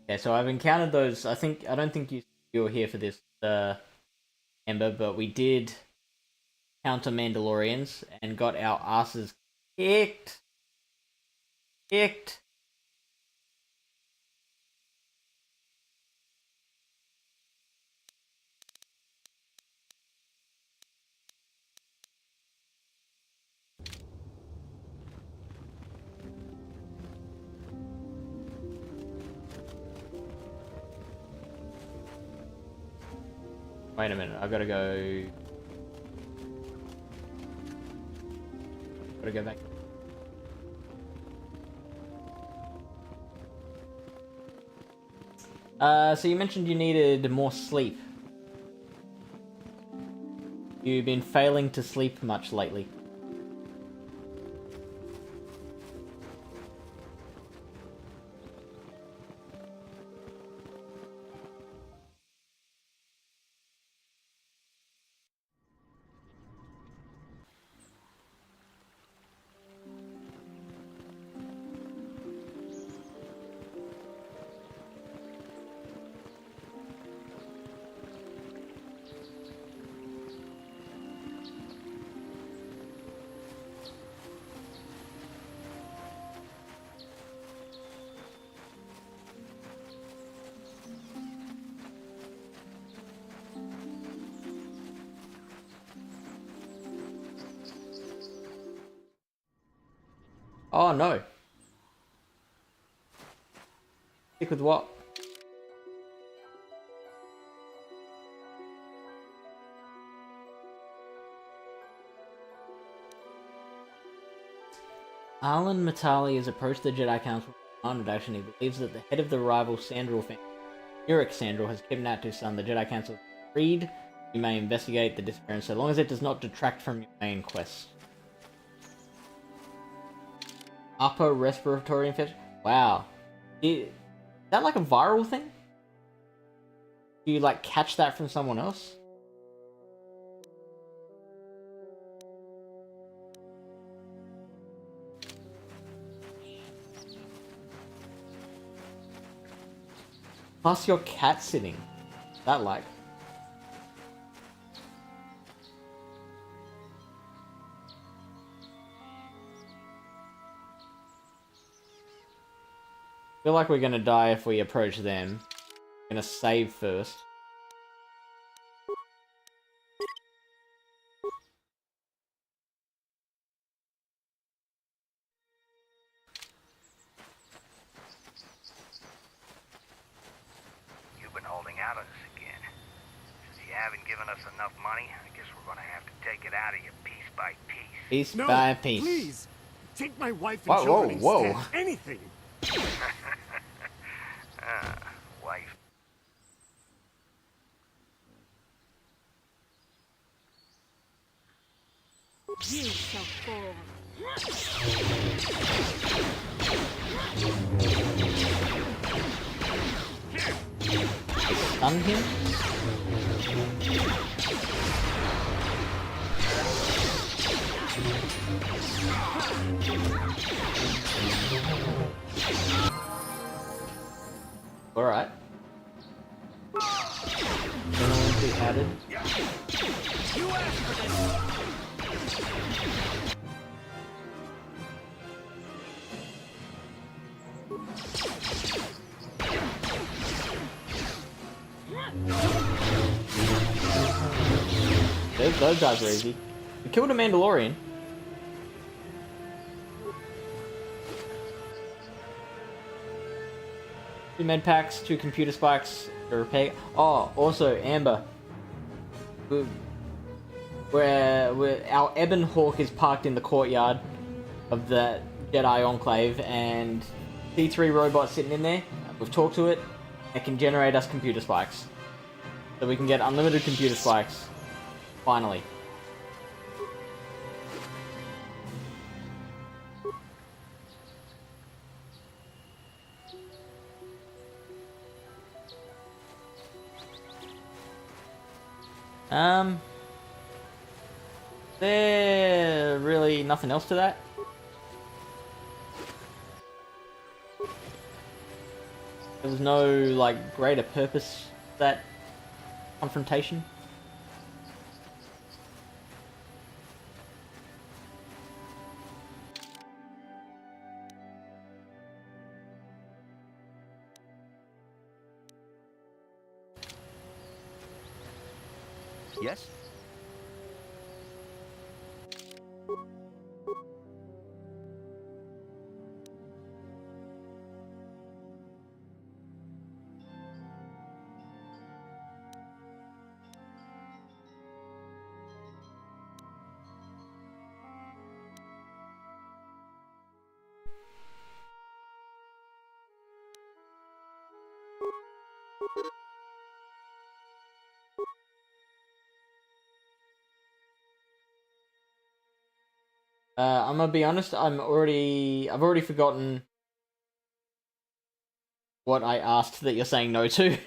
Okay, so I've encountered those. I don't think you were here for this, Ember, but we did counter Mandalorians and got our asses kicked. Wait a minute, I've got to go... Gotta go back. So you mentioned you needed more sleep. You've been failing to sleep much lately. Oh no. Stick with what? Arlen Matali has approached the Jedi Council for commanded action. He believes that the head of the rival Sandral family, Uruk Sandral, has kidnapped his son. The Jedi Council has agreed. You may investigate the disappearance so long as it does not detract from your main quest. Upper respiratory infection? Wow. Is that like a viral thing? Do you like catch that from someone else? Plus your cat sitting. That like. I feel like we're gonna die if we approach them. I'm gonna save first. You've been holding out on us again. Since you haven't given us enough money, I guess we're gonna have to take it out of you piece by piece. Piece by piece. Please, take my wife and Whoa, children whoa, instead. whoa. Anything. Wife. You shall fall. Stun him? Alright. Be added. You asked for this. Those guys are easy. We killed a Mandalorian. Two med packs, 2 computer spikes to repair. Oh, also Amber. Where our Ebon Hawk is parked in the courtyard of the Jedi Enclave, and C3 robot sitting in there. We've talked to it. It can generate us computer spikes, so we can get unlimited computer spikes. Finally. There really nothing else to that. There was no like greater purpose to that confrontation. Yes? I'm gonna be honest, I've already forgotten what I asked that you're saying no to.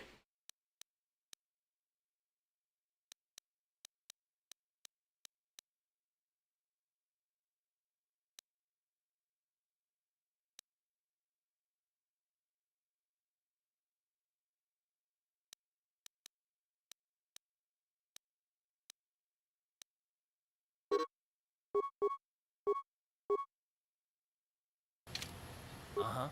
Uh-huh.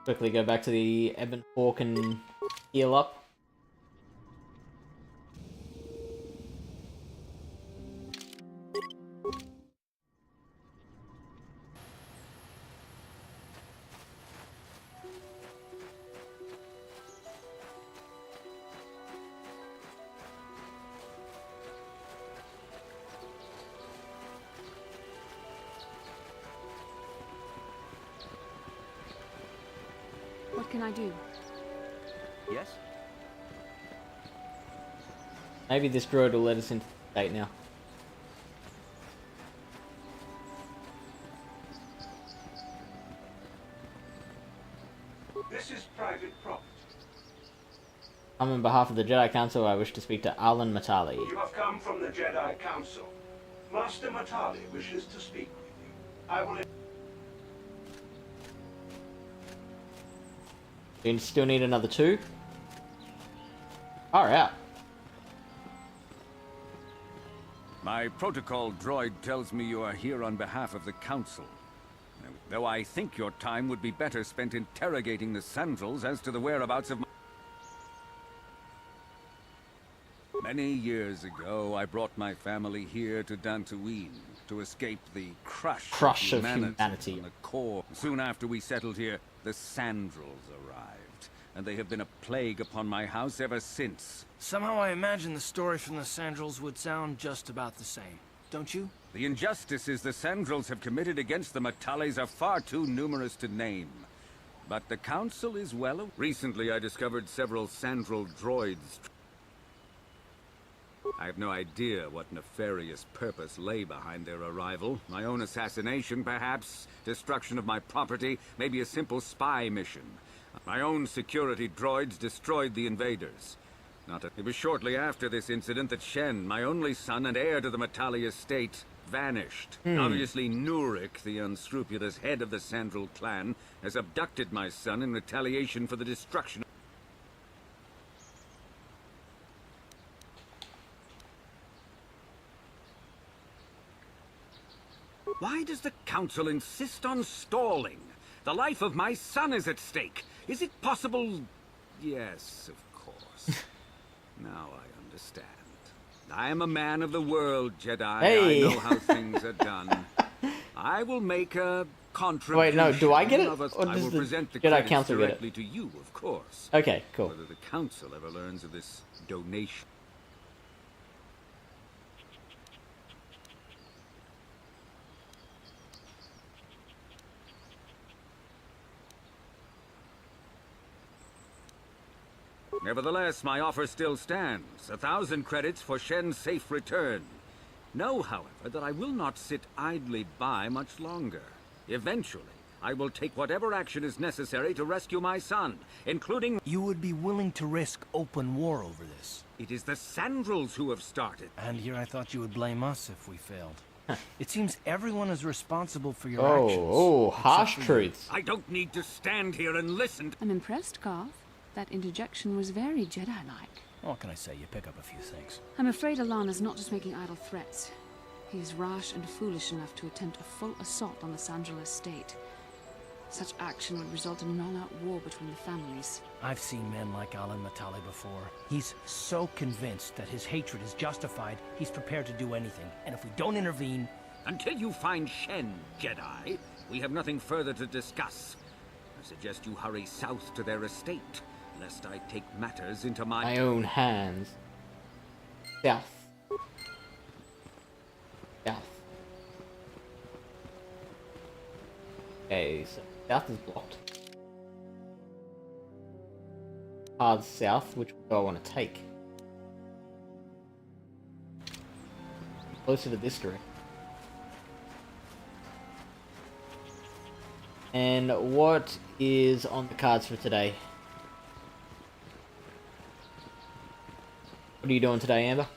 Quickly go back to the Ebon Fork and heal up. What can I do? Yes? Maybe this droid will let us into the state now. This is private property. On behalf of the Jedi Council, I wish to speak to Alan Matali. You have come from the Jedi Council. Master Matali wishes to speak with you. I will... Do you still need another 2? Far out. My protocol droid tells me you are here on behalf of the Council. Though I think your time would be better spent interrogating the Sandals as to the whereabouts of my... Many years ago, I brought my family here to Dantooine to escape the crush of humanity on the core. Soon after we settled here, the Sandals arrived, and they have been a plague upon my house ever since. Somehow I imagine the story from the Sandals would sound just about the same, don't you? The injustices the Sandals have committed against the Matales are far too numerous to name. But the Council is well... Recently, I discovered several Sandral droids. I have no idea what nefarious purpose lay behind their arrival. My own assassination, perhaps. Destruction of my property. Maybe a simple spy mission. My own security droids destroyed the invaders. It was shortly after this incident that Shen, my only son and heir to the Matali estate, vanished. Obviously, Nurik, the unscrupulous head of the Sandral clan, has abducted my son in retaliation for the destruction. Why does the Council insist on stalling? The life of my son is at stake. Is it possible? Yes, of course. Now I understand. I am a man of the world, Jedi. Hey. I know how things are done. I will make a contribution. Wait, no, do I get it? Or I does will the present the Jedi credits Council get it? directly to you, of course. Okay, cool. Whether the Council ever learns of this donation. Nevertheless, my offer still stands. 1,000 credits for Shen's safe return. Know, however, that I will not sit idly by much longer. Eventually, I will take whatever action is necessary to rescue my son, including... You would be willing to risk open war over this? It is the Sandrals who have started. And here I thought you would blame us if we failed. It seems everyone is responsible for your Oh, actions. oh, harsh except for you. truths. I don't need to stand here and listen. I'm impressed, Garth. That interjection was very Jedi-like. What can I say? You pick up a few things. I'm afraid Alana's not just making idle threats. He is rash and foolish enough to attempt a full assault on the Sandral estate. Such action would result in an all-out war between the families. I've seen men like Alan Matali before. He's so convinced that his hatred is justified, he's prepared to do anything. And if we don't intervene... Until you find Shen, Jedi, we have nothing further to discuss. I suggest you hurry south to their estate, lest I take matters into My own hands. South. South. Okay, so south is blocked. paths south. Which do I want to take? Closer to this direction. And what is on the cards for today? What are you doing today, Amber?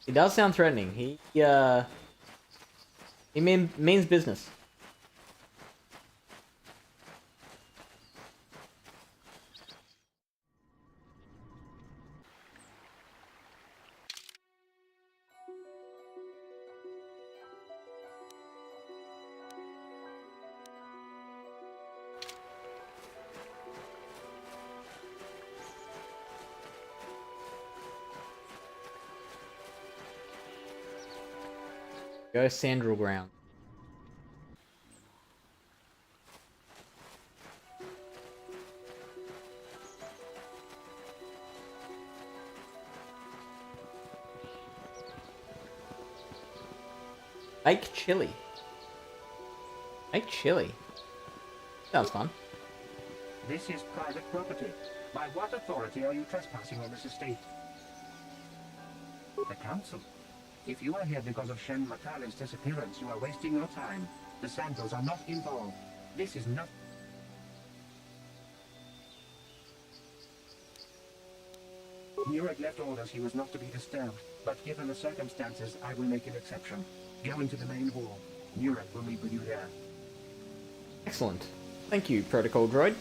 He does sound threatening. He means business. Go Sandral Ground. Make chili. Make chili. Sounds fun. This is private property. By what authority are you trespassing on this estate? The council. If you are here because of Shen Matale's disappearance, you are wasting your time. The Santos are not involved. This is not... Nurek left orders he was not to be disturbed, but given the circumstances, I will make an exception. Go into the main hall. Nurek will meet with you there. Excellent. Thank you, Protocol Droid.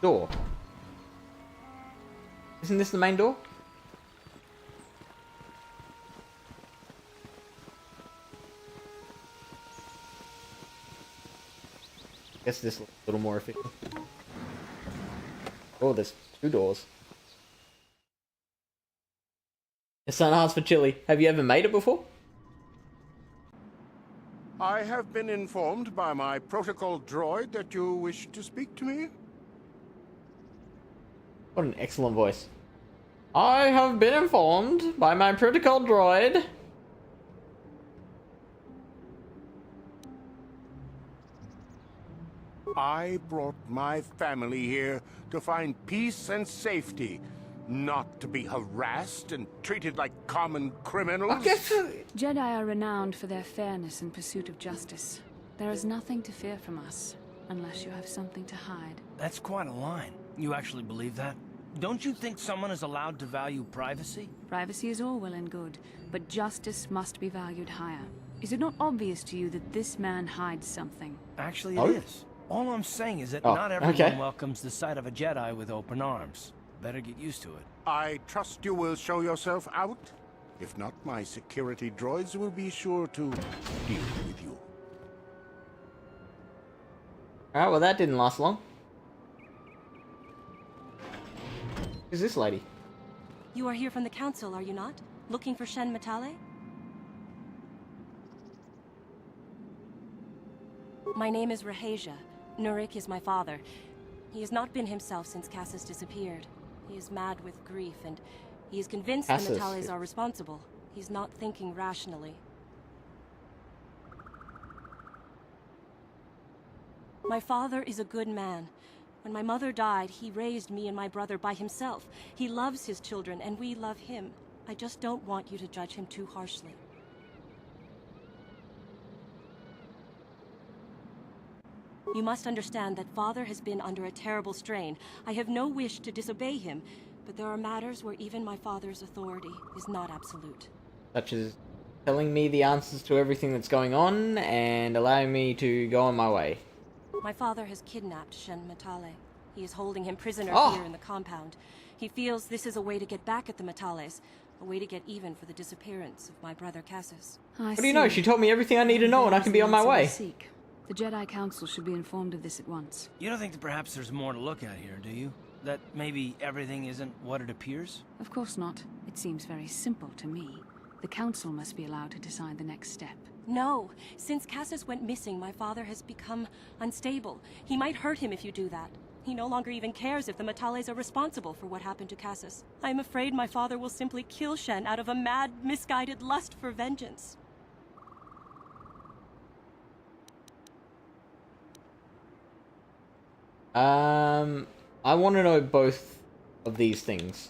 Door. Isn't this the main door? Guess this looks a little more efficient. Oh, there's two doors. Your son asks for chili. Have you ever made it before? I have been informed by my protocol droid that you wish to speak to me. What an excellent voice. I have been informed by my protocol droid. I brought my family here to find peace and safety, not to be harassed and treated like common criminals. Jedi are renowned for their fairness in pursuit of justice. There is nothing to fear from us, unless you have something to hide. That's quite a line. You actually believe that? Don't you think someone is allowed to value privacy? Privacy is all well and good, but justice must be valued higher. Is it not obvious to you that this man hides something? Actually, it is. All I'm saying is that not everyone welcomes the sight of a Jedi with open arms. Better get used to it. I trust you will show yourself out. If not, my security droids will be sure to deal with you. Alright, well that didn't last long. Who's this lady? You are here from the council, are you not? Looking for Shen Matale? My name is Rahasia. Nurik is my father. He has not been himself since Cassus disappeared. He is mad with grief, and he is convinced the Matales are responsible. He's not thinking rationally. My father is a good man. When my mother died, he raised me and my brother by himself. He loves his children, and we love him. I just don't want you to judge him too harshly. You must understand that Father has been under a terrible strain. I have no wish to disobey him, but there are matters where even my father's authority is not absolute. Such as telling me the answers to everything that's going on and allowing me to go on my way. My father has kidnapped Shen Matale. He is holding him prisoner here in the compound. He feels this is a way to get back at the Matales, a way to get even for the disappearance of my brother Cassus. What do you know? She told me everything I need to know and I can be on my way. The Jedi Council should be informed of this at once. You don't think that perhaps there's more to look at here, do you? That maybe everything isn't what it appears? Of course not. It seems very simple to me. The Council must be allowed to decide the next step. No. Since Cassus went missing, my father has become unstable. He might hurt him if you do that. He no longer even cares if the Metales are responsible for what happened to Cassus. I am afraid my father will simply kill Shen out of a mad, misguided lust for vengeance. I want to know both of these things.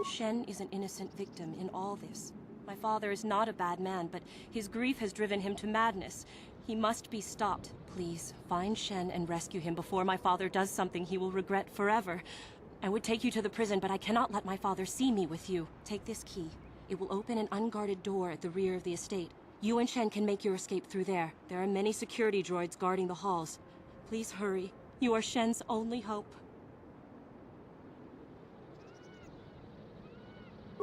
Shen is an innocent victim in all this. My father is not a bad man, but his grief has driven him to madness. He must be stopped. Please, find Shen and rescue him before my father does something he will regret forever. I would take you to the prison, but I cannot let my father see me with you. Take this key. It will open an unguarded door at the rear of the estate. You and Shen can make your escape through there. There are many security droids guarding the halls. Please hurry. You are Shen's only hope.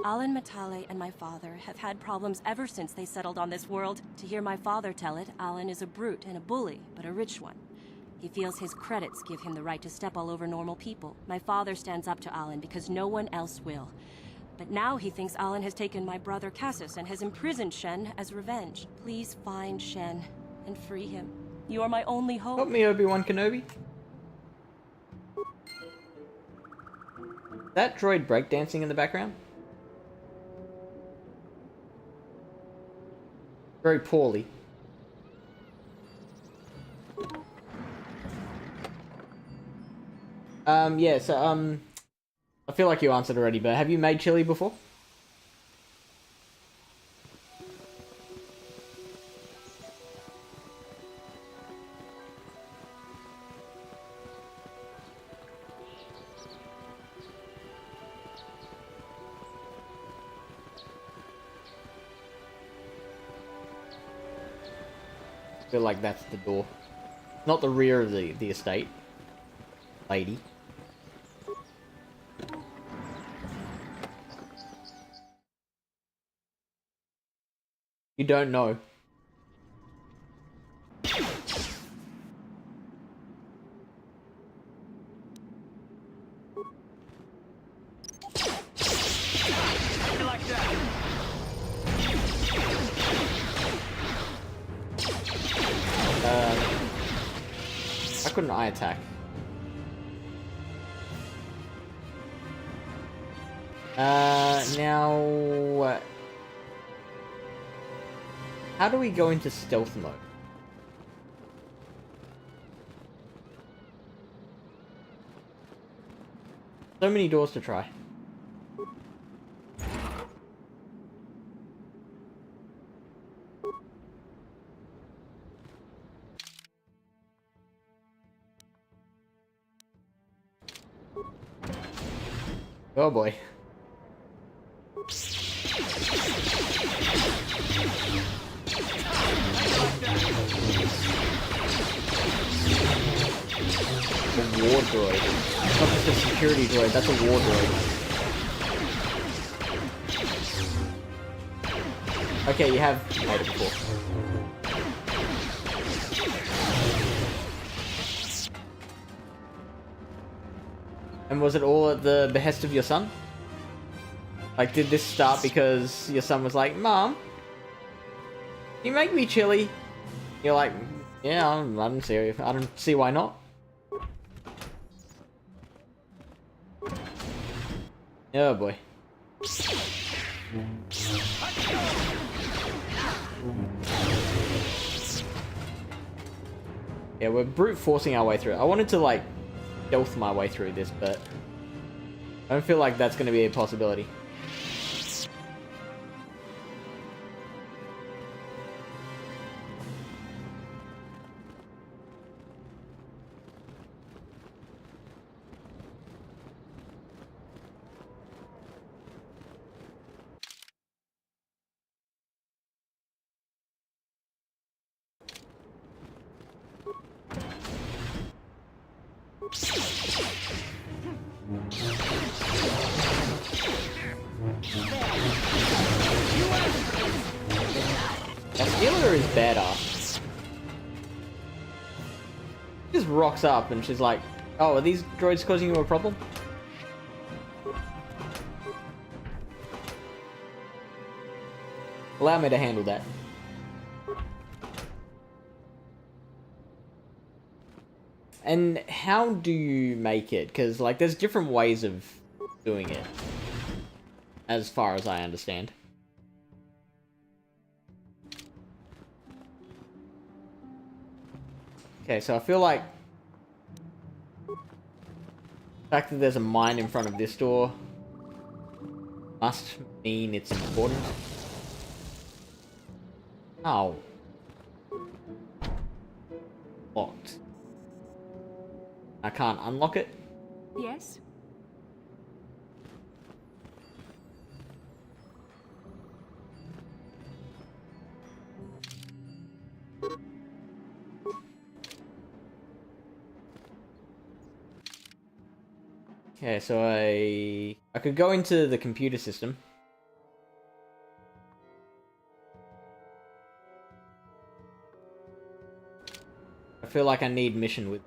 Alan Matale and my father have had problems ever since they settled on this world. To hear my father tell it, Alan is a brute and a bully, but a rich one. He feels his credits give him the right to step all over normal people. My father stands up to Alan because no one else will. But now he thinks Alan has taken my brother Cassus and has imprisoned Shen as revenge. Please find Shen and free him. You are my only hope. Help me, Obi-Wan Kenobi. That droid breakdancing in the background? Very poorly. Yeah, so, I feel like you answered already, but have you made chili before? I feel like that's the door. Not the rear of the estate. Lady. You don't know. How couldn't I attack? Now... how do we go into stealth mode? So many doors to try. Oh boy. A war droid. Not just a security droid, that's a war droid. Okay, you have made it before. And was it all at the behest of your son? Like, did this start because your son was like, Mom, can you make me chili? You're like, yeah, I don't see why not. Oh boy. Yeah, we're brute forcing our way through it. I wanted to, like, stealth my way through this, but I don't feel like that's going to be a possibility. That Stealer is badass. Just just rocks up and she's like, "Oh, are these droids causing you a problem?" Allow me to handle that. And how do you make it? Because, like, there's different ways of doing it, as far as I understand. Okay, so I feel like the fact that there's a mine in front of this door must mean it's important. Oh. Locked. I can't unlock it? Yes? Okay, so I could go into the computer system. I feel like I need mission with.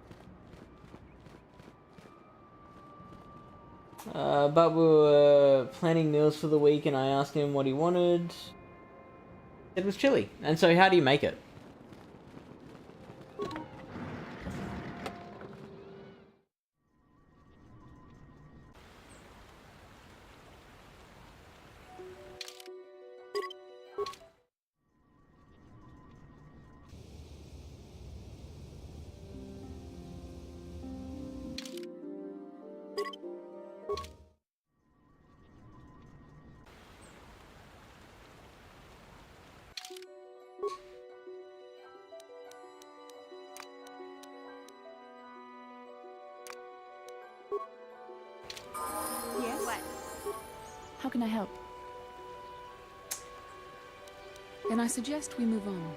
But we were planning meals for the week, and I asked him what he wanted. It was chili. And so, how do you make it? Yes? What? How can I help? Then I suggest we move on.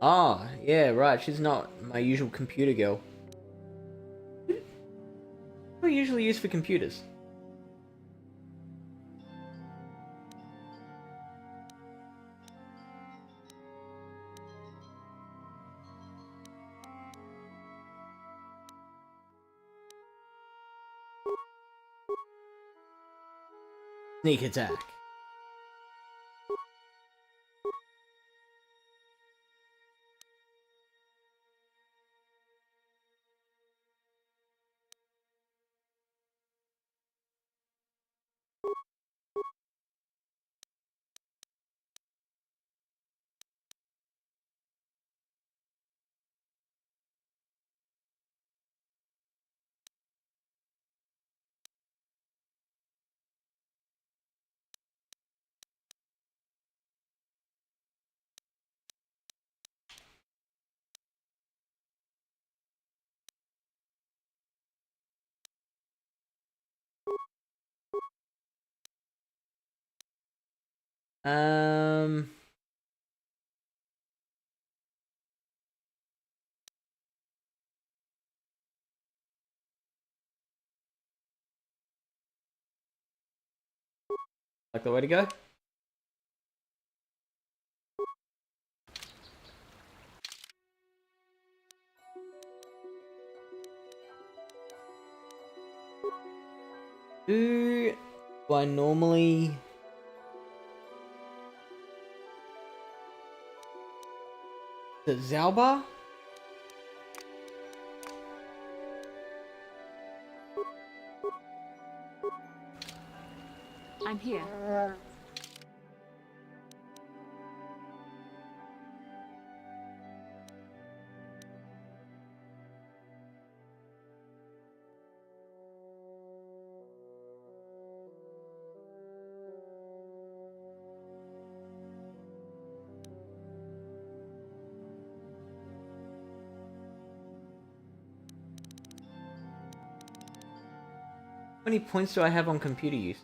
Ah, yeah, right. She's not my usual computer girl. What do we usually use for computers? Sneak attack. Um... Like the way to go? Do I normally... The Zalbar? I'm here. How many points do I have on computer use?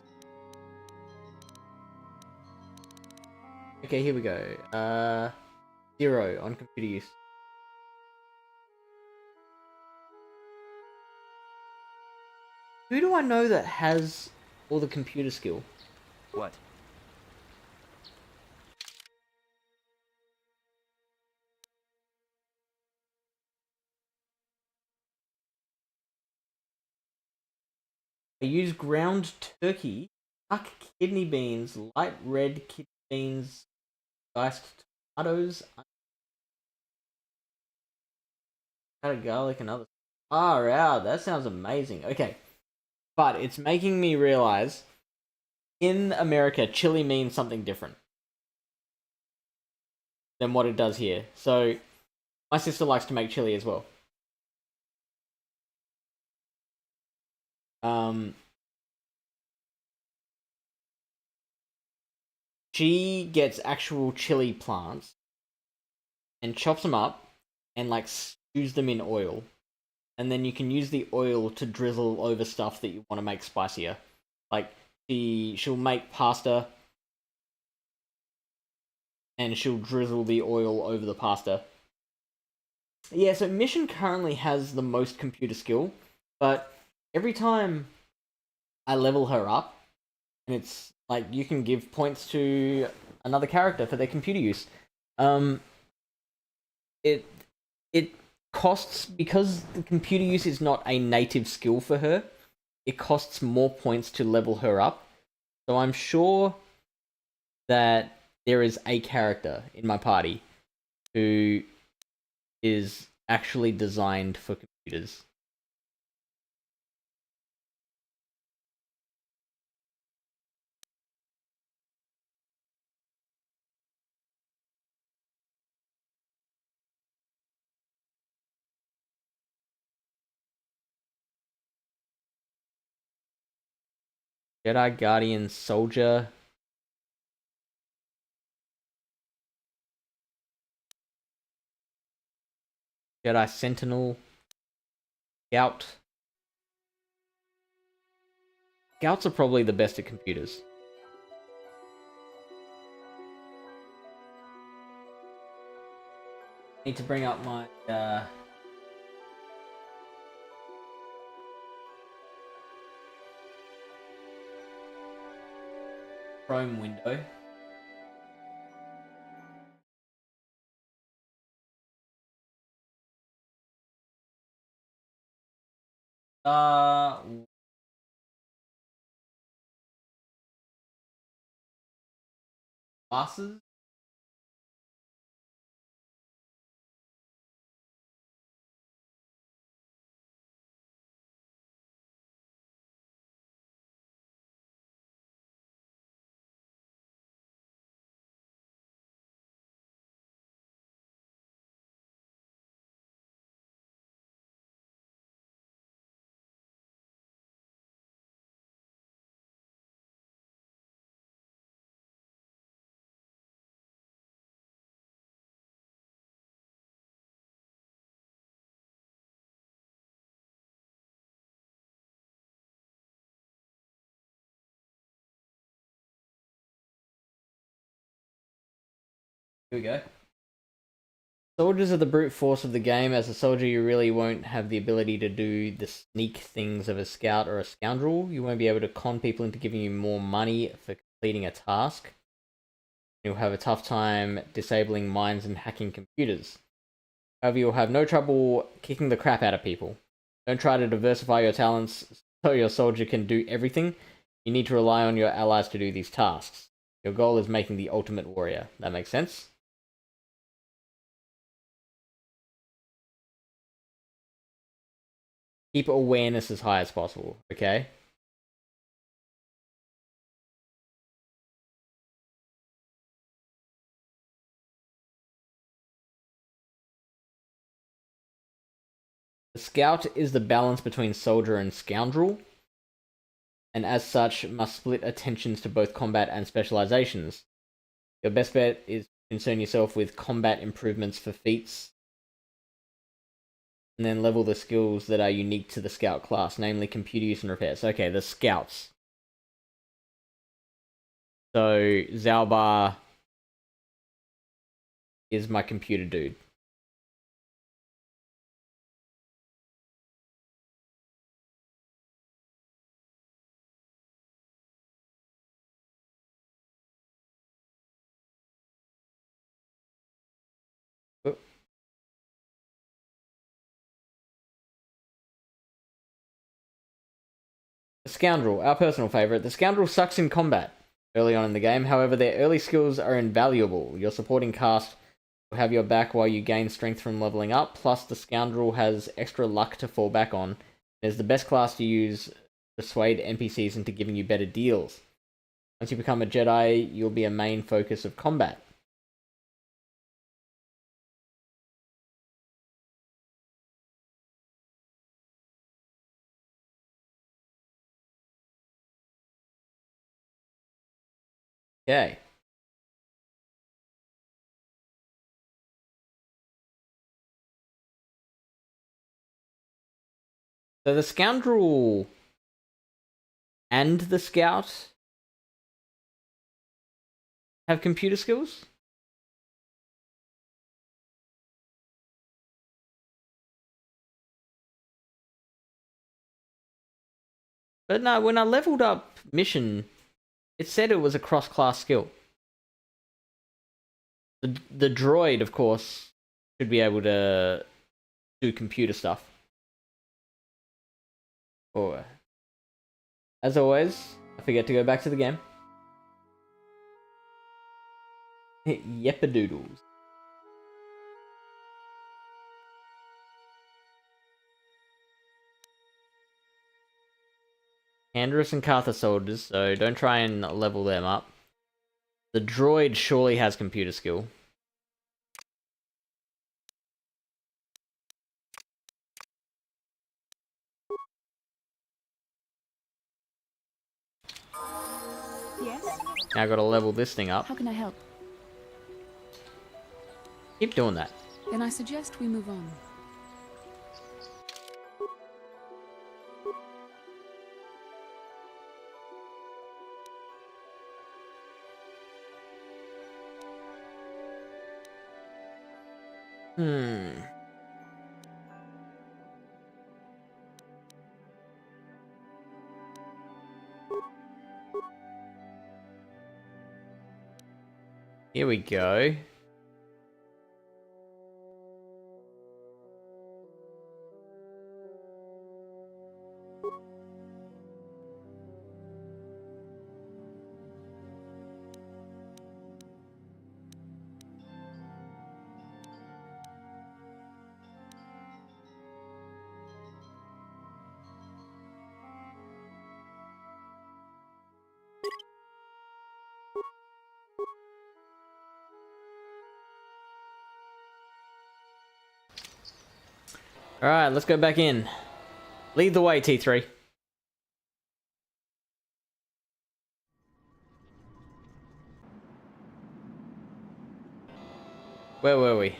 Okay, here we go. 0 on computer use. Who do I know that has all the computer skill? What? I use ground turkey, dark kidney beans, light red kidney beans, diced tomatoes, powdered garlic, and other. Far out. That sounds amazing. Okay, but it's making me realize in America, chili means something different than what it does here. So, my sister likes to make chili as well. She gets actual chili plants and chops them up and like stews them in oil. And then you can use the oil to drizzle over stuff that you want to make spicier. Like she'll make pasta and she'll drizzle the oil over the pasta. Yeah, so Mission currently has the most computer skill, but every time I level her up, and it's like you can give points to another character for their computer use. It costs, because the computer use is not a native skill for her, it costs more points to level her up. So I'm sure that there is a character in my party who is actually designed for computers. Jedi Guardian Soldier. Jedi Sentinel. Scout. Scouts are probably the best at computers. Need to bring up my Chrome window. Classes. Here we go. Soldiers are the brute force of the game. As a soldier, you really won't have the ability to do the sneak things of a scout or a scoundrel. You won't be able to con people into giving you more money for completing a task. You'll have a tough time disabling mines and hacking computers. However, you'll have no trouble kicking the crap out of people. Don't try to diversify your talents so your soldier can do everything. You need to rely on your allies to do these tasks. Your goal is making the ultimate warrior. That makes sense? Keep awareness as high as possible, okay? The scout is the balance between soldier and scoundrel, and as such must split attentions to both combat and specializations. Your best bet is to concern yourself with combat improvements for feats, and then level the skills that are unique to the scout class, namely computer use and repairs. Okay, the scouts. So, Zalbar is my computer dude. Oh. The Scoundrel, our personal favourite. The Scoundrel sucks in combat early on in the game. However, their early skills are invaluable. Your supporting cast will have your back while you gain strength from leveling up. Plus, the Scoundrel has extra luck to fall back on. It is the best class to use to persuade NPCs into giving you better deals. Once you become a Jedi, you'll be a main focus of combat. Okay. So the Scoundrel and the Scout have computer skills? But no, when I leveled up Mission, it said it was a cross-class skill. The droid, of course, should be able to do computer stuff. Oh, as always, I forget to go back to the game. Yeppadoodles. Andrus and Cartha soldiers, so don't try and level them up. The droid surely has computer skill. Yes? Now I gotta level this thing up. How can I help? Keep doing that. Then I suggest we move on. Here we go. Alright, let's go back in. Lead the way, T3. Where were we?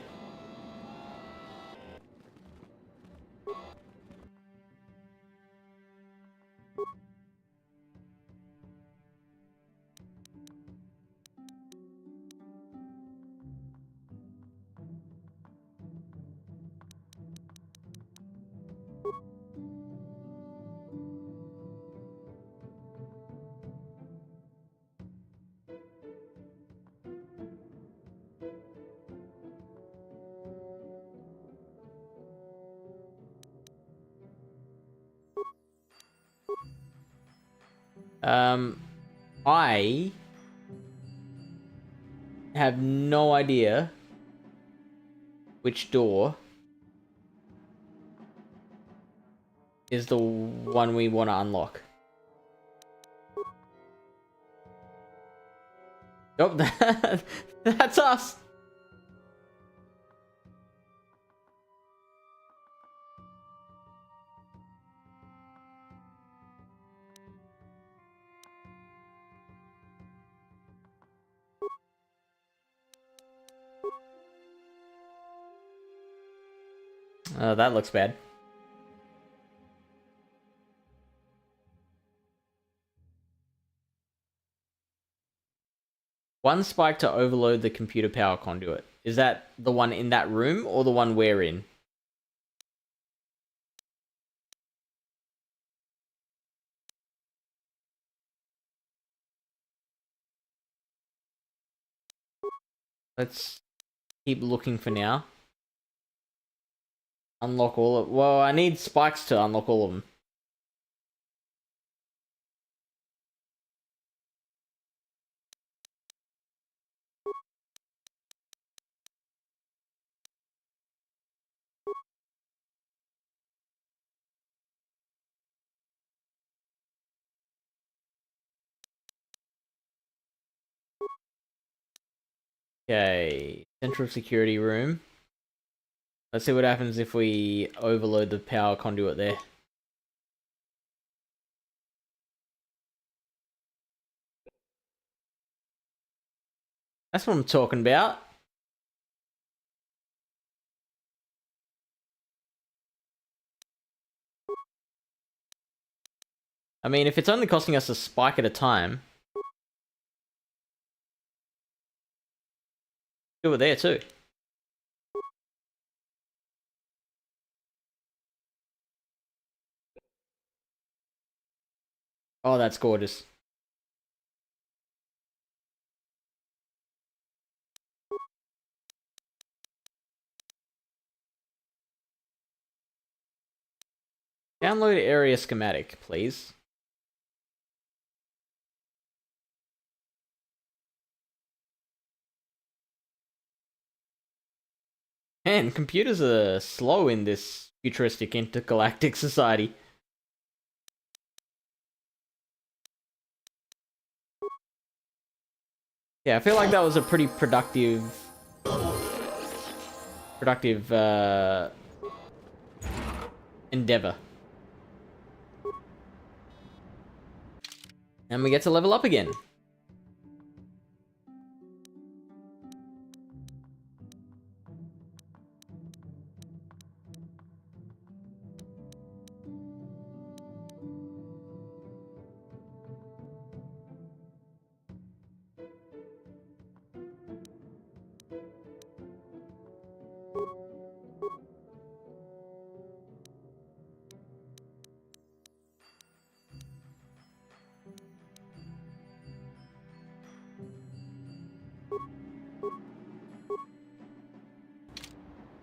I have no idea which door is the one we want to unlock. Oh, that's us! Oh, that looks bad. One spike to overload the computer power conduit. Is that the one in that room or the one we're in? Let's keep looking for now. Unlock all of... Well, I need spikes to unlock all of them. Okay, central security room. Let's see what happens if we overload the power conduit there. That's what I'm talking about. I mean, if it's only costing us a spike at a time, do it there too. Oh, that's gorgeous. Download area schematic, please. Man, computers are slow in this futuristic intergalactic society. Yeah, I feel like that was a pretty productive endeavor. And we get to level up again.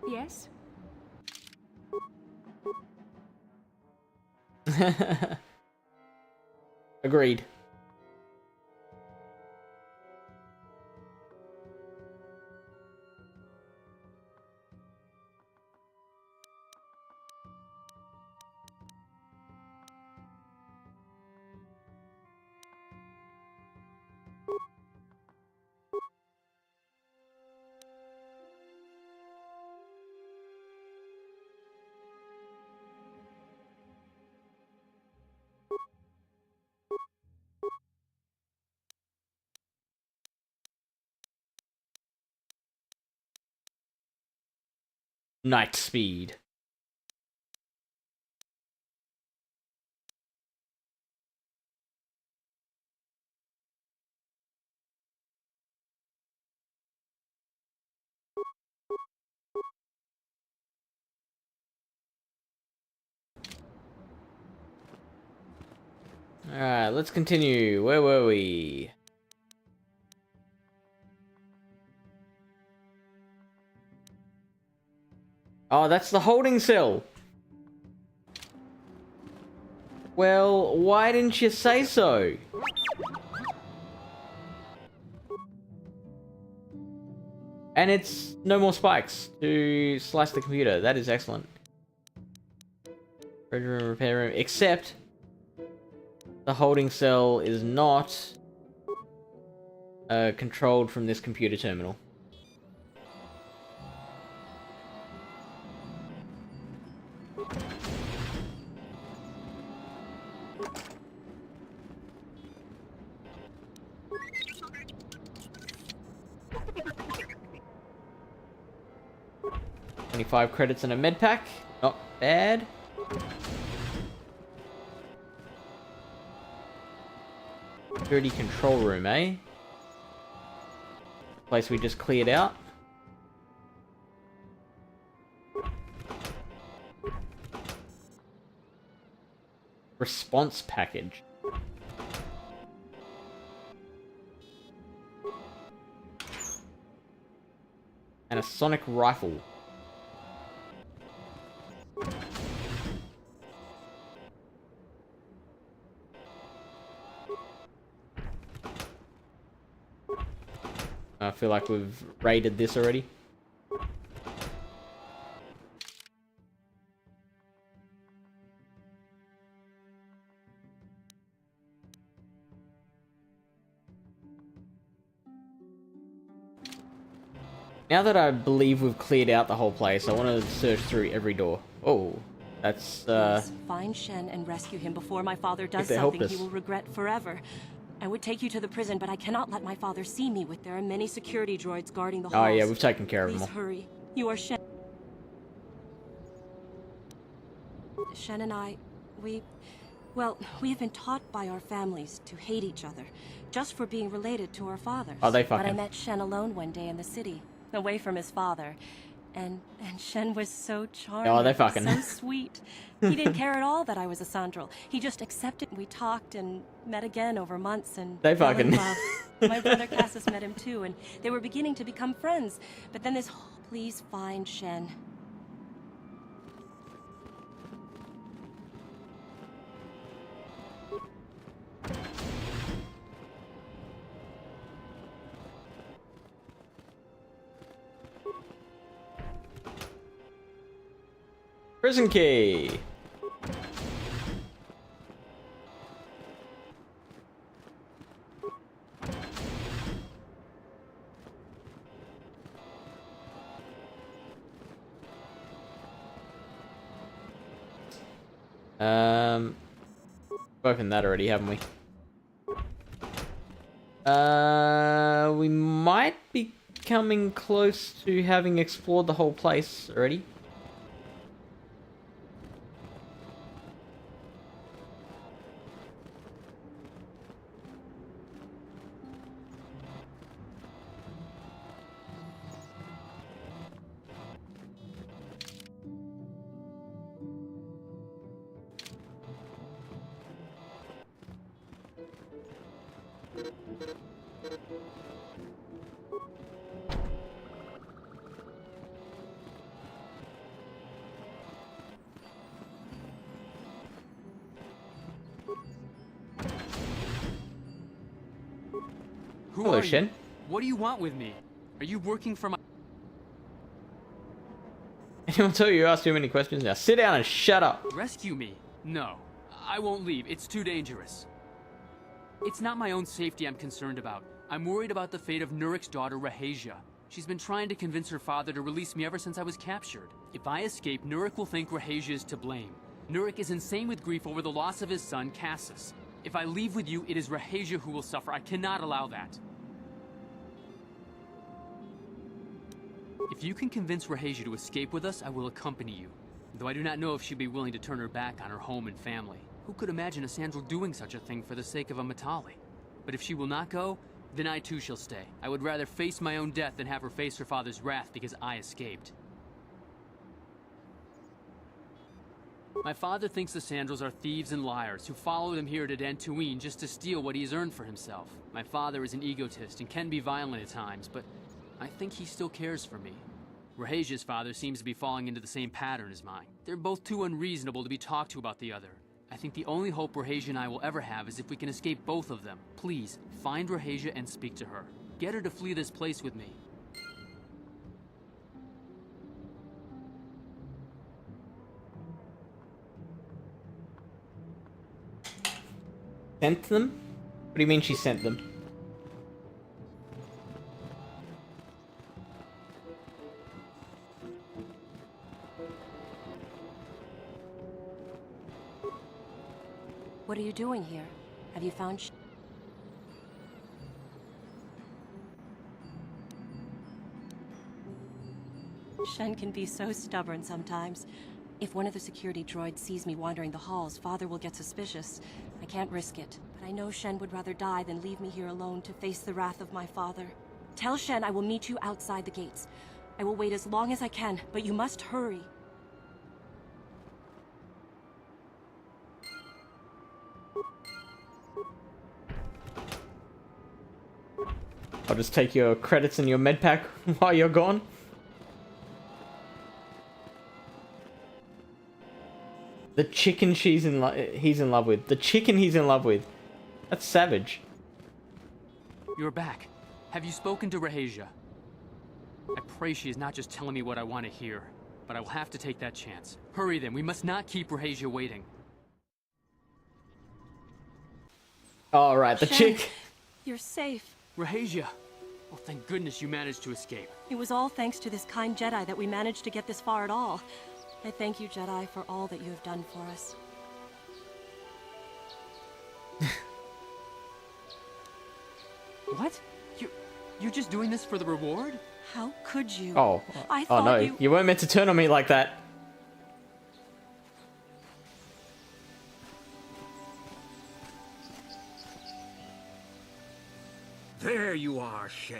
Yes? Agreed. Night speed. Alright, let's continue. Where were we? Oh, that's the holding cell. Well, why didn't you say so? And it's no more spikes to slice the computer. That is excellent. Repair room, except the holding cell is not controlled from this computer terminal. $25 credits and a med pack. Not bad. Security control room, eh? Place we just cleared out. Response package. And a sonic rifle. I feel like we've raided this already. Now that I believe we've cleared out the whole place, I want to search through every door. Oh, that's Please find Shen and rescue him before my father does something he will regret forever. I would take you to the prison, but I cannot let my father see me with there are many security droids guarding the halls. Oh yeah, we've taken care of them all. Please hurry. You are Shen. Shen and I, we have been taught by our families to hate each other, just for being related to our fathers. Oh, they But I fucking. met Shen alone one day in the city, away from his father. And Shen was so charming. Oh, they fucking. So sweet. He didn't care at all that I was a Sandral. He just accepted. We talked and met again over months and They fell in fucking. love. My brother Cassus met him too, and they were beginning to become friends. But then this whole, please find Shen. Prison key. We've opened that already, haven't we? We might be coming close to having explored the whole place already. Who Hello, are Shen. you? What do you want with me? Are you working for my... Anyone tell you asked too many questions? Now sit down and shut up. Rescue me? No. I won't leave. It's too dangerous. It's not my own safety I'm concerned about. I'm worried about the fate of Nurik's daughter, Rahasia. She's been trying to convince her father to release me ever since I was captured. If I escape, Nurik will think Rahasia is to blame. Nurik is insane with grief over the loss of his son, Cassus. If I leave with you, it is Rahasia who will suffer. I cannot allow that. If you can convince Rahasia to escape with us, I will accompany you. Though I do not know if she'd be willing to turn her back on her home and family. Who could imagine a Sandral doing such a thing for the sake of a Matali? But if she will not go, then I too shall stay. I would rather face my own death than have her face her father's wrath because I escaped. My father thinks the Sandrals are thieves and liars who followed him here to Dantooine just to steal what he has earned for himself. My father is an egotist and can be violent at times, but I think he still cares for me. Rahasia's father seems to be falling into the same pattern as mine. They're both too unreasonable to be talked to about the other. I think the only hope Rahasia and I will ever have is if we can escape both of them. Please, find Rahasia and speak to her. Get her to flee this place with me. Sent them? What do you mean she sent them? What are you doing here? Have you found Shen can be so stubborn sometimes. If one of the security droids sees me wandering the halls, Father will get suspicious. I can't risk it, but I know Shen would rather die than leave me here alone to face the wrath of my father. Tell Shen I will meet you outside the gates. I will wait as long as I can, but you must hurry. I'll just take your credits and your med pack while you're gone. The chicken he's in love with. The chicken he's in love with. That's savage. You're back. Have you spoken to Rahasia? I pray she is not just telling me what I want to hear, but I will have to take that chance. Hurry then, we must not keep Rahasia waiting. All right, the chick. You're safe. Rahasia. Well, thank goodness you managed to escape. It was all thanks to this kind Jedi that we managed to get this far at all. I thank you, Jedi, for all that you have done for us. What? You're just doing this for the reward? How could you? Oh, I oh thought no, you weren't meant to turn on me like that. There you are, Shen.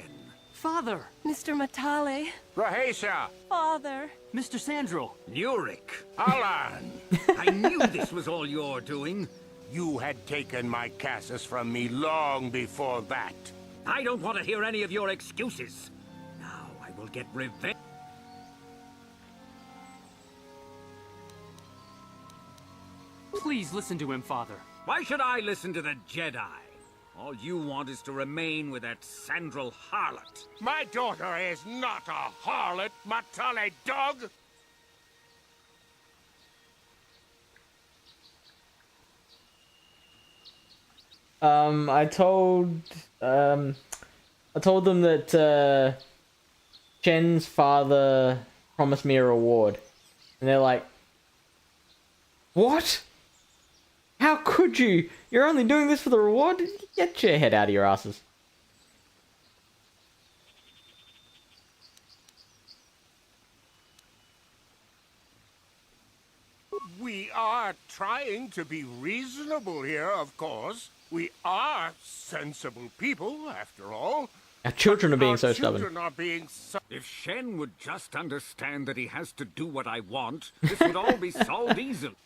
Father! Mr. Matale. Rahasia! Father! Mr. Sandro! Nurik! Alan! I knew this was all your doing. You had taken my Cassus from me long before that. I don't want to hear any of your excuses. Now I will get revenge. Please listen to him, Father. Why should I listen to the Jedi? All you want is to remain with that Sandral harlot. My daughter is not a harlot, Matale dog! I told them that Shen's father promised me a reward, and they're like, "What? How could you? You're only doing this for the reward? Get your head out of your asses." We are trying to be reasonable here, of course. We are sensible people, after all. Our children are being so Children stubborn. are being If Shen would just understand that he has to do what I want, this would all be solved easily.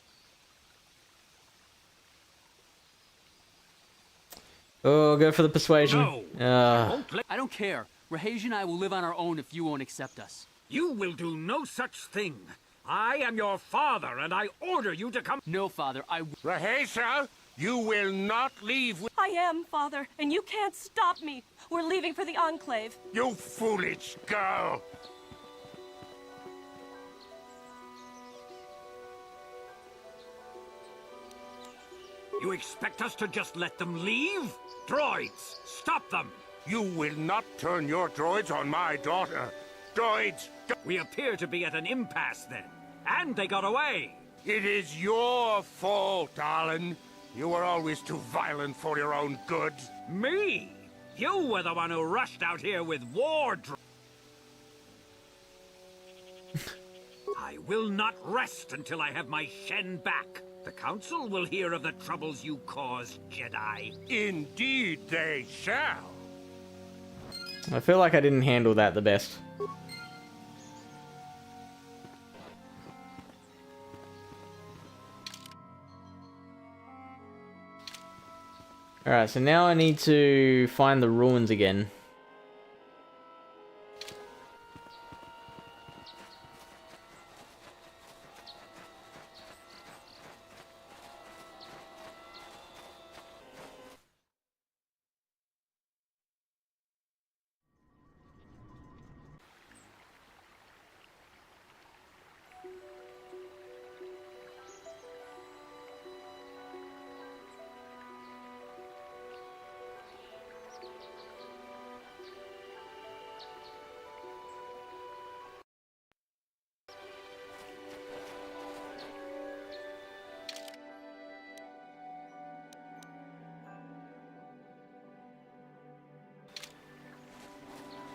Oh, go for the persuasion. No, I don't care. Rahasia and I will live on our own if you won't accept us. You will do no such thing. I am your father, and I order you to come. No, Father, Rahasia, you will not leave with... I am, Father, and you can't stop me. We're leaving for the Enclave. You foolish girl! You expect us to just let them leave? Droids, stop them! You will not turn your droids on my daughter. Droids... We appear to be at an impasse then. And they got away. It is your fault, Alan. You were always too violent for your own good. Me? You were the one who rushed out here with war I will not rest until I have my Shen back. The Council will hear of the troubles you caused, Jedi. Indeed they shall. I feel like I didn't handle that the best. Alright, so now I need to find the ruins again.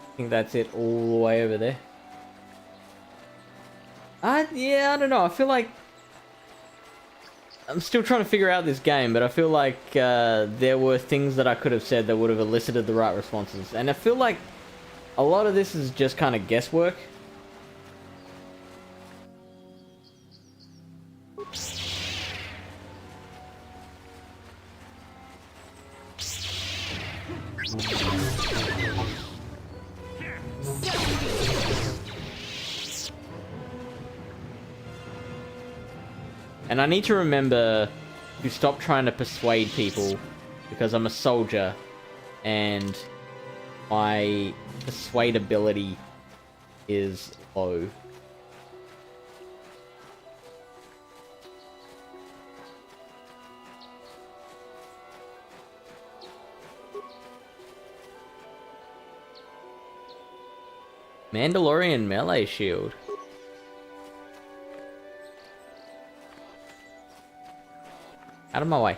I think that's it all the way over there. Yeah, I don't know. I feel like I'm still trying to figure out this game, but I feel like there were things that I could have said that would have elicited the right responses. And I feel like a lot of this is just kind of guesswork. And I need to remember to stop trying to persuade people, because I'm a soldier and my persuadability is low. Mandalorian melee shield. Out of my way.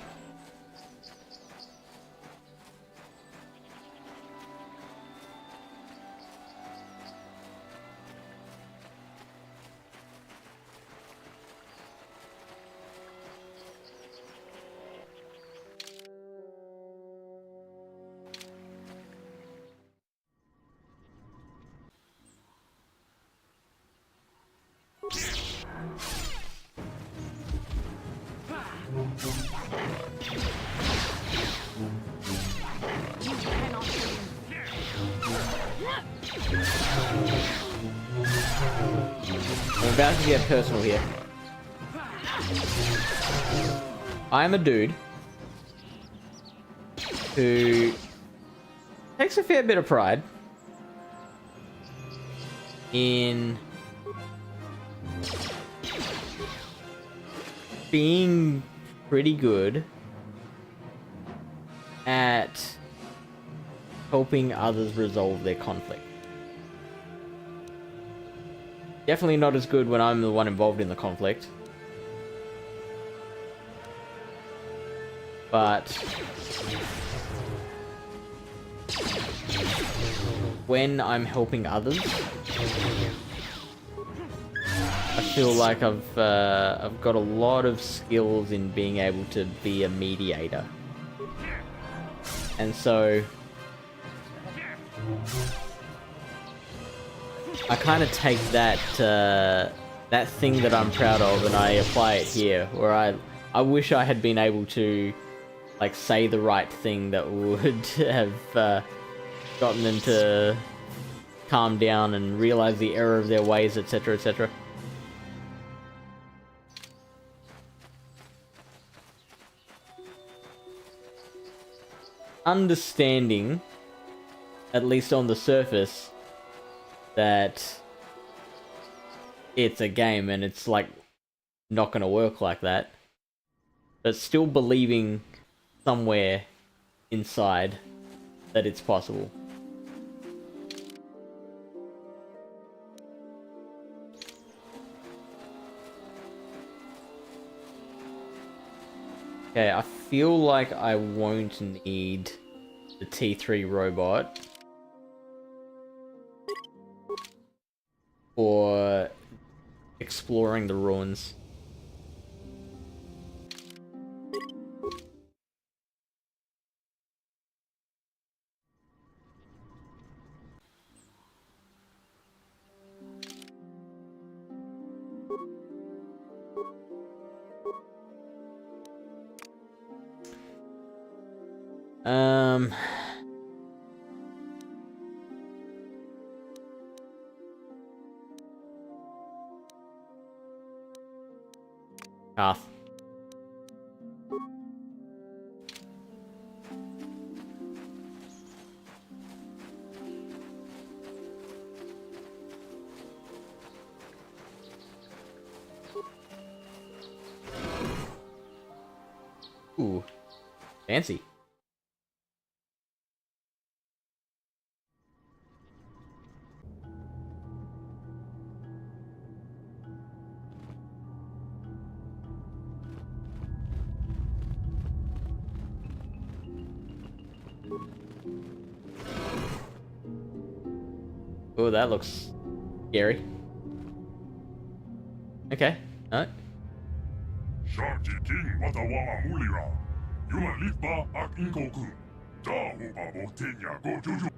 I'm about to get personal here. I'm a dude who takes a fair bit of pride in being pretty good at helping others resolve their conflict. Definitely not as good when I'm the one involved in the conflict. But when I'm helping others, I feel like I've got a lot of skills in being able to be a mediator. And so I kind of take that that thing that I'm proud of and I apply it here, where I wish I had been able to like say the right thing that would have gotten them to calm down and realize the error of their ways, etc., etc. Understanding, at least on the surface, that it's a game and it's like not gonna work like that, but still believing somewhere inside that it's possible. Okay, I feel like I won't need the T3 robot for exploring the ruins. Path. Ooh, fancy. Oh, that looks scary. Okay, alright. Sharky King Watawama Mulira. Yuma Lipa Ak Inkoku. Da Upa Botenya Go Juju.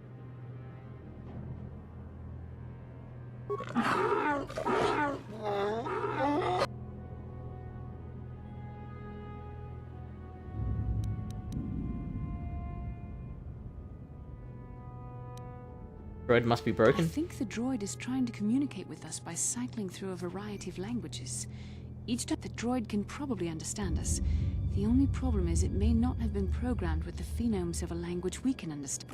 Droid must be broken. I think the droid is trying to communicate with us by cycling through a variety of languages. Each time the droid can probably understand us. The only problem is it may not have been programmed with the phonemes of a language we can understand.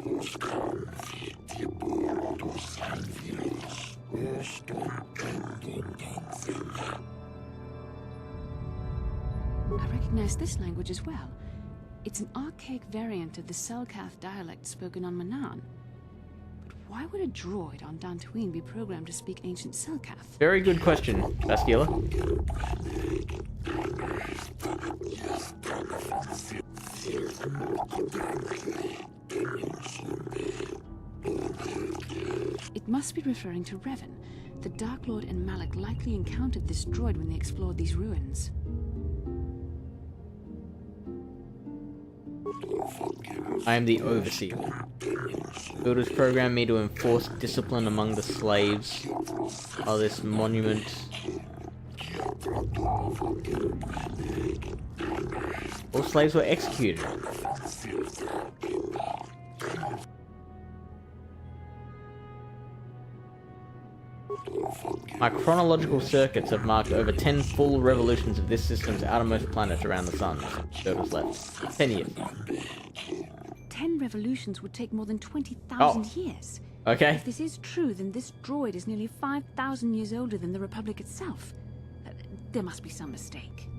I recognize this language as well. It's an archaic variant of the Selkath dialect spoken on Manaan. But why would a droid on Dantooine be programmed to speak ancient Selkath? Very good question, Baskila. It must be referring to Revan. The Dark Lord and Malak likely encountered this droid when they explored these ruins. I am the Overseer. Builders programmed me to enforce discipline among the slaves of this monument. All slaves were executed. My chronological circuits have marked over 10 full revolutions of this system's outermost planet around the sun. Builders left. 10 years. 10 revolutions would take more than 20,000 years. Okay. If this is true, then this droid is nearly 5,000 years older than the Republic itself. There must be some mistake.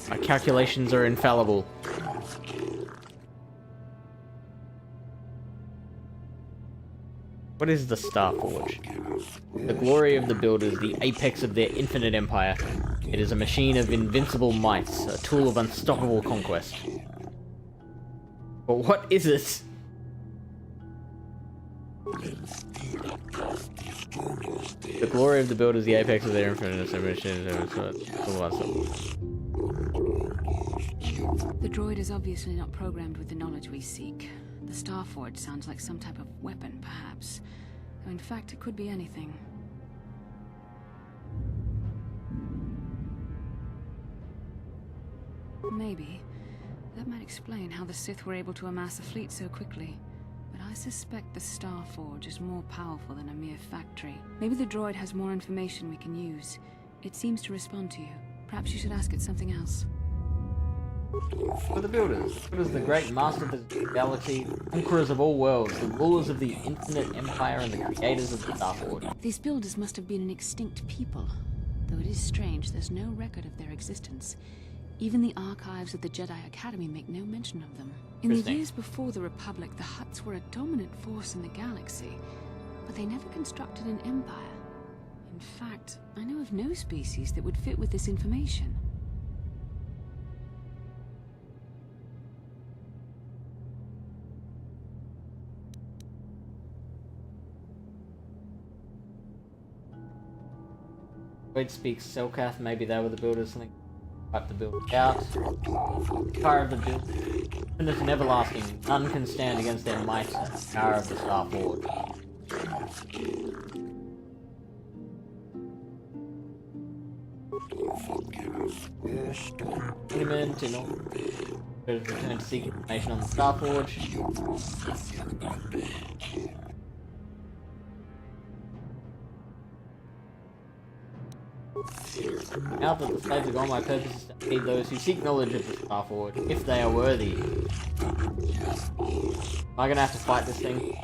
My calculations are infallible. What is the Star Forge? The glory of the builders, the apex of their infinite empire. It is a machine of invincible might, a tool of unstoppable conquest. But what is it? The glory of the builders, the apex of their infinite machine. The droid is obviously not programmed with the knowledge we seek. The Star Forge sounds like some type of weapon, perhaps. Though in fact, it could be anything. Maybe. That might explain how the Sith were able to amass a fleet so quickly. But I suspect the Star Forge is more powerful than a mere factory. Maybe the droid has more information we can use. It seems to respond to you. Perhaps you should ask it something else. For the builders. Builders, the great masters of the galaxy, conquerors of all worlds, the rulers of the infinite empire, and the creators of the Star Forge. These builders must have been an extinct people. Though it is strange, there's no record of their existence. Even the archives of the Jedi Academy make no mention of them. In the years before the Republic, the Hutts were a dominant force in the galaxy, but they never constructed an empire. In fact, I know of no species that would fit with this information. Droid speaks Selkath, maybe they were the builders, something. Wipe the builders out. Power of the build. Infinite and everlasting. None can stand against their might and the power of the Star Forge. Monument in order to return to seek information on the Star Forge. Now that the slaves are gone, my purpose is to aid those who seek knowledge of the Star Forge, if they are worthy. Am I gonna have to fight this thing?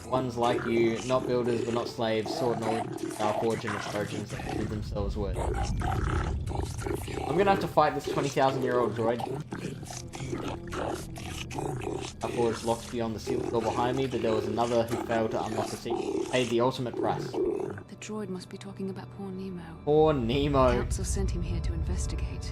Ones like you, not builders but not slaves, sought knowledge of the Star Forge and its origins and proved themselves worthy. I'm gonna have to fight this 20,000-year-old droid. Star Forge locked beyond the sealed door behind me, but there was another who failed to unlock the secret. Paid the ultimate price. The droid must be talking about poor Nemo. Poor Nemo. The Council sent him here to investigate.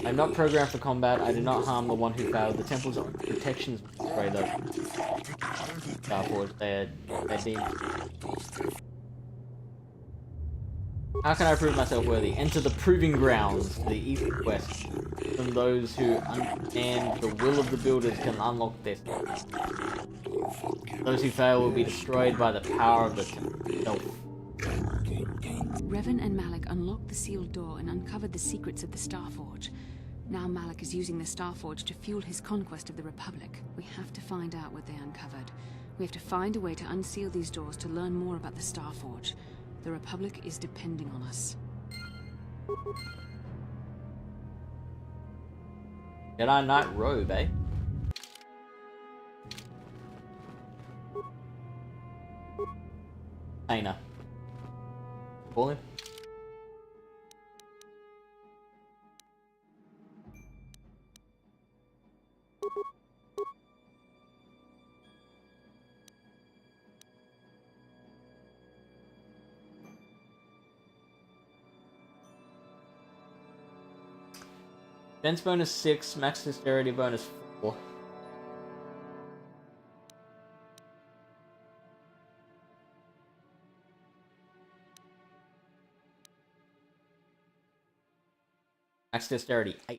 I'm not programmed for combat. I did not harm the one who failed. The temple's protections destroyed though. Star Forge, they're demons. How can I prove myself worthy? Enter the proving grounds to the east and west. From those who understand the will of the builders can unlock this. Those who fail will be destroyed by the power of the temple itself. Revan and Malak unlocked the sealed door and uncovered the secrets of the Star Forge. Now Malik is using the Starforge to fuel his conquest of the Republic. We have to find out what they uncovered. We have to find a way to unseal these doors to learn more about the Starforge. The Republic is depending on us. Jedi Knight robe, eh? Aina. Call him. Defense bonus 6, max dexterity bonus 4. Max dexterity 8.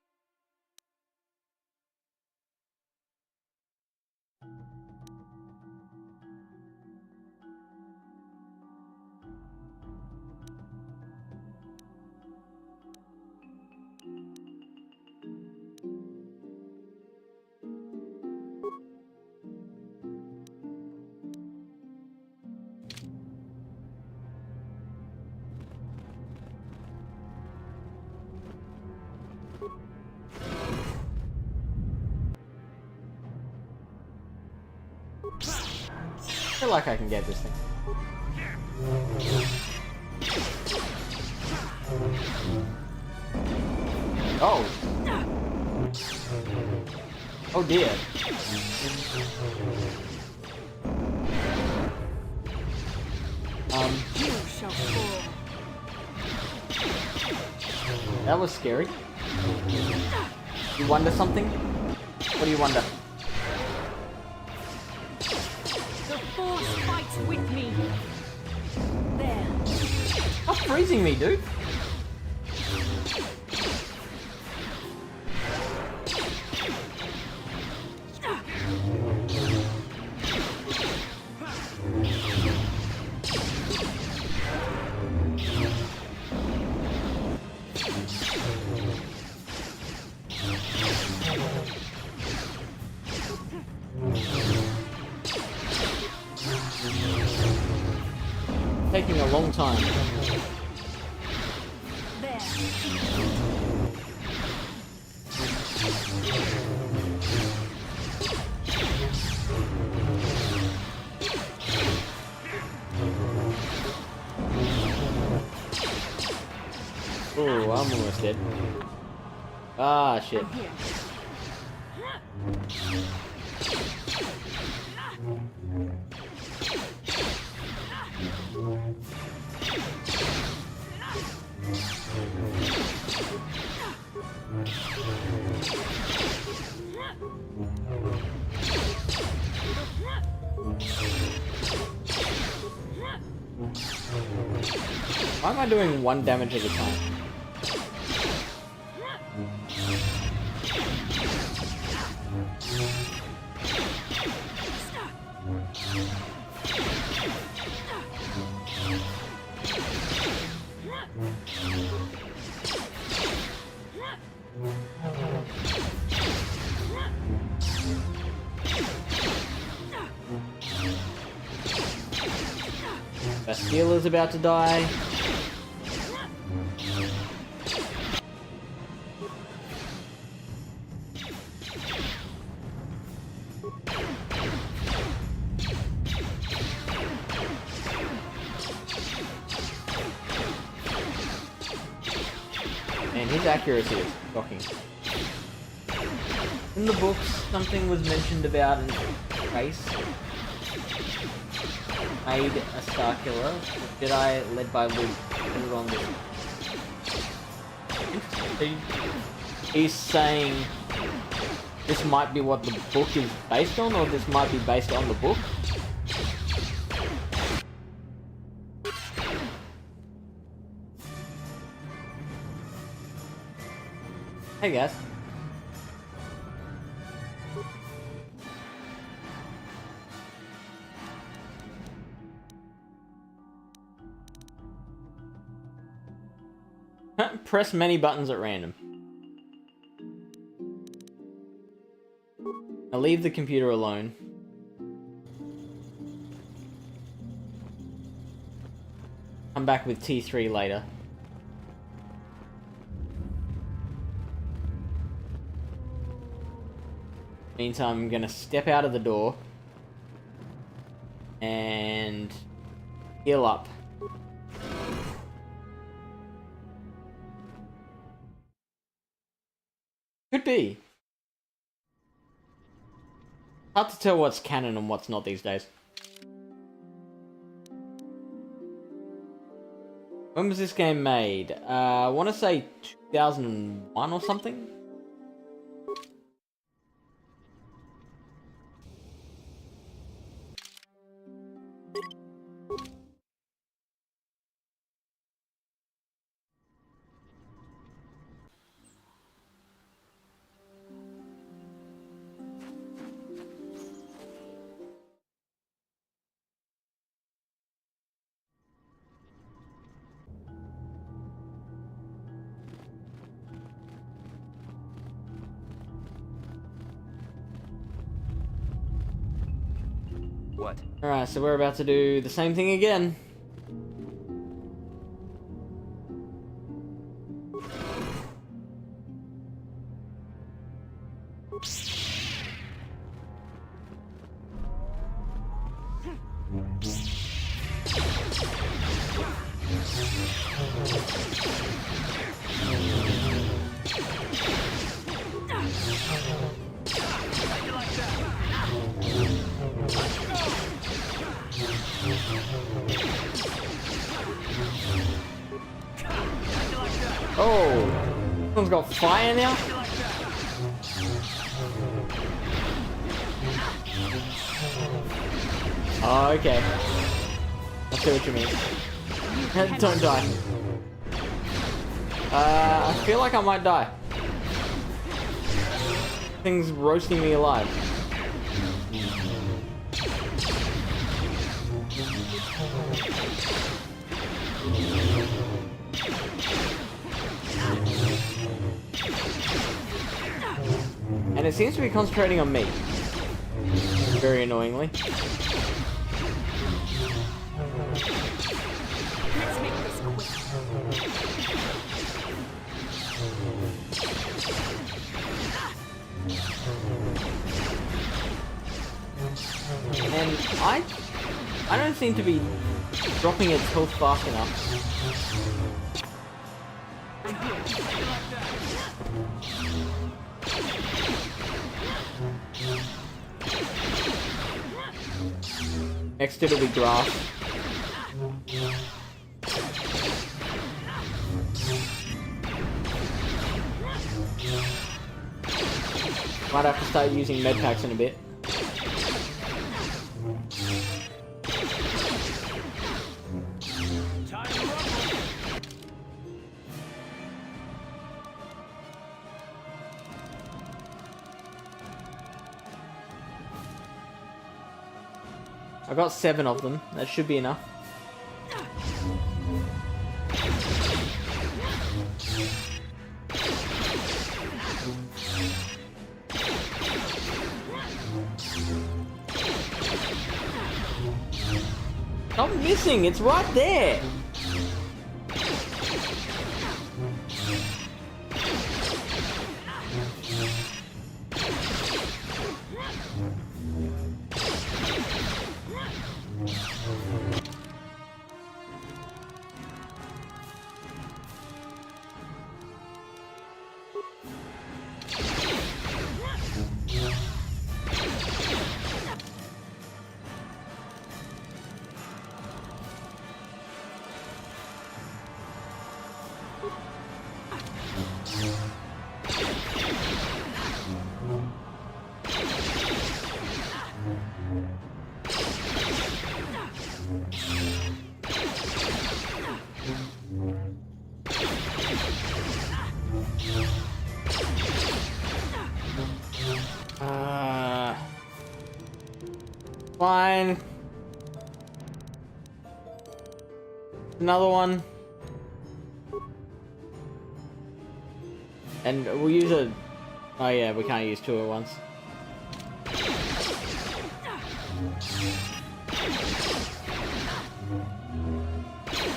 I feel like I can get this thing. Oh. Oh dear. That was scary. You wonder something? What do you wonder? The Force fights with me. There. Stop freezing me, dude. Taking a long time. There. Oh, I'm almost dead. Ah, shit. Why am I doing 1 damage at a time? Bastille is about to die. And his accuracy is shocking. In the books, something was mentioned about an race made a Star Killer, a Jedi led by Luke. Put it on this. Interesting. He's saying this might be what the book is based on, or this might be based on the book. Hey guys. Press many buttons at random. I'll leave the computer alone. Come back with T3 later. Meantime, I'm gonna step out of the door and heal up. Could be. Hard to tell what's canon and what's not these days. When was this game made? I want to say 2001 or something? What? Alright, so we're about to do the same thing again. Oh, someone's got fire now? Oh, okay. I see what you mean. Don't die. I feel like I might die. Thing's roasting me alive. And it seems to be concentrating on me. Very annoyingly. And I don't seem to be dropping its health fast enough. Next it'll be grass. Might have to start using med packs in a bit. I got 7 of them. That should be enough. Stop missing! It's right there! Fine. Another one. And we'll use a... Oh yeah, we can't use 2 at once.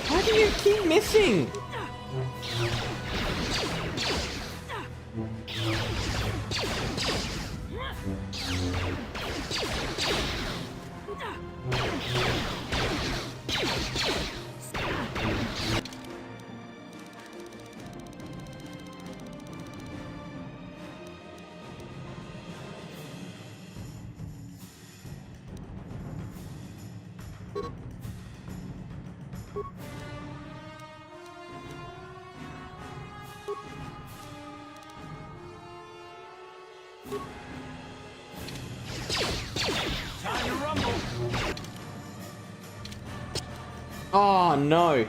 Why do you keep missing? Time to rumble. Oh no.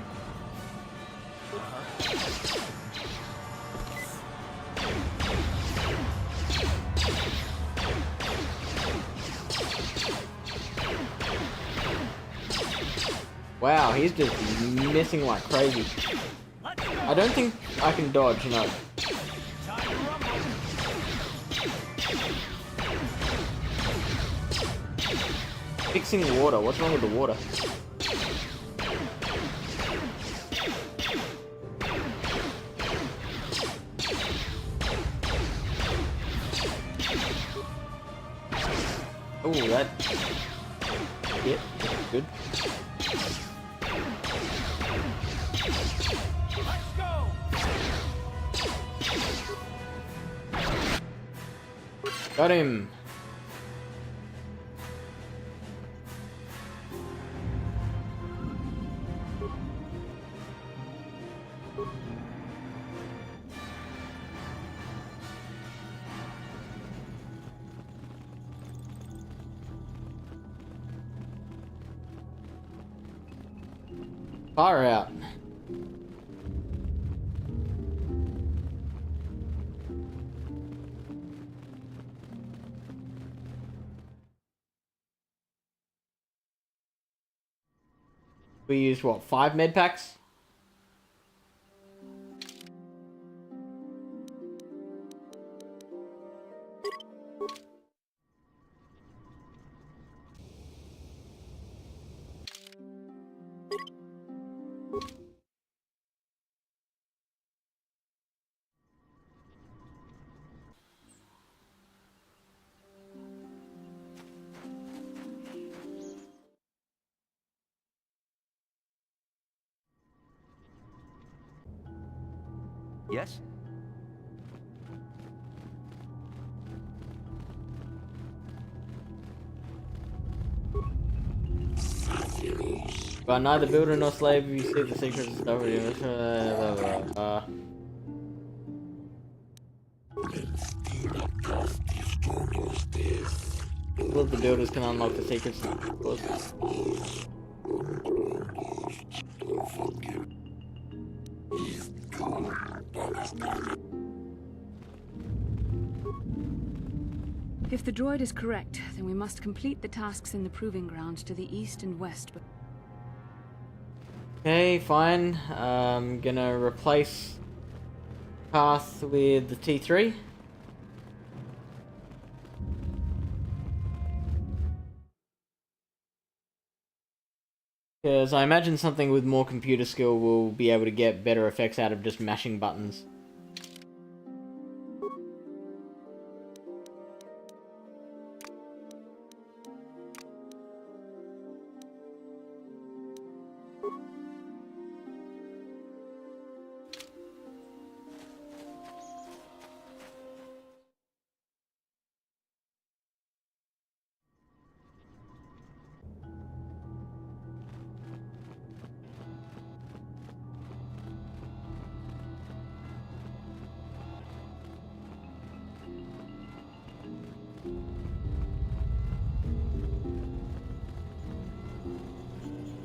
Wow, he's just missing like crazy. I don't think I can dodge, no. Fixing water, what's wrong with the water? Oh, that... Yep, that's good. Got him! Far out. We used what, 5 med packs? Yes? But neither builder nor slave, you see the secret discovery. Well, the builders can unlock the secrets, of course. If the droid is correct, then we must complete the tasks in the proving ground to the east and west. Okay, fine. I'm gonna replace path with the T3. Because I imagine something with more computer skill will be able to get better effects out of just mashing buttons.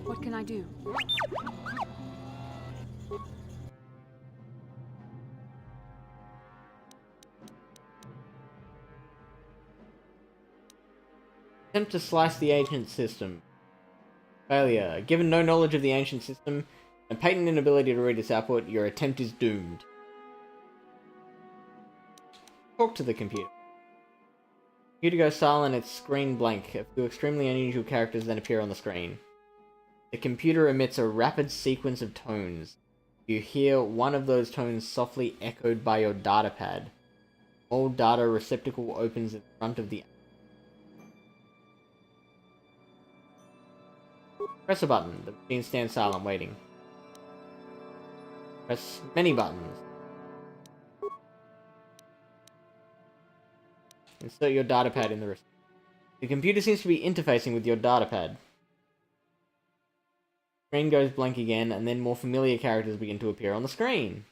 What can I do? Attempt to slice the ancient system. Failure. Given no knowledge of the ancient system and patent inability to read its output, your attempt is doomed. Talk to the computer. Computer goes silent, its screen blank. A few extremely unusual characters then appear on the screen. The computer emits a rapid sequence of tones. You hear one of those tones softly echoed by your datapad. All data receptacle opens in front of the... Press a button. The machine stands silent, waiting. Press many buttons. Insert your datapad in the receiver. The computer seems to be interfacing with your datapad. Screen goes blank again, and then more familiar characters begin to appear on the screen.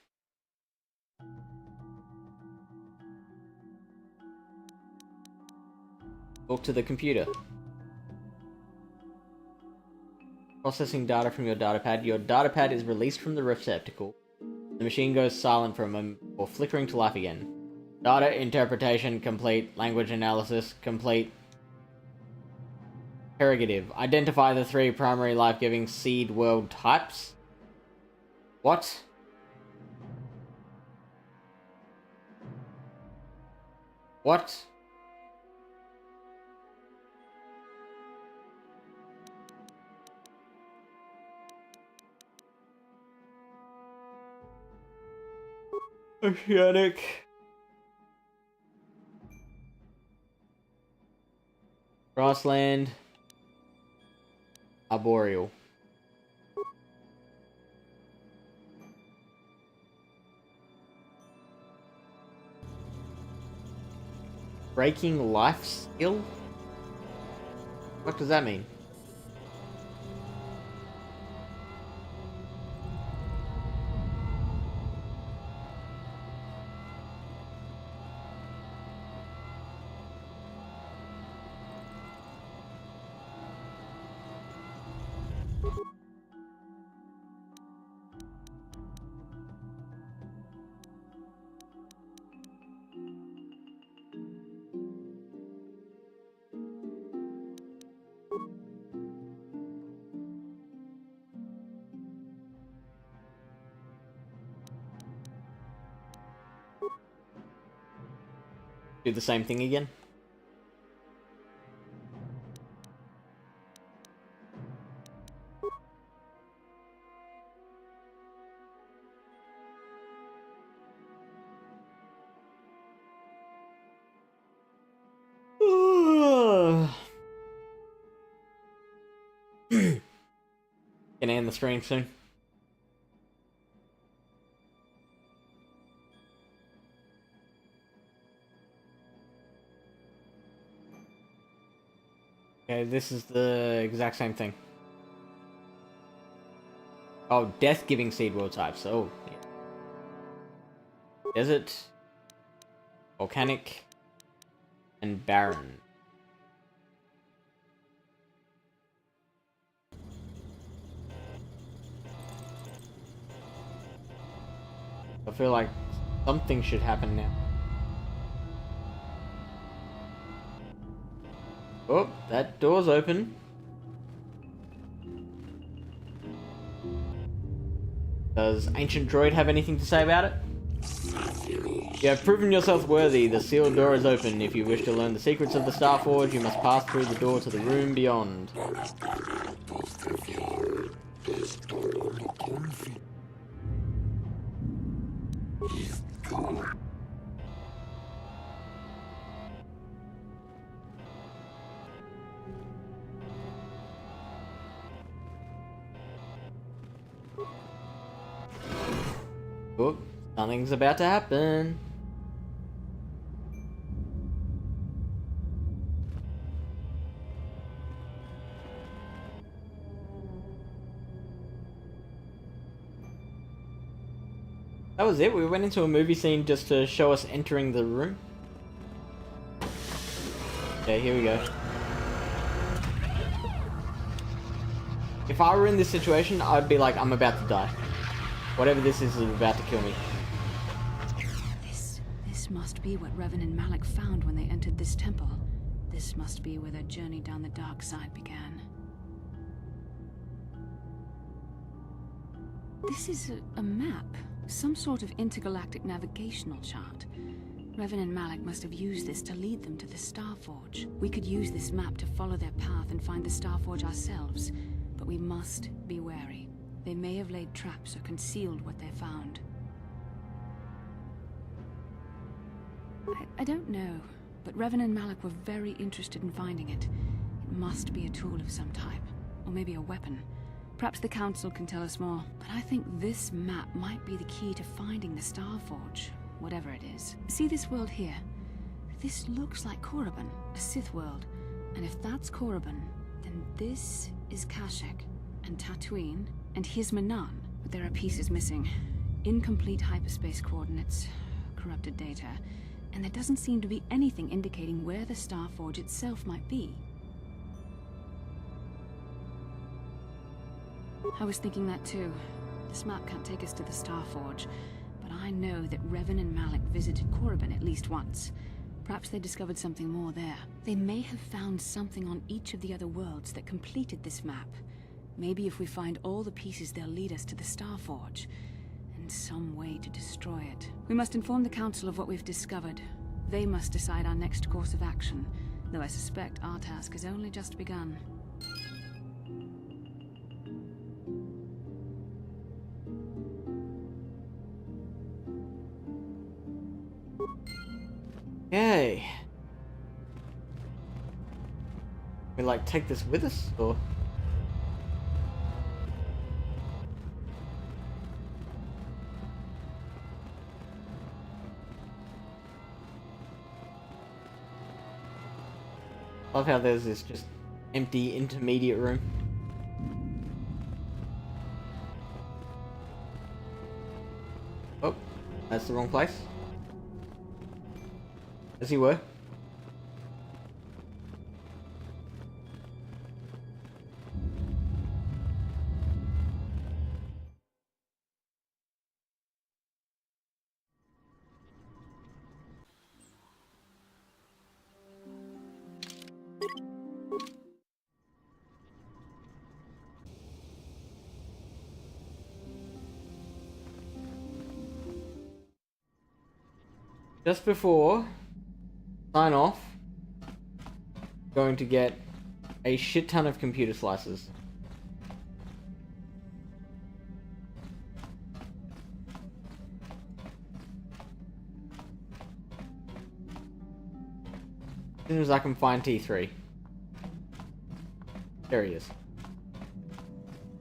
Talk to the computer. Processing data from your datapad. Your datapad is released from the receptacle. The machine goes silent for a moment before flickering to life again. Data interpretation complete. Language analysis complete. Interrogative. Identify the 3 primary life-giving seed world types. What? What? Oceanic. Grassland. Arboreal. Breaking life skill? What does that mean? Do the same thing again. Gonna end the stream soon. Okay, this is the exact same thing. Oh, death-giving seed world types. Oh, yeah. Desert, volcanic, and barren. I feel like something should happen now. Oh, that door's open. Does Ancient Droid have anything to say about it? You have proven yourself worthy. The sealed door is open. If you wish to learn the secrets of the Starforge, you must pass through the door to the room beyond. Oh, something's about to happen. That was it? We went into a movie scene just to show us entering the room? Okay, here we go. If I were in this situation, I'd be like, I'm about to die. Whatever this is about to kill me. This must be what Revan and Malik found when they entered this temple. This must be where their journey down the dark side began. This is a map. Some sort of intergalactic navigational chart. Revan and Malik must have used this to lead them to the Starforge. We could use this map to follow their path and find the Starforge ourselves, but we must be wary. They may have laid traps or concealed what they found. I don't know, but Revan and Malik were very interested in finding it. It must be a tool of some type, or maybe a weapon. Perhaps the Council can tell us more, but I think this map might be the key to finding the Starforge, whatever it is. See this world here? This looks like Korriban, a Sith world. And if that's Korriban, then this is Kashyyyk, and Tatooine, and here's Manan. But there are pieces missing. Incomplete hyperspace coordinates, corrupted data, and there doesn't seem to be anything indicating where the Starforge itself might be. I was thinking that too. This map can't take us to the Starforge, but I know that Revan and Malik visited Korriban at least once. Perhaps they discovered something more there. They may have found something on each of the other worlds that completed this map. Maybe if we find all the pieces, they'll lead us to the Starforge, and some way to destroy it. We must inform the Council of what we've discovered. They must decide our next course of action, though I suspect our task has only just begun. Okay. We like take this with us, or? Love how there's this just empty intermediate room. Oh, that's the wrong place. As you were. Just before sign off, going to get a shit ton of computer slices. As soon as I can find T3. There he is.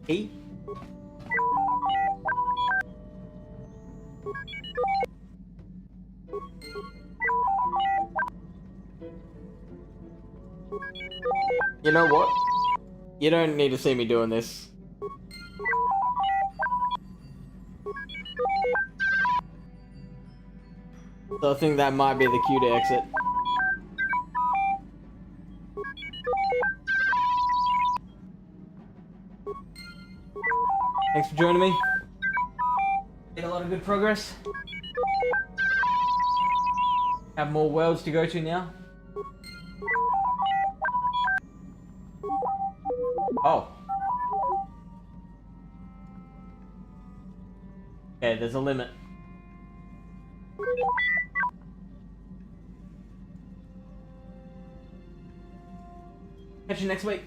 T? You know what? You don't need to see me doing this. So I think that might be the cue to exit. Thanks for joining me. Made a lot of good progress. Have more worlds to go to now. Oh. Okay, there's a limit. Catch you next week.